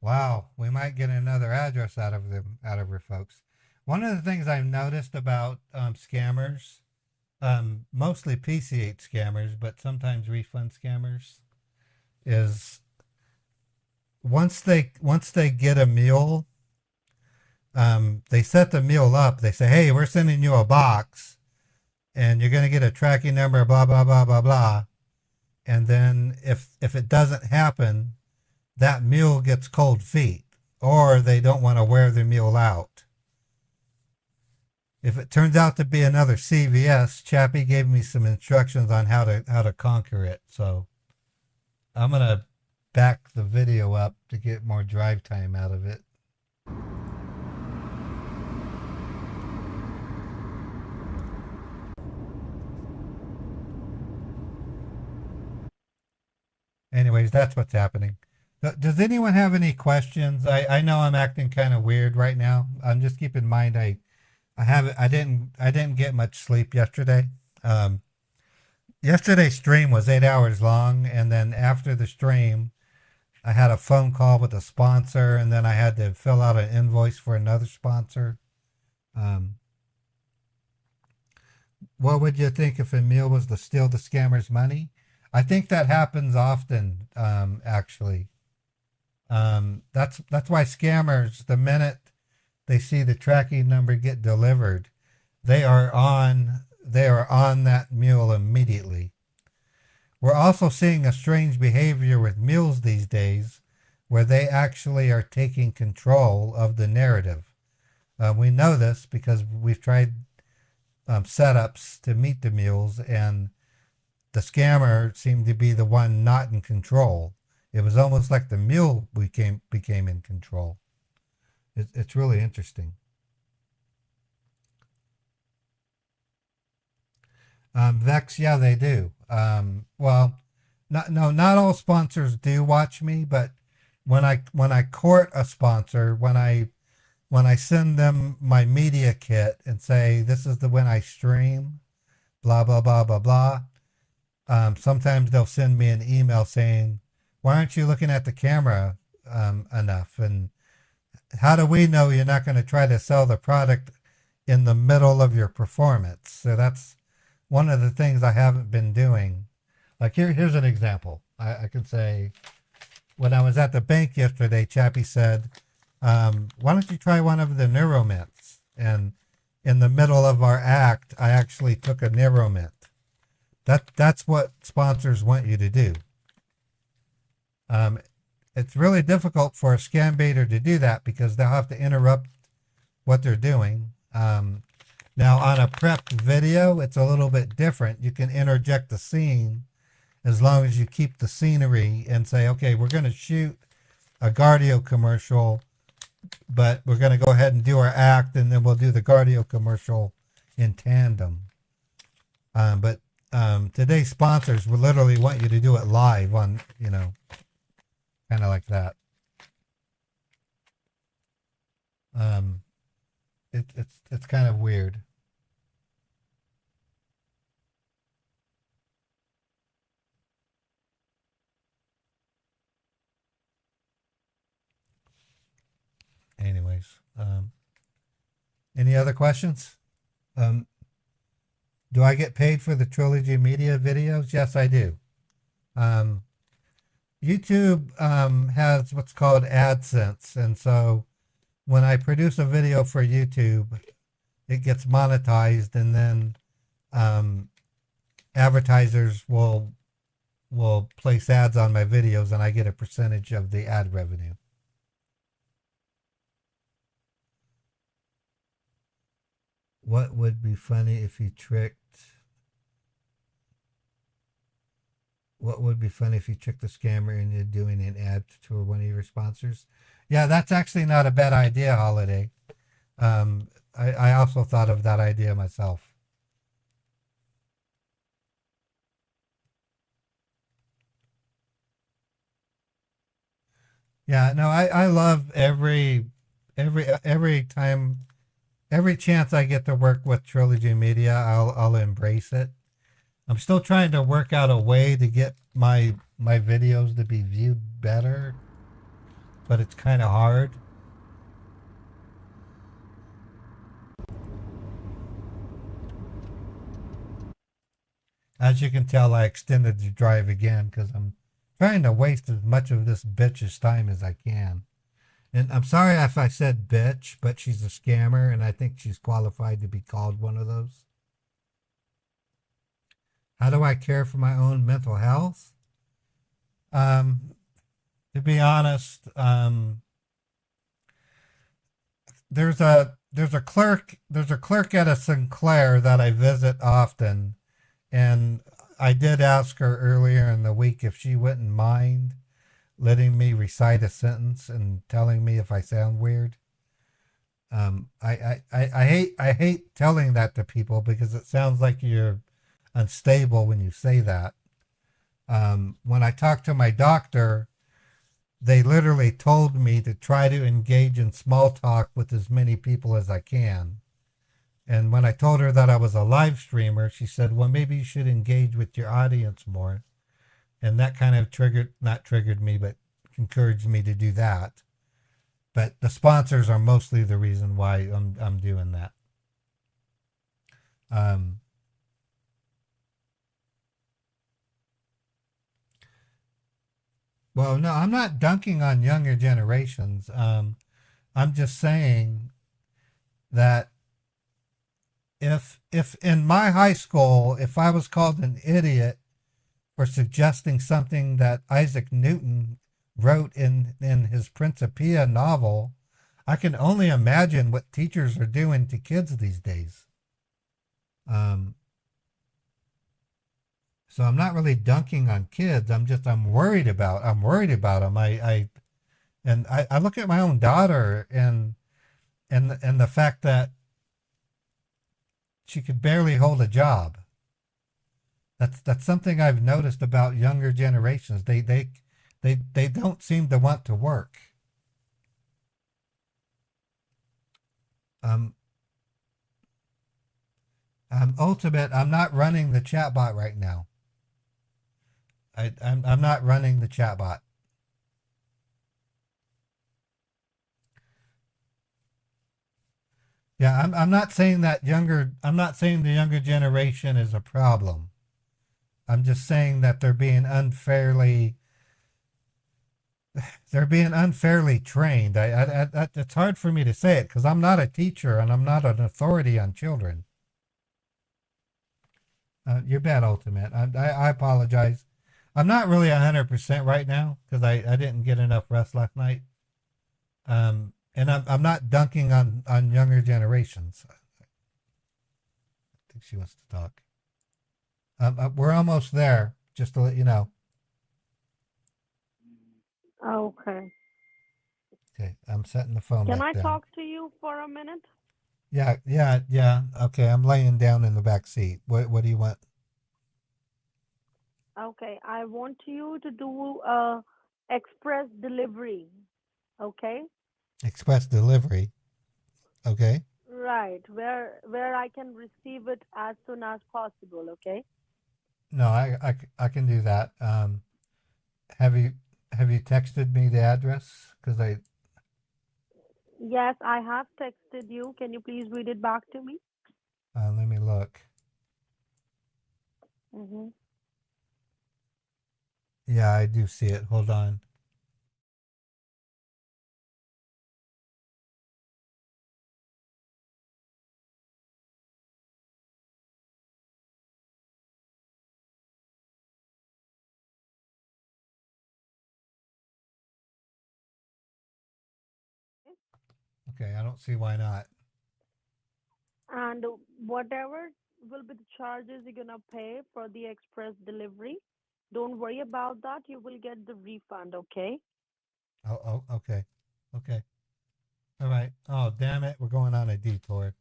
[SPEAKER 1] Wow, we might get another address out of her folks. One of the things I've noticed about scammers, mostly PCH scammers, but sometimes refund scammers, is once they get a mule, they set the mule up. They say, "Hey, we're sending you a box, and you're going to get a tracking number, blah blah blah blah blah." And then if it doesn't happen, that mule gets cold feet, or they don't want to wear the mule out. If it turns out to be another CVS, Chappie gave me some instructions on how to conquer it. So I'm gonna back the video up to get more drive time out of it. Anyways, that's what's happening. Does anyone have any questions? I know I'm acting kind of weird right now. Just keep in mind I didn't get much sleep yesterday. Yesterday's stream was 8 hours long, and then after the stream, I had a phone call with a sponsor, and then I had to fill out an invoice for another sponsor. What would you think if Emil was to steal the scammer's money? I think that happens often, actually. That's why scammers, the minute they see the tracking number get delivered, they are on that mule immediately. We're also seeing a strange behavior with mules these days, where they actually are taking control of the narrative. We know this because we've tried setups to meet the mules, and the scammer seemed to be the one not in control. It was almost like the mule became in control. It's really interesting. Vex, yeah, they do. Well, not all sponsors do watch me, but when I court a sponsor, when I send them my media kit and say this is the when I stream, blah blah blah blah blah. Sometimes they'll send me an email saying, "Why aren't you looking at the camera enough?" And how do we know you're not going to try to sell the product in the middle of your performance? So that's one of the things I haven't been doing. Like here's an example. I can say, when I was at the bank yesterday, Chappie said, "Why don't you try one of the Neuromints?" And in the middle of our act, I actually took a Neuromint. That's what sponsors want you to do. It's really difficult for a scambaiter to do that because they'll have to interrupt what they're doing. Now, on a prepped video, it's a little bit different. You can interject the scene as long as you keep the scenery and say, okay, we're going to shoot a Guardio commercial, but we're going to go ahead and do our act, and then we'll do the Guardio commercial in tandem. But today's sponsors will literally want you to do it live on, kind of like that. It's kind of weird. Anyways, any other questions? Do I get paid for the Trilogy Media videos? Yes, I do. YouTube has what's called AdSense, and so when I produce a video for YouTube, it gets monetized, and then advertisers will place ads on my videos, and I get a percentage of the ad revenue. What would be funny if you tricked? What would be funny if you tricked the scammer into doing an ad to one of your sponsors? Yeah, that's actually not a bad idea, Holiday. I also thought of that idea myself. Yeah, no, I love every time, every chance I get to work with Trilogy Media, I'll embrace it. I'm still trying to work out a way to get my videos to be viewed better, but it's kind of hard. As you can tell, I extended the drive again because I'm trying to waste as much of this bitch's time as I can. And I'm sorry if I said bitch, but she's a scammer, and I think she's qualified to be called one of those. How do I care for my own mental health? To be honest, there's a clerk at a Sinclair that I visit often, and I did ask her earlier in the week if she wouldn't mind letting me recite a sentence and telling me if I sound weird. I hate telling that to people because it sounds like you're unstable when you say that. When I talked to my doctor, they literally told me to try to engage in small talk with as many people as I can. And when I told her that I was a live streamer, she said, well, maybe you should engage with your audience more. And that kind of not triggered me, but encouraged me to do that. But the sponsors are mostly the reason why I'm doing that. Well, no, I'm not dunking on younger generations. I'm just saying that if in my high school, if I was called an idiot for suggesting something that Isaac Newton wrote in his Principia novel, I can only imagine what teachers are doing to kids these days. So I'm not really dunking on kids. I'm worried about them. I look at my own daughter and the fact that she could barely hold a job. That's something I've noticed about younger generations. They don't seem to want to work. Ultimate, I'm not running the chatbot right now. I'm not running the chatbot. Yeah, I'm not saying I'm not saying the younger generation is a problem. I'm just saying that they're being unfairly trained. It's hard for me to say it because I'm not a teacher and I'm not an authority on children. You're bad, Ultimate. I apologize. I'm not really 100% right now because I didn't get enough rest last night. And I'm not dunking on younger generations. I think she wants to talk. We're almost there, just to let you know.
[SPEAKER 7] Okay.
[SPEAKER 1] Okay, I'm setting the phone
[SPEAKER 7] Can
[SPEAKER 1] back
[SPEAKER 7] I
[SPEAKER 1] down.
[SPEAKER 7] talk to you for a minute?
[SPEAKER 1] Yeah. Okay, I'm laying down in the back seat. What do you want?
[SPEAKER 7] Okay, I want you to do express delivery. Okay?
[SPEAKER 1] Express delivery. Okay.
[SPEAKER 7] Right, where I can receive it as soon as possible, okay?
[SPEAKER 1] No, I can do that. Have you texted me the address? Because
[SPEAKER 7] Yes, I have texted you. Can you please read it back to me?
[SPEAKER 1] let me look.
[SPEAKER 7] Mm-hmm.
[SPEAKER 1] Yeah, I do see it. Hold on. Okay, I don't see why not.
[SPEAKER 7] And whatever will be the charges you're gonna pay for the express delivery, don't worry about that. You will get the refund, okay?
[SPEAKER 1] Oh, okay. Okay. All right. Oh, damn it. We're going on a detour.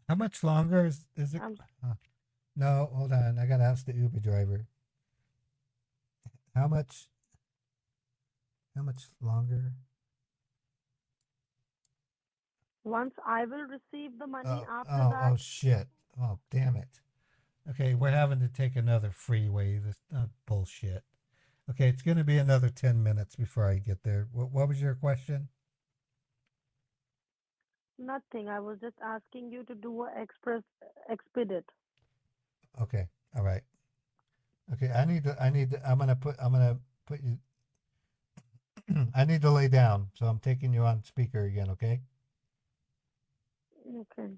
[SPEAKER 1] How much longer is it?
[SPEAKER 7] I'm
[SPEAKER 1] Huh. No, hold on. I got to ask the Uber driver. How much? How much longer?
[SPEAKER 7] Once I will receive the money
[SPEAKER 1] Oh,
[SPEAKER 7] after
[SPEAKER 1] oh,
[SPEAKER 7] that.
[SPEAKER 1] oh, shit. Oh, damn it. Okay, we're having to take another freeway. This bullshit. Okay, it's going to be another 10 minutes before I get there. What was your question?
[SPEAKER 7] Nothing. I was just asking you to do a express expedite.
[SPEAKER 1] Okay. All right. Okay, I'm going to put you, I need to lay down. So I'm taking you on speaker again, okay?
[SPEAKER 7] Okay.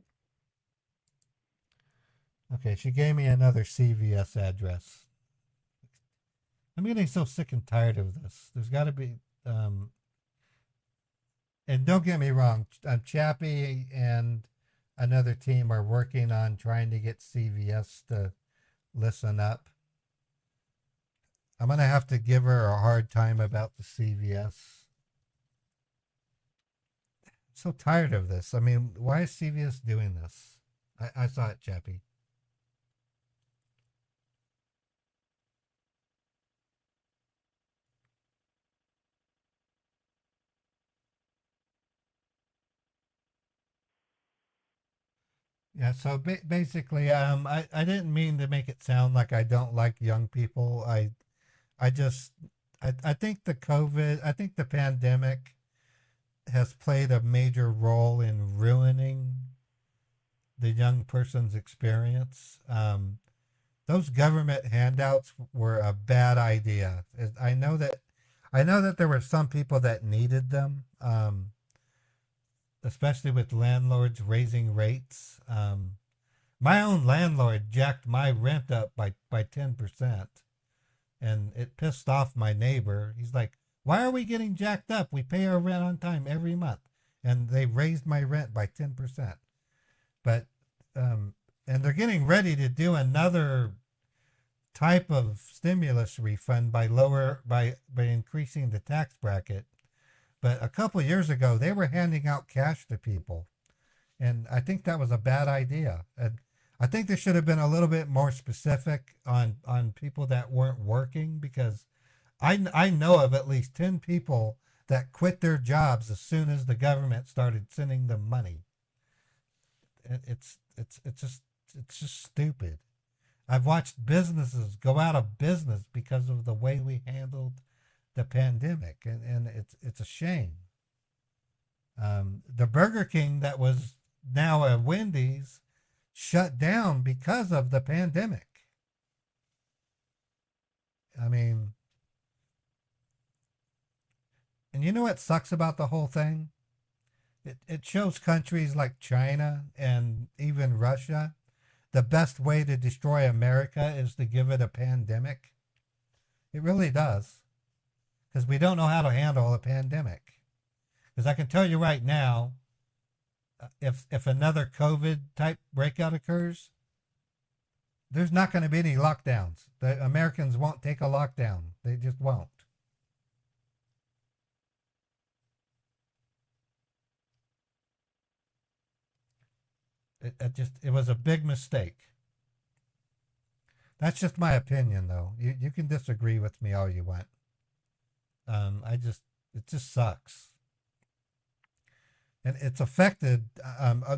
[SPEAKER 1] Okay, she gave me another CVS address. I'm getting so sick and tired of this. There's got to be, and don't get me wrong, Chappie and another team are working on trying to get CVS to listen up. I'm going to have to give her a hard time about the CVS. I'm so tired of this. I mean, why is CVS doing this? I saw it, Chappie. Yeah, so basically, I didn't mean to make it sound like I don't like young people. I just, I think I think the pandemic has played a major role in ruining the young person's experience. Those government handouts were a bad idea. I know that there were some people that needed them, especially with landlords raising rates. My own landlord jacked my rent up by 10%, and it pissed off my neighbor. He's like, "Why are we getting jacked up? We pay our rent on time every month." And they raised my rent by 10%. But and they're getting ready to do another type of stimulus refund by increasing the tax bracket. But a couple of years ago, they were handing out cash to people, and I think that was a bad idea. And I think there should have been a little bit more specific on people that weren't working, because I know of at least 10 people that quit their jobs as soon as the government started sending them money. It's just stupid. I've watched businesses go out of business because of the way we handled the pandemic, and it's a shame. The Burger King that was now a Wendy's shut down because of the pandemic. I mean, and you know what sucks about the whole thing? It shows countries like China and even Russia the best way to destroy America is to give it a pandemic. It really does. Because we don't know how to handle a pandemic. Because I can tell you right now, if another COVID type breakout occurs, there's not going to be any lockdowns. The Americans won't take a lockdown. They just won't. It was a big mistake. That's just my opinion, though. You can disagree with me all you want. It just sucks. And it's affected.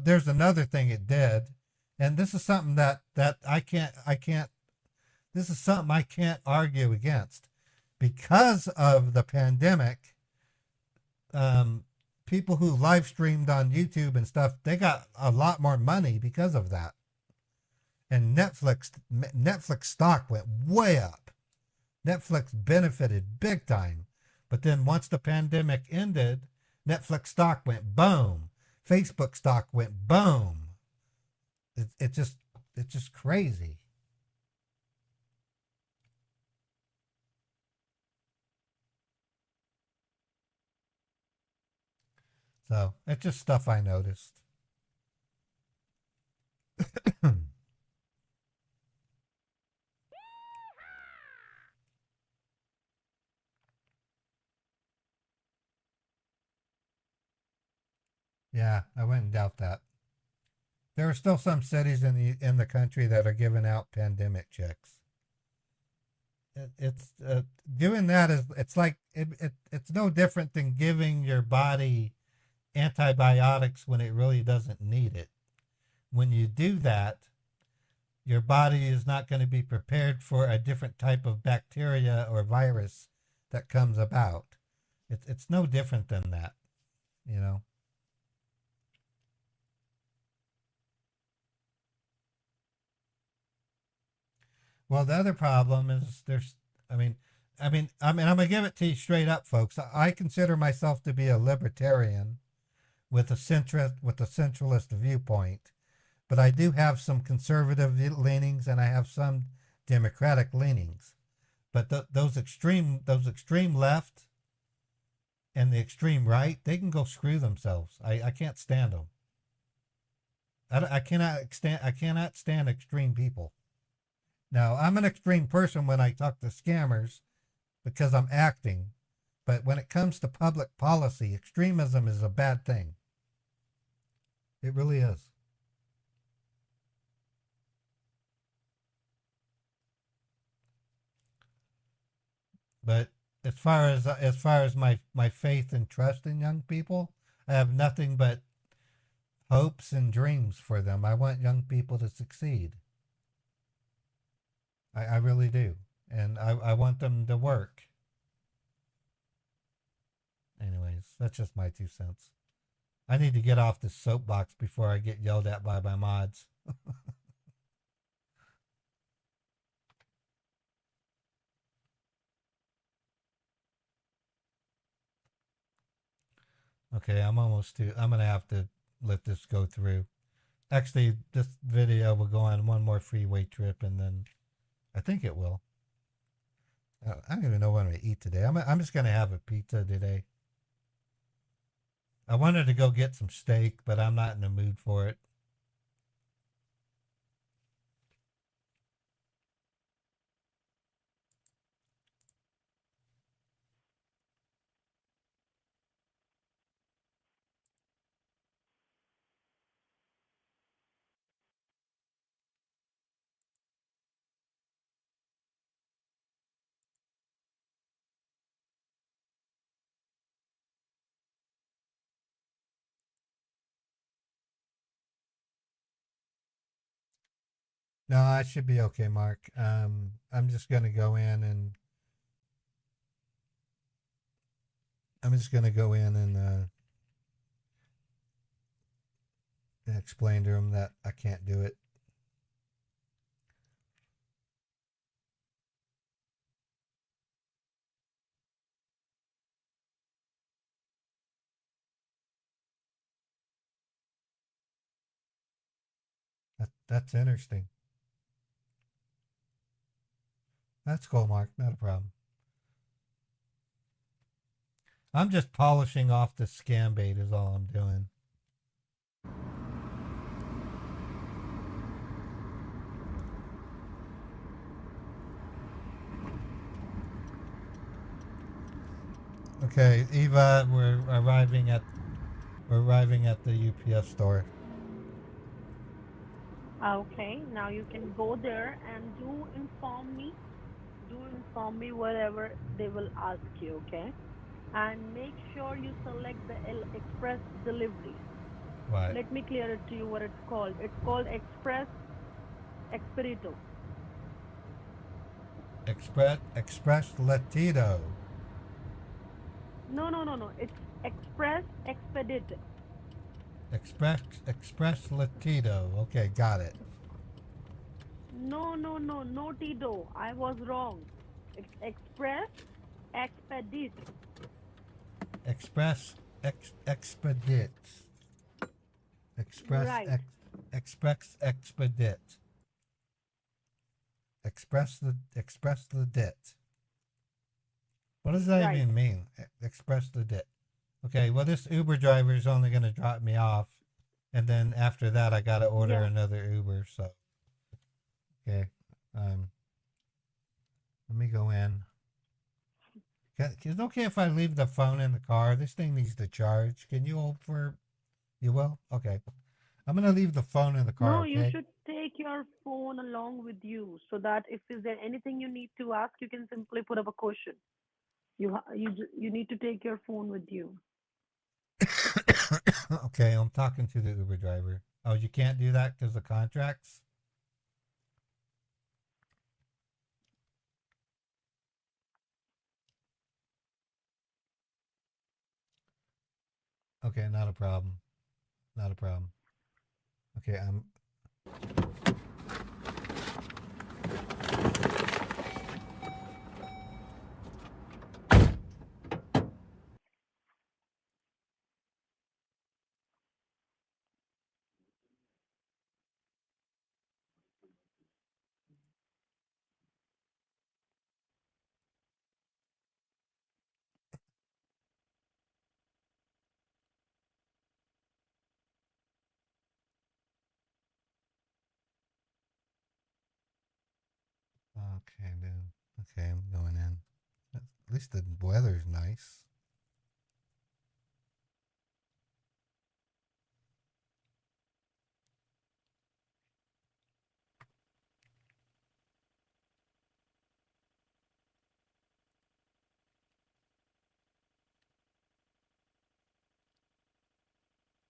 [SPEAKER 1] There's another thing it did, and this is something that this is something I can't argue against. Because of the pandemic, people who live streamed on YouTube and stuff, they got a lot more money because of that. And Netflix stock went way up. Netflix benefited big time. But then once the pandemic ended, Netflix stock went boom. Facebook stock went boom. It's just crazy. So it's just stuff I noticed. Yeah, I wouldn't doubt that. There are still some cities in the country that are giving out pandemic checks. It's doing that is it's like it's no different than giving your body antibiotics when it really doesn't need it. When you do that, your body is not going to be prepared for a different type of bacteria or virus that comes about. It's no different than that, you know. Well, the other problem is I mean, I'm gonna give it to you straight up, folks. I consider myself to be a libertarian with a centralist viewpoint, but I do have some conservative leanings and I have some democratic leanings. But those extreme left and the extreme right, they can go screw themselves. I can't stand them. I cannot stand extreme people. Now, I'm an extreme person when I talk to scammers because I'm acting, but when it comes to public policy, extremism is a bad thing. It really is. But as far as my faith and trust in young people, I have nothing but hopes and dreams for them. I want young people to succeed. I really do. And I want them to work. Anyways, that's just my 2 cents. I need to get off this soapbox before I get yelled at by my mods. Okay, I'm going to have to let this go through. Actually, this video will go on one more freeway trip and then I think it will. I don't even know what I'm going to eat today. I'm just going to have a pizza today. I wanted to go get some steak, but I'm not in the mood for it. No, I should be okay, Mark. I'm just going to go in and explain to him that I can't do it. That's interesting. That's cool, Mark. Not a problem. I'm just polishing off the scam bait is all I'm doing. Okay, Eva, we're arriving at the UPS store.
[SPEAKER 7] Okay, now you can go there and do inform me whatever they will ask you, okay? And make sure you select the express delivery.
[SPEAKER 1] What?
[SPEAKER 7] Let me clear it to you what it's called. It's called Express Expedito.
[SPEAKER 1] Express Latido.
[SPEAKER 7] No. It's Express Expedite.
[SPEAKER 1] Express Latido. Okay, got it.
[SPEAKER 7] No, Tito. I was wrong. It's Express Expedite.
[SPEAKER 1] Expedite.
[SPEAKER 7] Right.
[SPEAKER 1] Express Expedite. Express the dit. What does that
[SPEAKER 7] Right.
[SPEAKER 1] even mean? Express the dit. Okay, well this Uber driver is only going to drop me off and then after that, I gotta order
[SPEAKER 7] Yeah.
[SPEAKER 1] another Uber. So, okay, let me go in. Is it okay if I leave the phone in the car? This thing needs to charge. Can you hold for? You will? Okay. I'm gonna leave the phone in the car.
[SPEAKER 7] No, you
[SPEAKER 1] Okay.
[SPEAKER 7] should take your phone along with you so that if is there anything you need to ask, you can simply put up a question. You need to take your phone with you.
[SPEAKER 1] Okay, I'm talking to the Uber driver. Oh, you can't do that because of contracts? Okay, not a problem. Not a problem. Okay, I'm. Okay, dude. Okay, I'm going in. At least the weather's nice.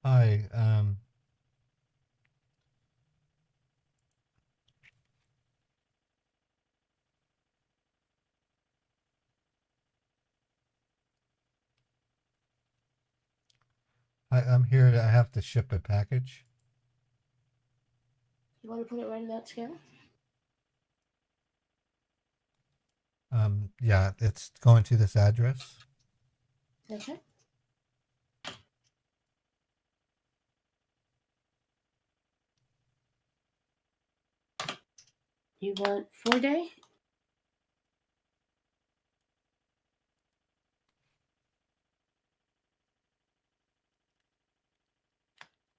[SPEAKER 1] Hi, I'm here. I have to ship a package.
[SPEAKER 8] You want to put it right in that scale?
[SPEAKER 1] Yeah, it's going to this address.
[SPEAKER 8] Okay. You want 4-day?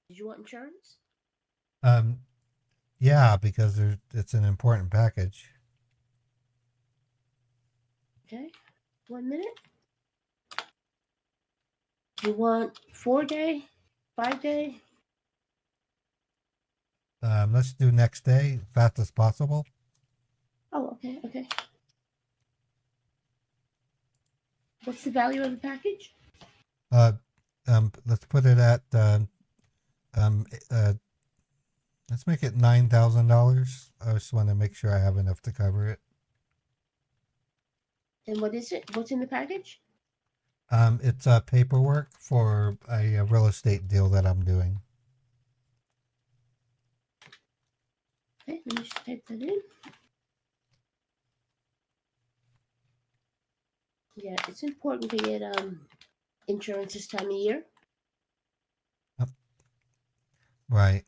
[SPEAKER 8] Did you want insurance?
[SPEAKER 1] Um, yeah, because it's an important package.
[SPEAKER 8] Okay. 1 minute. You want 4-day, 5-day?
[SPEAKER 1] Let's do next day, fast as possible.
[SPEAKER 8] Oh, okay, okay. What's the value of the package?
[SPEAKER 1] Let's put it at um, uh, let's make it $9,000. I just want to make sure I have enough to cover it.
[SPEAKER 8] And what is it? What's in the package?
[SPEAKER 1] It's paperwork for a real estate deal that I'm doing.
[SPEAKER 8] Okay, let me just type that in. Yeah, it's important to get insurance this time of year.
[SPEAKER 1] Right.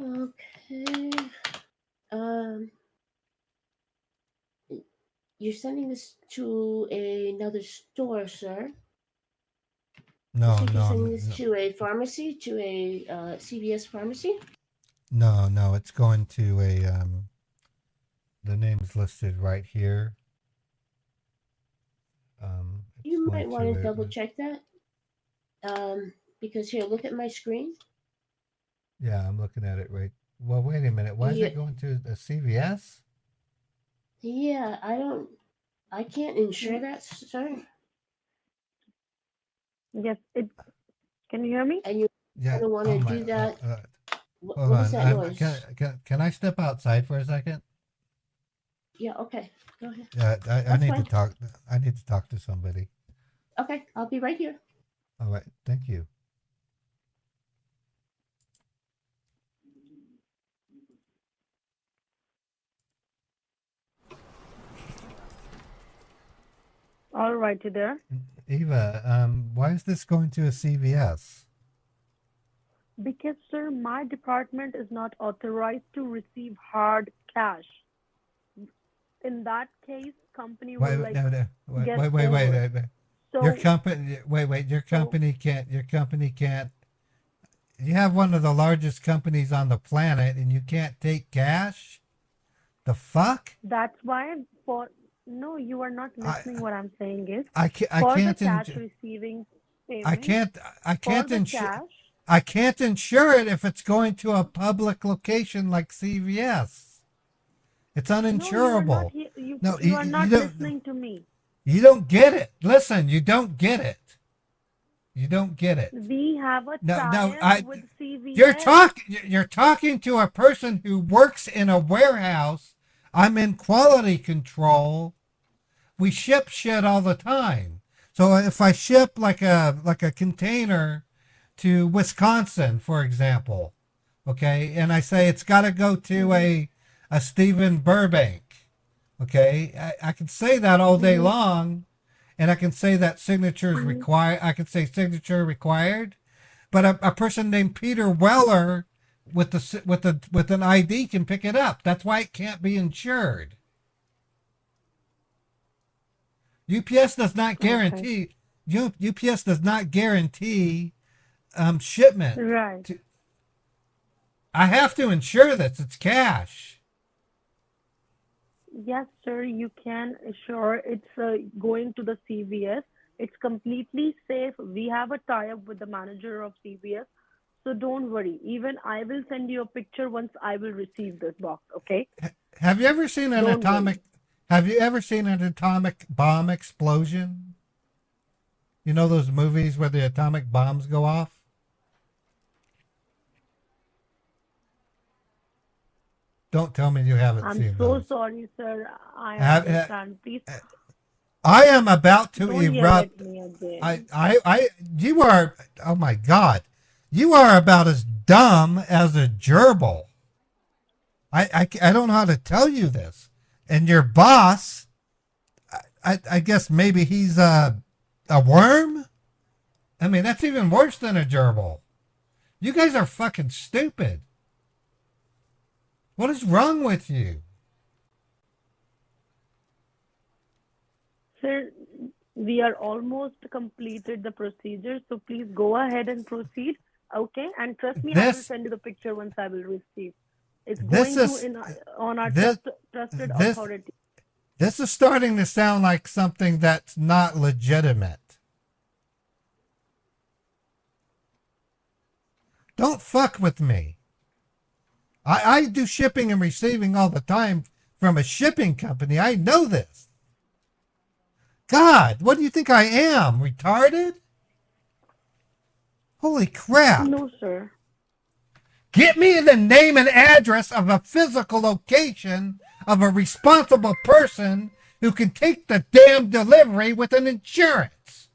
[SPEAKER 8] Okay. Um, you're sending this to another store, sir.
[SPEAKER 1] No,
[SPEAKER 8] Looks like you're
[SPEAKER 1] no,
[SPEAKER 8] sending this
[SPEAKER 1] no,
[SPEAKER 8] to a pharmacy, to a CVS pharmacy.
[SPEAKER 1] no. It's going to a the name's listed right here. It's
[SPEAKER 8] You
[SPEAKER 1] going
[SPEAKER 8] might want to
[SPEAKER 1] to
[SPEAKER 8] double check that. Because here, look at my screen.
[SPEAKER 1] yeah, I'm looking at it right. Well, wait a minute. Why is
[SPEAKER 8] Yeah,
[SPEAKER 1] it going to a CVS?
[SPEAKER 8] yeah, I can't insure that, sir.
[SPEAKER 7] Yes, it. Can you hear me?
[SPEAKER 8] And you're
[SPEAKER 1] Yeah.
[SPEAKER 8] gonna want
[SPEAKER 1] Oh
[SPEAKER 8] to
[SPEAKER 1] my.
[SPEAKER 8] do that.
[SPEAKER 1] Hold
[SPEAKER 8] What is
[SPEAKER 1] on.
[SPEAKER 8] that noise?
[SPEAKER 1] Can I step outside for a second?
[SPEAKER 8] Yeah, okay, go ahead.
[SPEAKER 1] Yeah, I
[SPEAKER 8] That's
[SPEAKER 1] need to
[SPEAKER 8] fine.
[SPEAKER 1] talk. I need to talk to somebody.
[SPEAKER 8] Okay, I'll be right here.
[SPEAKER 1] All right. Thank you.
[SPEAKER 7] All righty there.
[SPEAKER 1] Eva, why is this going to a CVS?
[SPEAKER 7] Because, sir, my department is not authorized to receive hard cash. in that case, company
[SPEAKER 1] Wait,
[SPEAKER 7] will like
[SPEAKER 1] no, wait,
[SPEAKER 7] get
[SPEAKER 1] wait, wait,
[SPEAKER 7] over it.
[SPEAKER 1] wait, wait.
[SPEAKER 7] So
[SPEAKER 1] Your company, wait, your
[SPEAKER 7] so
[SPEAKER 1] company can't, you have one of the largest companies on the planet and you can't take cash? The fuck?
[SPEAKER 7] that's why for no, you are not
[SPEAKER 1] I,
[SPEAKER 7] listening. What I'm saying is
[SPEAKER 1] I can't,
[SPEAKER 7] for the cash receiving
[SPEAKER 1] I
[SPEAKER 7] payment,
[SPEAKER 1] can't, I
[SPEAKER 7] for
[SPEAKER 1] can't
[SPEAKER 7] the
[SPEAKER 1] insure,
[SPEAKER 7] cash.
[SPEAKER 1] I can't insure it if it's going to a public location like CVS. It's
[SPEAKER 7] No, you are not
[SPEAKER 1] uninsurable. No,
[SPEAKER 7] you are
[SPEAKER 1] you
[SPEAKER 7] not
[SPEAKER 1] don't,
[SPEAKER 7] listening to me.
[SPEAKER 1] you don't get it. Listen, you don't get it. You don't get it.
[SPEAKER 7] We have a
[SPEAKER 1] No,
[SPEAKER 7] tie-up with
[SPEAKER 1] you're
[SPEAKER 7] CVS.
[SPEAKER 1] talking to a person who works in a warehouse. I'm in quality control. We ship shit all the time. So if I ship like a container to Wisconsin, for example, okay, and I say it's got to go to a Stephen Burbank, okay, I can say that all day long, and I can say that signature is required. I can say signature required, but a person named Peter Weller with an ID can pick it up. That's why it can't be insured. UPS does not guarantee. UPS does not guarantee shipment.
[SPEAKER 7] Right.
[SPEAKER 1] I have to insure this. It's cash.
[SPEAKER 7] Yes, sir, you can assure it's going to the CVS. It's completely safe. We have a tie-up with the manager of CVS. So don't worry. Even I will send you a picture once I will receive this box, okay?
[SPEAKER 1] Have you ever seen an
[SPEAKER 7] Don't
[SPEAKER 1] atomic
[SPEAKER 7] worry.
[SPEAKER 1] Have you ever seen an atomic bomb explosion? You know those movies where the atomic bombs go off? Don't tell me you haven't
[SPEAKER 7] I'm
[SPEAKER 1] seen
[SPEAKER 7] so
[SPEAKER 1] those.
[SPEAKER 7] sorry, sir. I
[SPEAKER 1] Have-
[SPEAKER 7] understand. Please
[SPEAKER 1] I am about to
[SPEAKER 7] don't yell
[SPEAKER 1] erupt.
[SPEAKER 7] at me again.
[SPEAKER 1] You are, oh my God, you are about as dumb as a gerbil. I don't know how to tell you this. And your boss, I guess maybe he's a worm? I mean, that's even worse than a gerbil. You guys are fucking stupid. What is wrong with you?
[SPEAKER 7] Sir, we are almost completed the procedure, so please go ahead and proceed, okay? And trust me, I will send you the picture once I will receive. It's going on our trusted authority.
[SPEAKER 1] This is starting to sound like something that's not legitimate. Don't fuck with me. I do shipping and receiving all the time from a shipping company. I know this. God, what do you think I am? Retarded? Holy crap.
[SPEAKER 7] No, sir.
[SPEAKER 1] Get me the name and address of a physical location of a responsible person who can take the damn delivery with an insurance.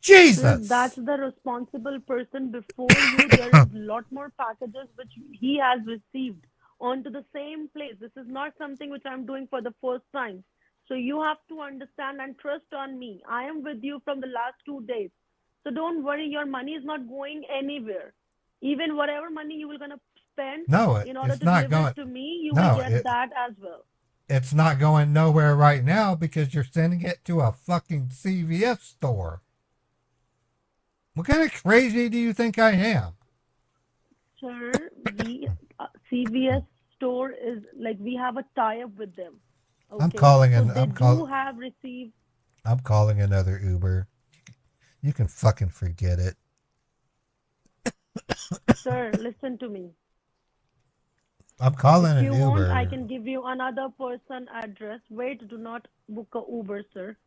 [SPEAKER 1] Jesus.
[SPEAKER 7] Sir, that's the responsible person before you. There is a lot more packages which he has received onto the same place. This is not something which I'm doing for the first time. So you have to understand and trust on me. I am with you from the last 2 days. So don't worry, your money is not going anywhere. Even whatever money you were going to spend in order to deliver it to me, you will get that as well.
[SPEAKER 1] It's not going nowhere right now because you're sending it to a fucking CVS store. What kind of crazy do you think I am?
[SPEAKER 7] Sir, the CVS store is like we have a tie-up with them. Okay?
[SPEAKER 1] I'm calling
[SPEAKER 7] so they do have received.
[SPEAKER 1] I'm calling another Uber. You can fucking forget it.
[SPEAKER 7] Sir, listen to me.
[SPEAKER 1] I'm calling an Uber.
[SPEAKER 7] If you want, I can give you another person address. Wait, do not book a Uber, sir.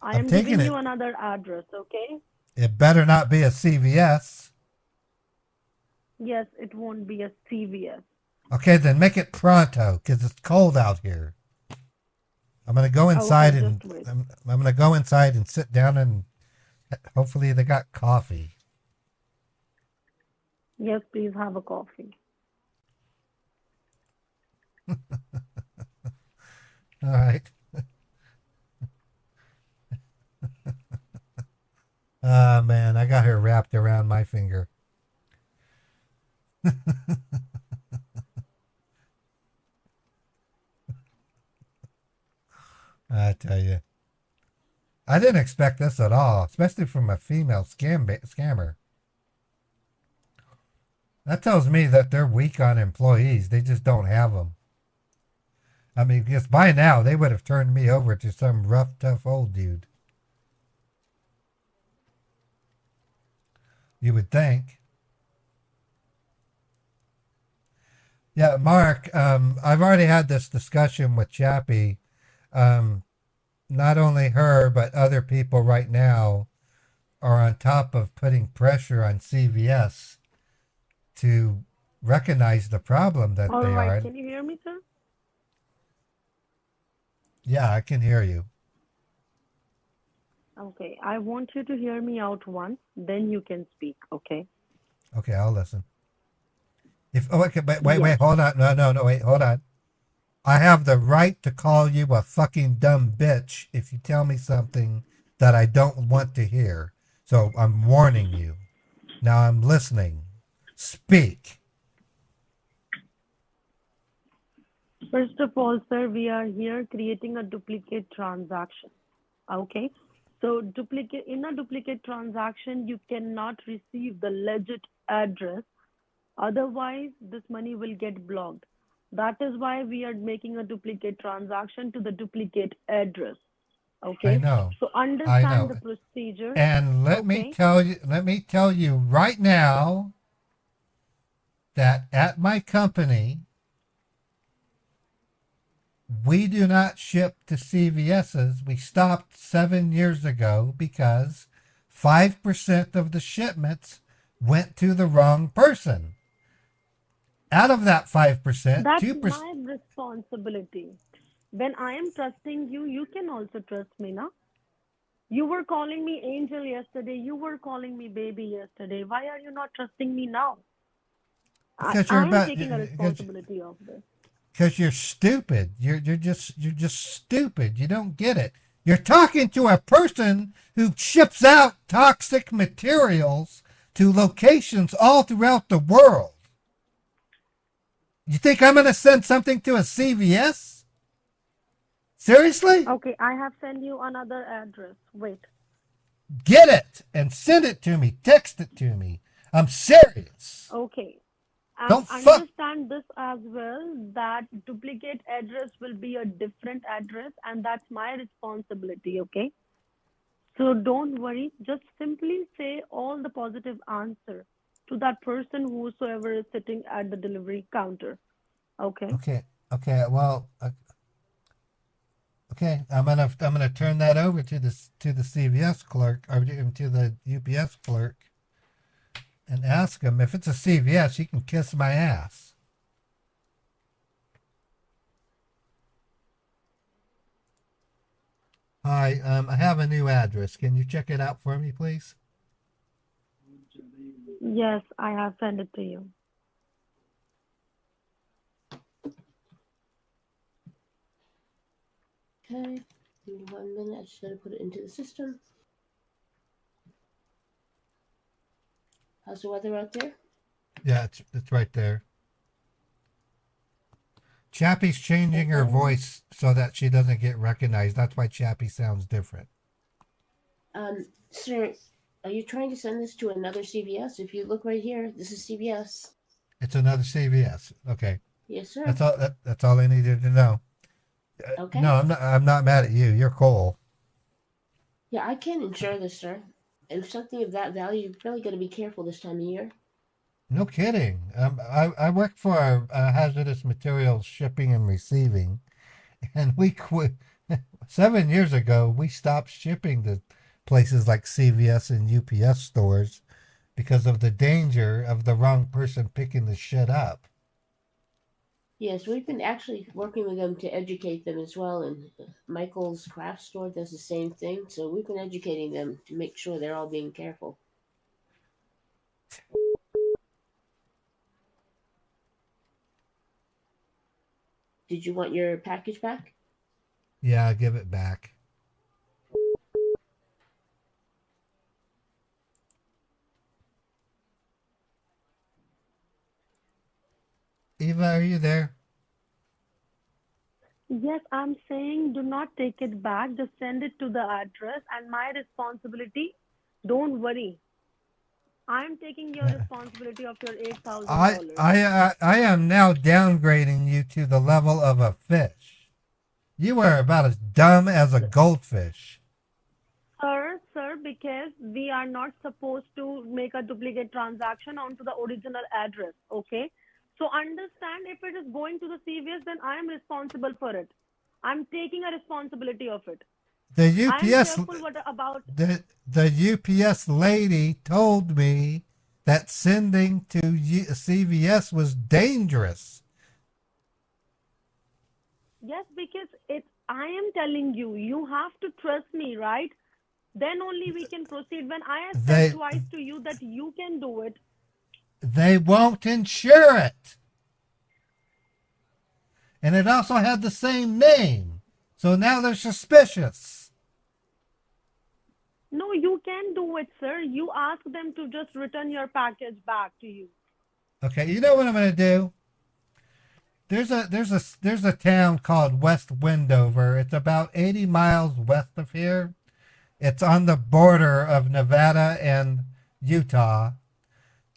[SPEAKER 7] I'm giving you another address, okay?
[SPEAKER 1] It better not be a CVS.
[SPEAKER 7] Yes, it won't be a CVS.
[SPEAKER 1] Okay, then make it pronto because it's cold out here. I'm gonna go inside I'm gonna go inside and sit down and hopefully they got coffee.
[SPEAKER 7] Yes, please have a coffee.
[SPEAKER 1] All right. Oh man, I got her wrapped around my finger. tell you. I didn't expect this at all, especially from a female scammer. That tells me that they're weak on employees. They just don't have them. I mean, because by now they would have turned me over to some rough, tough old dude. You would think. Yeah, Mark, I've already had this discussion with Chappie. Not only her, but other people right now are on top of putting pressure on CVS to recognize the problem that
[SPEAKER 7] All
[SPEAKER 1] they
[SPEAKER 7] right.
[SPEAKER 1] are.
[SPEAKER 7] Can you hear me, sir?
[SPEAKER 1] Yeah, I can hear you.
[SPEAKER 7] Okay. I want you to hear me out once, then you can speak, okay?
[SPEAKER 1] Okay, I'll listen. Okay, wait,
[SPEAKER 7] Yes.
[SPEAKER 1] hold on. No, wait, hold on. I have the right to call you a fucking dumb bitch if you tell me something that I don't want to hear. So I'm warning you. Now I'm listening. Speak.
[SPEAKER 7] First of all, sir, we are here creating a duplicate transaction. Okay? So in a duplicate transaction, you cannot receive the legit address. Otherwise, this money will get blocked. That is why we are making a duplicate transaction to the duplicate address. Okay?
[SPEAKER 1] I know.
[SPEAKER 7] So
[SPEAKER 1] I
[SPEAKER 7] understand
[SPEAKER 1] know.
[SPEAKER 7] the procedure.
[SPEAKER 1] And let me tell you right now that at my company, we do not ship to CVS's. We stopped 7 years ago because 5% of the shipments went to the wrong person. Out of that 5%,
[SPEAKER 7] That's
[SPEAKER 1] 2%.
[SPEAKER 7] my responsibility. When I am trusting you, you can also trust me, na? You were calling me angel yesterday. You were calling me baby yesterday. Why are you not trusting me now?
[SPEAKER 1] Because
[SPEAKER 7] I am taking a responsibility of this.
[SPEAKER 1] Because you're stupid. You're just stupid. You don't get it. You're talking to a person who ships out toxic materials to locations all throughout the world. You think I'm going to send something to a CVS? Seriously?
[SPEAKER 7] Okay, I have sent you another address. Wait.
[SPEAKER 1] Get it and send it to me. Text it to me. I'm serious.
[SPEAKER 7] Okay. And
[SPEAKER 1] Don't
[SPEAKER 7] understand this as well, that duplicate address will be a different address, and that's my responsibility, okay? So don't worry. Just simply say all the positive answer to that person whosoever is sitting at the delivery counter. Okay?
[SPEAKER 1] Okay. Well, okay. I'm gonna turn that over to the CVS clerk or to the UPS clerk and ask him if it's a CVS. He can kiss my ass. Hi. I have a new address. Can you check it out for me, please?
[SPEAKER 7] Yes, I have sent it to you.
[SPEAKER 8] Okay, give me 1 minute. I just gotta put it into the system. How's the weather out there?
[SPEAKER 1] Yeah, it's right there. Chappie's changing her voice so that she doesn't get recognized. That's why Chappie sounds different.
[SPEAKER 8] Sir, are you trying to send this to another CVS? If you look right here, this is CVS.
[SPEAKER 1] It's another CVS. Okay.
[SPEAKER 8] Yes, sir.
[SPEAKER 1] That's all. That's all I needed to know.
[SPEAKER 8] Okay.
[SPEAKER 1] No, I'm not mad at you. You're cool.
[SPEAKER 8] Yeah, I can insure this, sir. If something of that value, you're really got to be careful this time of year.
[SPEAKER 1] No kidding. I work for hazardous materials shipping and receiving, and we quit 7 years ago. We stopped shipping to places like CVS and UPS stores because of the danger of the wrong person picking the shit up.
[SPEAKER 8] Yes, we've been actually working with them to educate them as well, and Michael's craft store does the same thing. So we've been educating them to make sure they're all being careful. Did you want your package back?
[SPEAKER 1] Yeah, I'll give it back. Eva, are you there?
[SPEAKER 7] Yes, I'm saying do not take it back. Just send it to the address and my responsibility. Don't worry. I'm taking your responsibility of your $8,000.
[SPEAKER 1] I am now downgrading you to the level of a fish. You are about as dumb as a goldfish.
[SPEAKER 7] Sir, because we are not supposed to make a duplicate transaction onto the original address, okay? So understand if it is going to the CVS, then I am responsible for it. I'm taking a responsibility of it.
[SPEAKER 1] The
[SPEAKER 7] I am
[SPEAKER 1] UPS
[SPEAKER 7] careful about.
[SPEAKER 1] the UPS lady told me that sending to CVS was dangerous.
[SPEAKER 7] Yes, because I am telling you, you have to trust me, right? Then only we can proceed. When I have said twice to you that you can do it.
[SPEAKER 1] They won't insure it. And it also had the same name. So now they're suspicious.
[SPEAKER 7] No, you can do it, sir. You ask them to just return your package back to you.
[SPEAKER 1] Okay, you know what I'm going to do? There's a town called West Wendover. It's about 80 miles west of here. It's on the border of Nevada and Utah.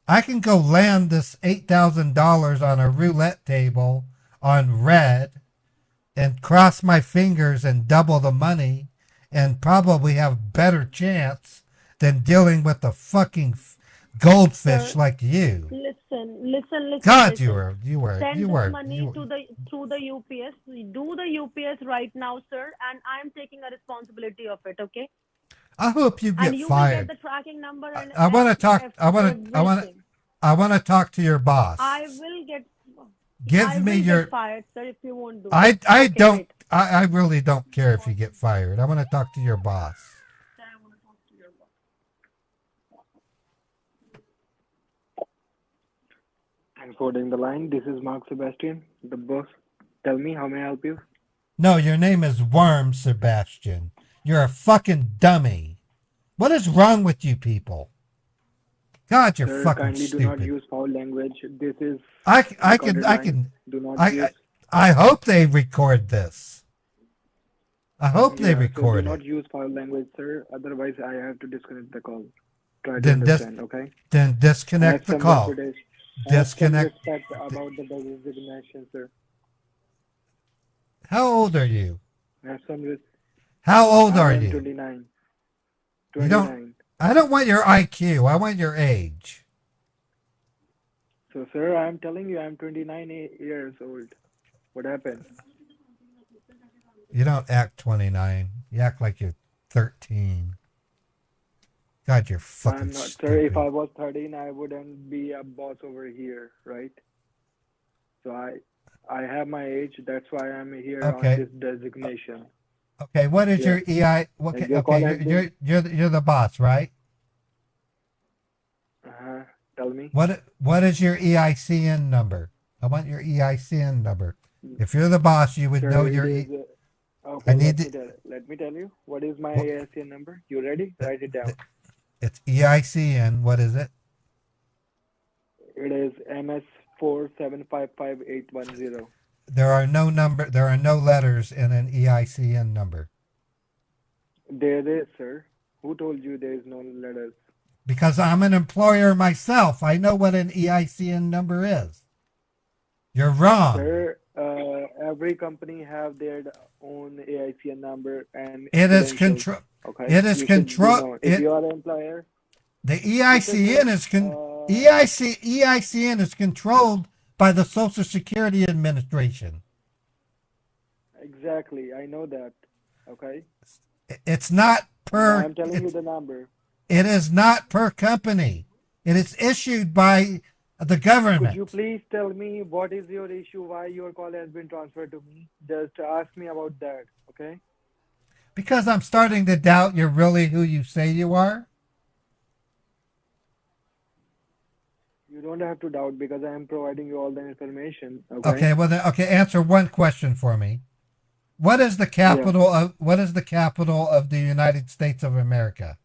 [SPEAKER 1] I can go land this $8,000 on a roulette table on red and cross my fingers and double the money and probably have better chance than dealing with a fucking goldfish
[SPEAKER 7] Sir,
[SPEAKER 1] like you.
[SPEAKER 7] Listen.
[SPEAKER 1] God,
[SPEAKER 7] listen.
[SPEAKER 1] you were.
[SPEAKER 7] Send this money to through the UPS. Do the UPS right now, sir, and I'm taking a responsibility of it. Okay.
[SPEAKER 1] I hope you get
[SPEAKER 7] and you
[SPEAKER 1] fired.
[SPEAKER 7] will get the tracking number and
[SPEAKER 1] I want to talk. I want to talk to your boss.
[SPEAKER 7] I will get.
[SPEAKER 1] Give me your.
[SPEAKER 7] Get fired, sir, if you won't do
[SPEAKER 1] I
[SPEAKER 7] it. Okay,
[SPEAKER 1] don't.
[SPEAKER 7] wait.
[SPEAKER 1] I really don't care if you get fired. I want to talk to your boss.
[SPEAKER 6] Thanks for holding the line. This is Mark Sebastian, the boss. Tell me, how may I help you?
[SPEAKER 1] No, your name is Worm Sebastian. You're a fucking dummy. What is wrong with you people? God, you're
[SPEAKER 6] Sir,
[SPEAKER 1] fucking
[SPEAKER 6] kindly
[SPEAKER 1] stupid.
[SPEAKER 6] do not use foul language. This is
[SPEAKER 1] I
[SPEAKER 6] line.
[SPEAKER 1] can.
[SPEAKER 6] Do not use.
[SPEAKER 1] I hope they record this. I hope they
[SPEAKER 6] So
[SPEAKER 1] record
[SPEAKER 6] do
[SPEAKER 1] it.
[SPEAKER 6] not use foul language, sir. Otherwise, I have to disconnect the call. Try to
[SPEAKER 1] Then
[SPEAKER 6] understand, okay?
[SPEAKER 1] Then disconnect the call. Disconnect.
[SPEAKER 6] Respect about the designation, sir.
[SPEAKER 1] How old are you?
[SPEAKER 6] Have some respect.
[SPEAKER 1] How old are
[SPEAKER 6] I am
[SPEAKER 1] you?
[SPEAKER 6] 29.
[SPEAKER 1] You don't. I don't want your IQ. I want your age.
[SPEAKER 6] So, sir, I am telling you, I am 29 years old. What happened?
[SPEAKER 1] You don't act 29. You act like you're 13. God, you're fucking
[SPEAKER 6] I'm not,
[SPEAKER 1] stupid.
[SPEAKER 6] sir. If I was 13, I wouldn't be a boss over here, right? So I have my age. That's why I'm here on this designation.
[SPEAKER 1] Okay, what is your EI? Okay, you're the boss, right?
[SPEAKER 6] Tell me.
[SPEAKER 1] What is your EICN number? I want your EICN number. If you're the boss, you would know your.
[SPEAKER 6] Okay, let me tell you. What is my EICN number? You ready? Write it down.
[SPEAKER 1] It's EICN. What is it?
[SPEAKER 6] It is MS4755810.
[SPEAKER 1] There are no letters in an EICN number.
[SPEAKER 6] There is, sir. Who told you there is no letters?
[SPEAKER 1] Because I'm an employer myself. I know what an EICN number is. You're wrong.
[SPEAKER 6] Sir, every company have their own EICN number and
[SPEAKER 1] it is control.
[SPEAKER 6] Okay.
[SPEAKER 1] It is control.
[SPEAKER 6] If you are an employer,
[SPEAKER 1] the EICN is EICN is controlled by the Social Security Administration.
[SPEAKER 6] Exactly, I know that. Okay.
[SPEAKER 1] It's not per.
[SPEAKER 6] I'm telling you the number.
[SPEAKER 1] It is not per company. It is issued by the government.
[SPEAKER 6] Could you please tell me what is your issue? Why your call has been transferred to me? Just ask me about that. Okay.
[SPEAKER 1] Because I'm starting to doubt you're really who you say you are.
[SPEAKER 6] You don't have to doubt because I am providing you all the information. Okay.
[SPEAKER 1] Okay. Answer one question for me. What is the capital of the United States of America?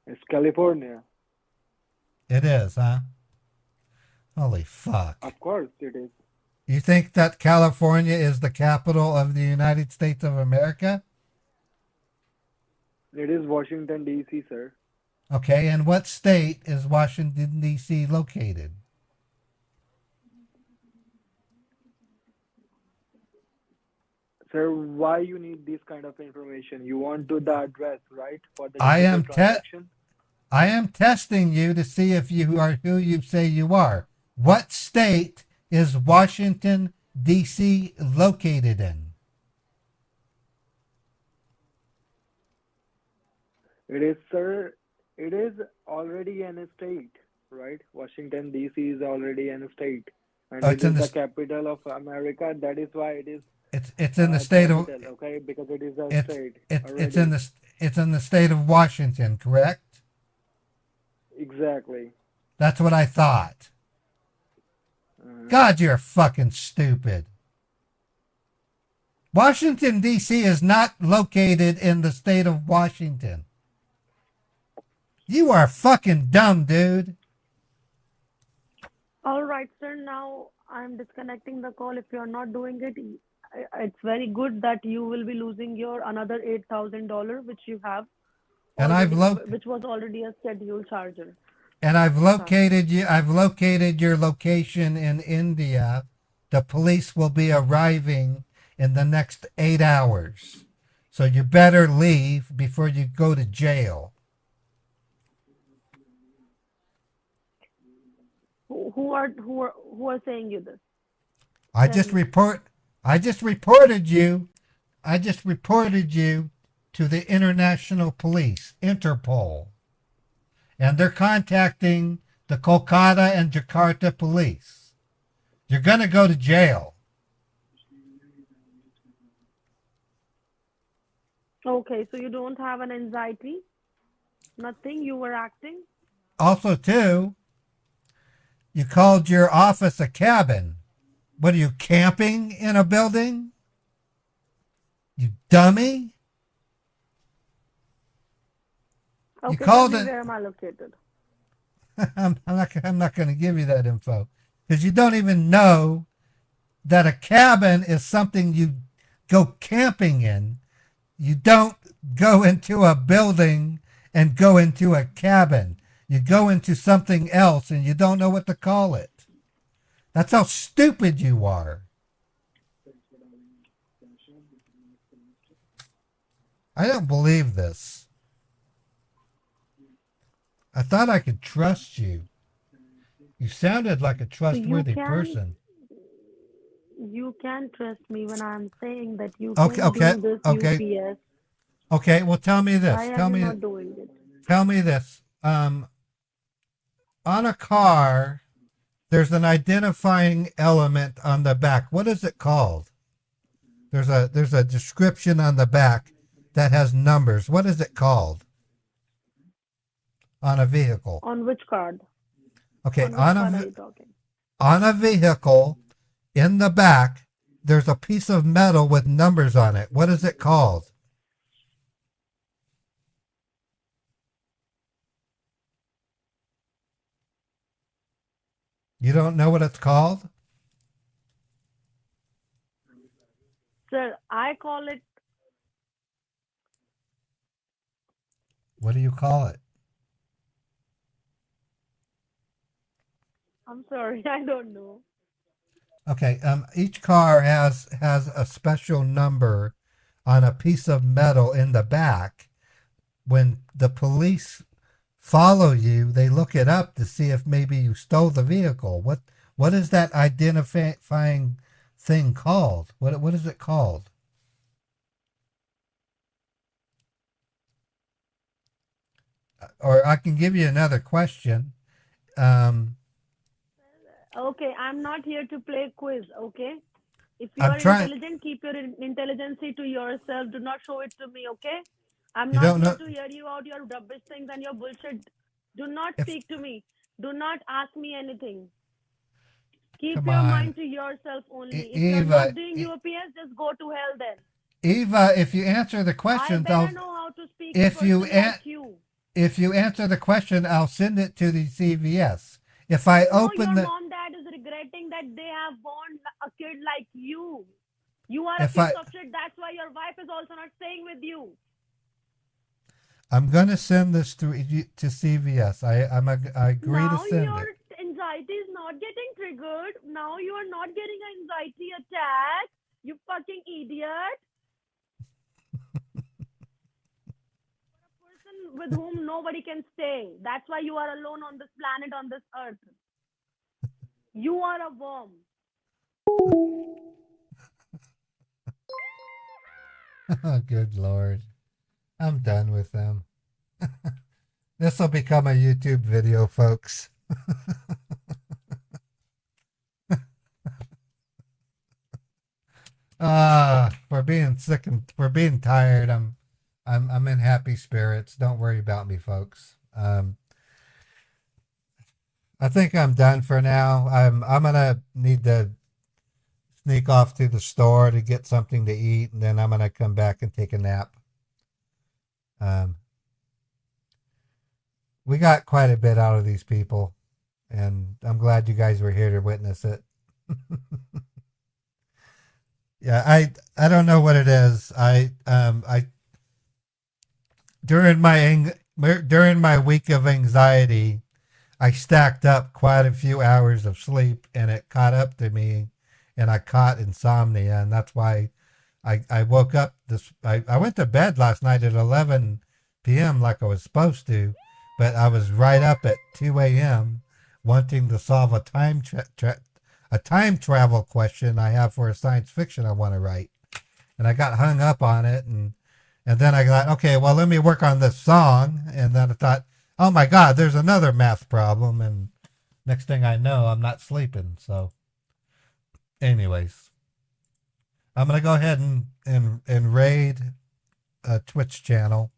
[SPEAKER 6] It's California.
[SPEAKER 1] It is, huh? Holy fuck.
[SPEAKER 6] Of course it is.
[SPEAKER 1] You think that California is the capital of the United States of America?
[SPEAKER 6] It is Washington, D.C., sir.
[SPEAKER 1] Okay, and what state is Washington, D.C. located?
[SPEAKER 6] Sir, why you need this kind of information? You want to the address, right, for the
[SPEAKER 1] I
[SPEAKER 6] digital
[SPEAKER 1] am
[SPEAKER 6] transaction?
[SPEAKER 1] I am testing you to see if you are who you say you are. What state is Washington, D.C. located in?
[SPEAKER 6] It is, sir. It is already an state, right? Washington, D.C. is already an state, and
[SPEAKER 1] Oh,
[SPEAKER 6] it is the capital of America. That is why it is
[SPEAKER 1] it's in the state of
[SPEAKER 6] capital, okay? Because it is a
[SPEAKER 1] it's
[SPEAKER 6] state
[SPEAKER 1] it's
[SPEAKER 6] already.
[SPEAKER 1] it's in the state of Washington, correct?
[SPEAKER 6] Exactly.
[SPEAKER 1] That's what I thought. God, you're fucking stupid. Washington, D.C. is not located in the state of Washington. You are fucking dumb, dude.
[SPEAKER 7] All right, sir. Now I'm disconnecting the call. If you're not doing it, it's very good that you will be losing your another $8,000, which you have
[SPEAKER 1] And
[SPEAKER 7] already, which was already a scheduled charger.
[SPEAKER 1] And I've located you. I've located your location in India. The police will be arriving in the next 8 hours. So you better leave before you go to jail.
[SPEAKER 7] Who are saying you this?
[SPEAKER 1] I just reported you to the International Police, Interpol. And they're contacting the Kolkata and Jakarta police. You're going to go to jail.
[SPEAKER 7] Okay, so you don't have an anxiety? Nothing? You were acting?
[SPEAKER 1] Also, too, you called your office a cabin. What are you, camping in a building? You dummy?
[SPEAKER 7] Okay,
[SPEAKER 1] you called
[SPEAKER 7] where am I located?
[SPEAKER 1] I'm not going to give you that info because you don't even know that a cabin is something you go camping in. You don't go into a building and go into a cabin. You go into something else and you don't know what to call it. That's how stupid you are. I don't believe this. I thought I could trust you. You sounded like a trustworthy person.
[SPEAKER 7] You can trust me when I'm saying that you can do this UPS.
[SPEAKER 1] Okay, well tell me this.
[SPEAKER 7] Why are you not doing it?
[SPEAKER 1] Tell me this. On a car, there's an identifying element on the back. What is it called? There's a description on the back that has numbers. What is it called? On a vehicle.
[SPEAKER 7] On which card?
[SPEAKER 1] Okay, on a vehicle in the back, there's a piece of metal with numbers on it. What is it called? You don't know what it's called?
[SPEAKER 7] Sir, I call it.
[SPEAKER 1] What do you call it?
[SPEAKER 7] I'm sorry, I don't know.
[SPEAKER 1] Okay, each car has a special number on a piece of metal in the back. When the police follow you, they look it up to see if maybe you stole the vehicle. What is that identifying thing called? What is it called? Or I can give you another question.
[SPEAKER 7] Okay, I'm not here to play quiz, okay? If you are intelligent, keep your intelligence to yourself. Do not show it to me, okay? I'm not here to hear you out your rubbish things and your bullshit. Do not speak to me. Do not ask me anything. Keep your mind to yourself only. If you're not doing UPS, just go to hell then.
[SPEAKER 1] Eva, if you answer the question,
[SPEAKER 7] I better know how to speak to you.
[SPEAKER 1] If you answer the question, I'll send it to the CVS. If I open
[SPEAKER 7] your mom, dad is regretting that they have born a kid like you. You are a
[SPEAKER 1] If
[SPEAKER 7] piece
[SPEAKER 1] I,
[SPEAKER 7] of shit. That's why your wife is also not staying with you.
[SPEAKER 1] I'm gonna send this to CVS. I agree to
[SPEAKER 7] Now
[SPEAKER 1] send
[SPEAKER 7] your
[SPEAKER 1] it.
[SPEAKER 7] anxiety is not getting triggered. Now you are not getting an anxiety attack. You fucking idiot. Person with whom nobody can stay. That's why you are alone on this planet, on this earth. You are a worm.
[SPEAKER 1] Oh, good Lord. I'm done with them. This will become a YouTube video, folks. For being sick and for being tired, I'm in happy spirits. Don't worry about me, folks. I think I'm done for now. I'm gonna need to sneak off to the store to get something to eat, and then I'm gonna come back and take a nap. We got quite a bit out of these people, and I'm glad you guys were here to witness it. Yeah, I don't know what it is. I during my week of anxiety, I stacked up quite a few hours of sleep, and it caught up to me, and I caught insomnia, and that's why I woke up I went to bed last night at 11 p.m. like I was supposed to, but I was right up at 2 a.m. wanting to solve a time travel question I have for a science fiction I want to write, and I got hung up on it, and then I thought, okay, well, let me work on this song, and then I thought, oh my God, there's another math problem, and next thing I know, I'm not sleeping. So, anyways, I'm gonna go ahead and raid a Twitch channel.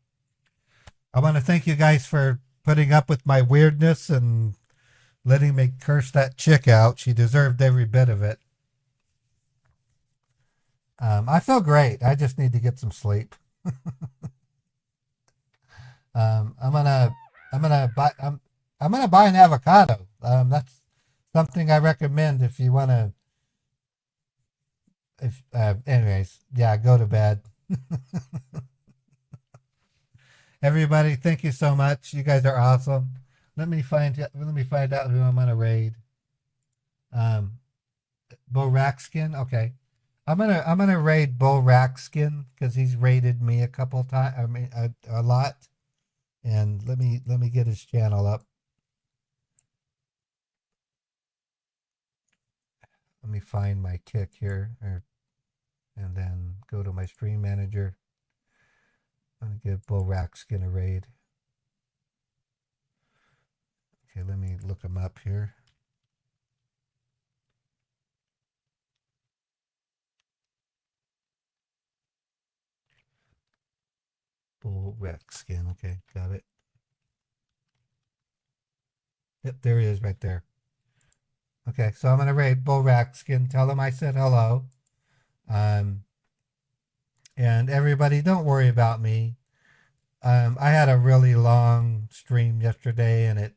[SPEAKER 1] I want to thank you guys for putting up with my weirdness and letting me curse that chick out. She deserved every bit of it. I feel great. I just need to get some sleep. I'm gonna buy an avocado. That's something I recommend if you want to. Anyways, yeah, go to bed. Everybody, thank you so much. You guys are awesome. Let me find out who I'm gonna raid. Bo Rackskin. Okay, I'm gonna raid Bo Rackskin because he's raided me a couple times. I mean, a lot. And let me get his channel up. Let me find my kick here, and then go to my stream manager. I'm gonna give Bo Rackskin a raid. Okay, let me look him up here. Bo Rackskin. Okay, got it. Yep, there he is right there. Okay, so I'm gonna raid Bo Rackskin. Tell him I said hello. And everybody, don't worry about me. I had a really long stream yesterday, and it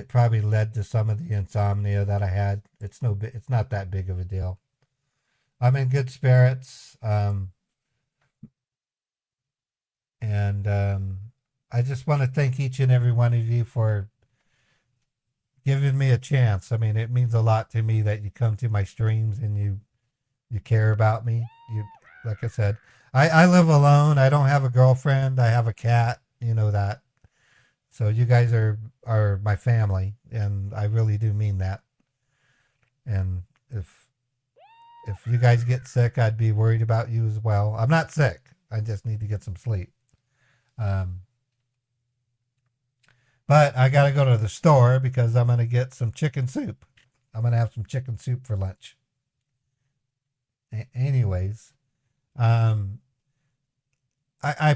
[SPEAKER 1] probably led to some of the insomnia that I had. It's not that big of a deal. I'm in good spirits. And I just want to thank each and every one of you for giving me a chance. I mean, it means a lot to me that you come to my streams and you care about me. Like I said, I live alone. I don't have a girlfriend. I have a cat. You know that. So you guys are my family, and I really do mean that. And if you guys get sick, I'd be worried about you as well. I'm not sick. I just need to get some sleep. But I got to go to the store because I'm going to get some chicken soup. I'm going to have some chicken soup for lunch. Anyways, I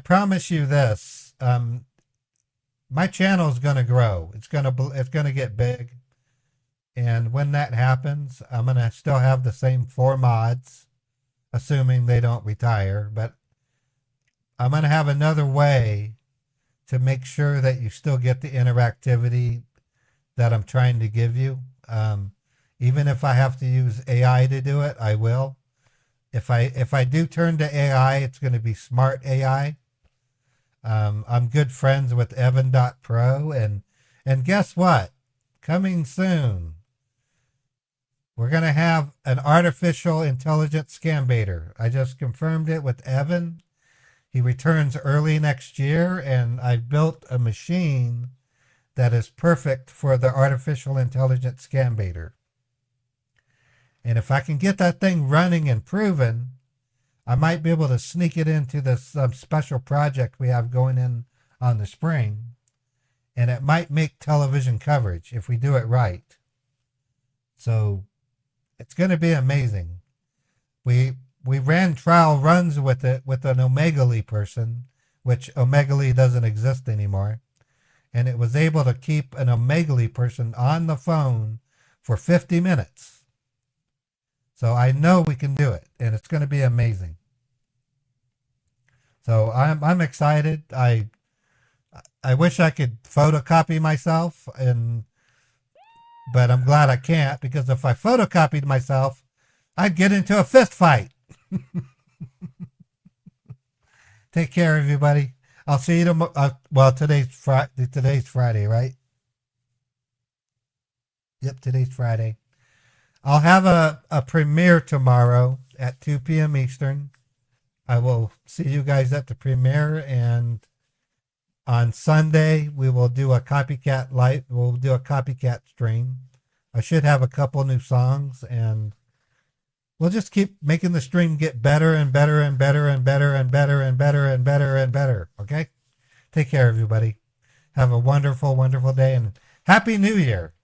[SPEAKER 1] promise you this. My channel is going to grow. It's going to get big. And when that happens, I'm going to still have the same 4 mods, assuming they don't retire. But I'm going to have another way to make sure that you still get the interactivity that I'm trying to give you. Even if I have to use AI to do it, I will. If I do turn to AI, it's going to be smart AI. I'm good friends with Evan.pro, and guess what? Coming soon, we're going to have an artificial intelligence scambaiter. I just confirmed it with Evan. He returns early next year, and I built a machine that is perfect for the artificial intelligence scambaiter. And if I can get that thing running and proven, I might be able to sneak it into this special project we have going in on the spring. And it might make television coverage if we do it right. So it's going to be amazing. We ran trial runs with it with an Omegle person, which Omegle doesn't exist anymore. And it was able to keep an Omegle person on the phone for 50 minutes. So I know we can do it, and it's going to be amazing. So I'm excited. I wish I could photocopy myself, but I'm glad I can't, because if I photocopied myself, I'd get into a fist fight. Take care, everybody. I'll see you tomorrow. Well, today's Friday, right? Yep, today's Friday. I'll have a premiere tomorrow at 2 p.m. Eastern. I will see you guys at the premiere, and on Sunday we will do a copycat live. We'll do a copycat stream. I should have a couple new songs, and we'll just keep making the stream get better and better and better and better and better and better and better and better. Okay? Take care, everybody. Have a wonderful, wonderful day, and Happy New Year.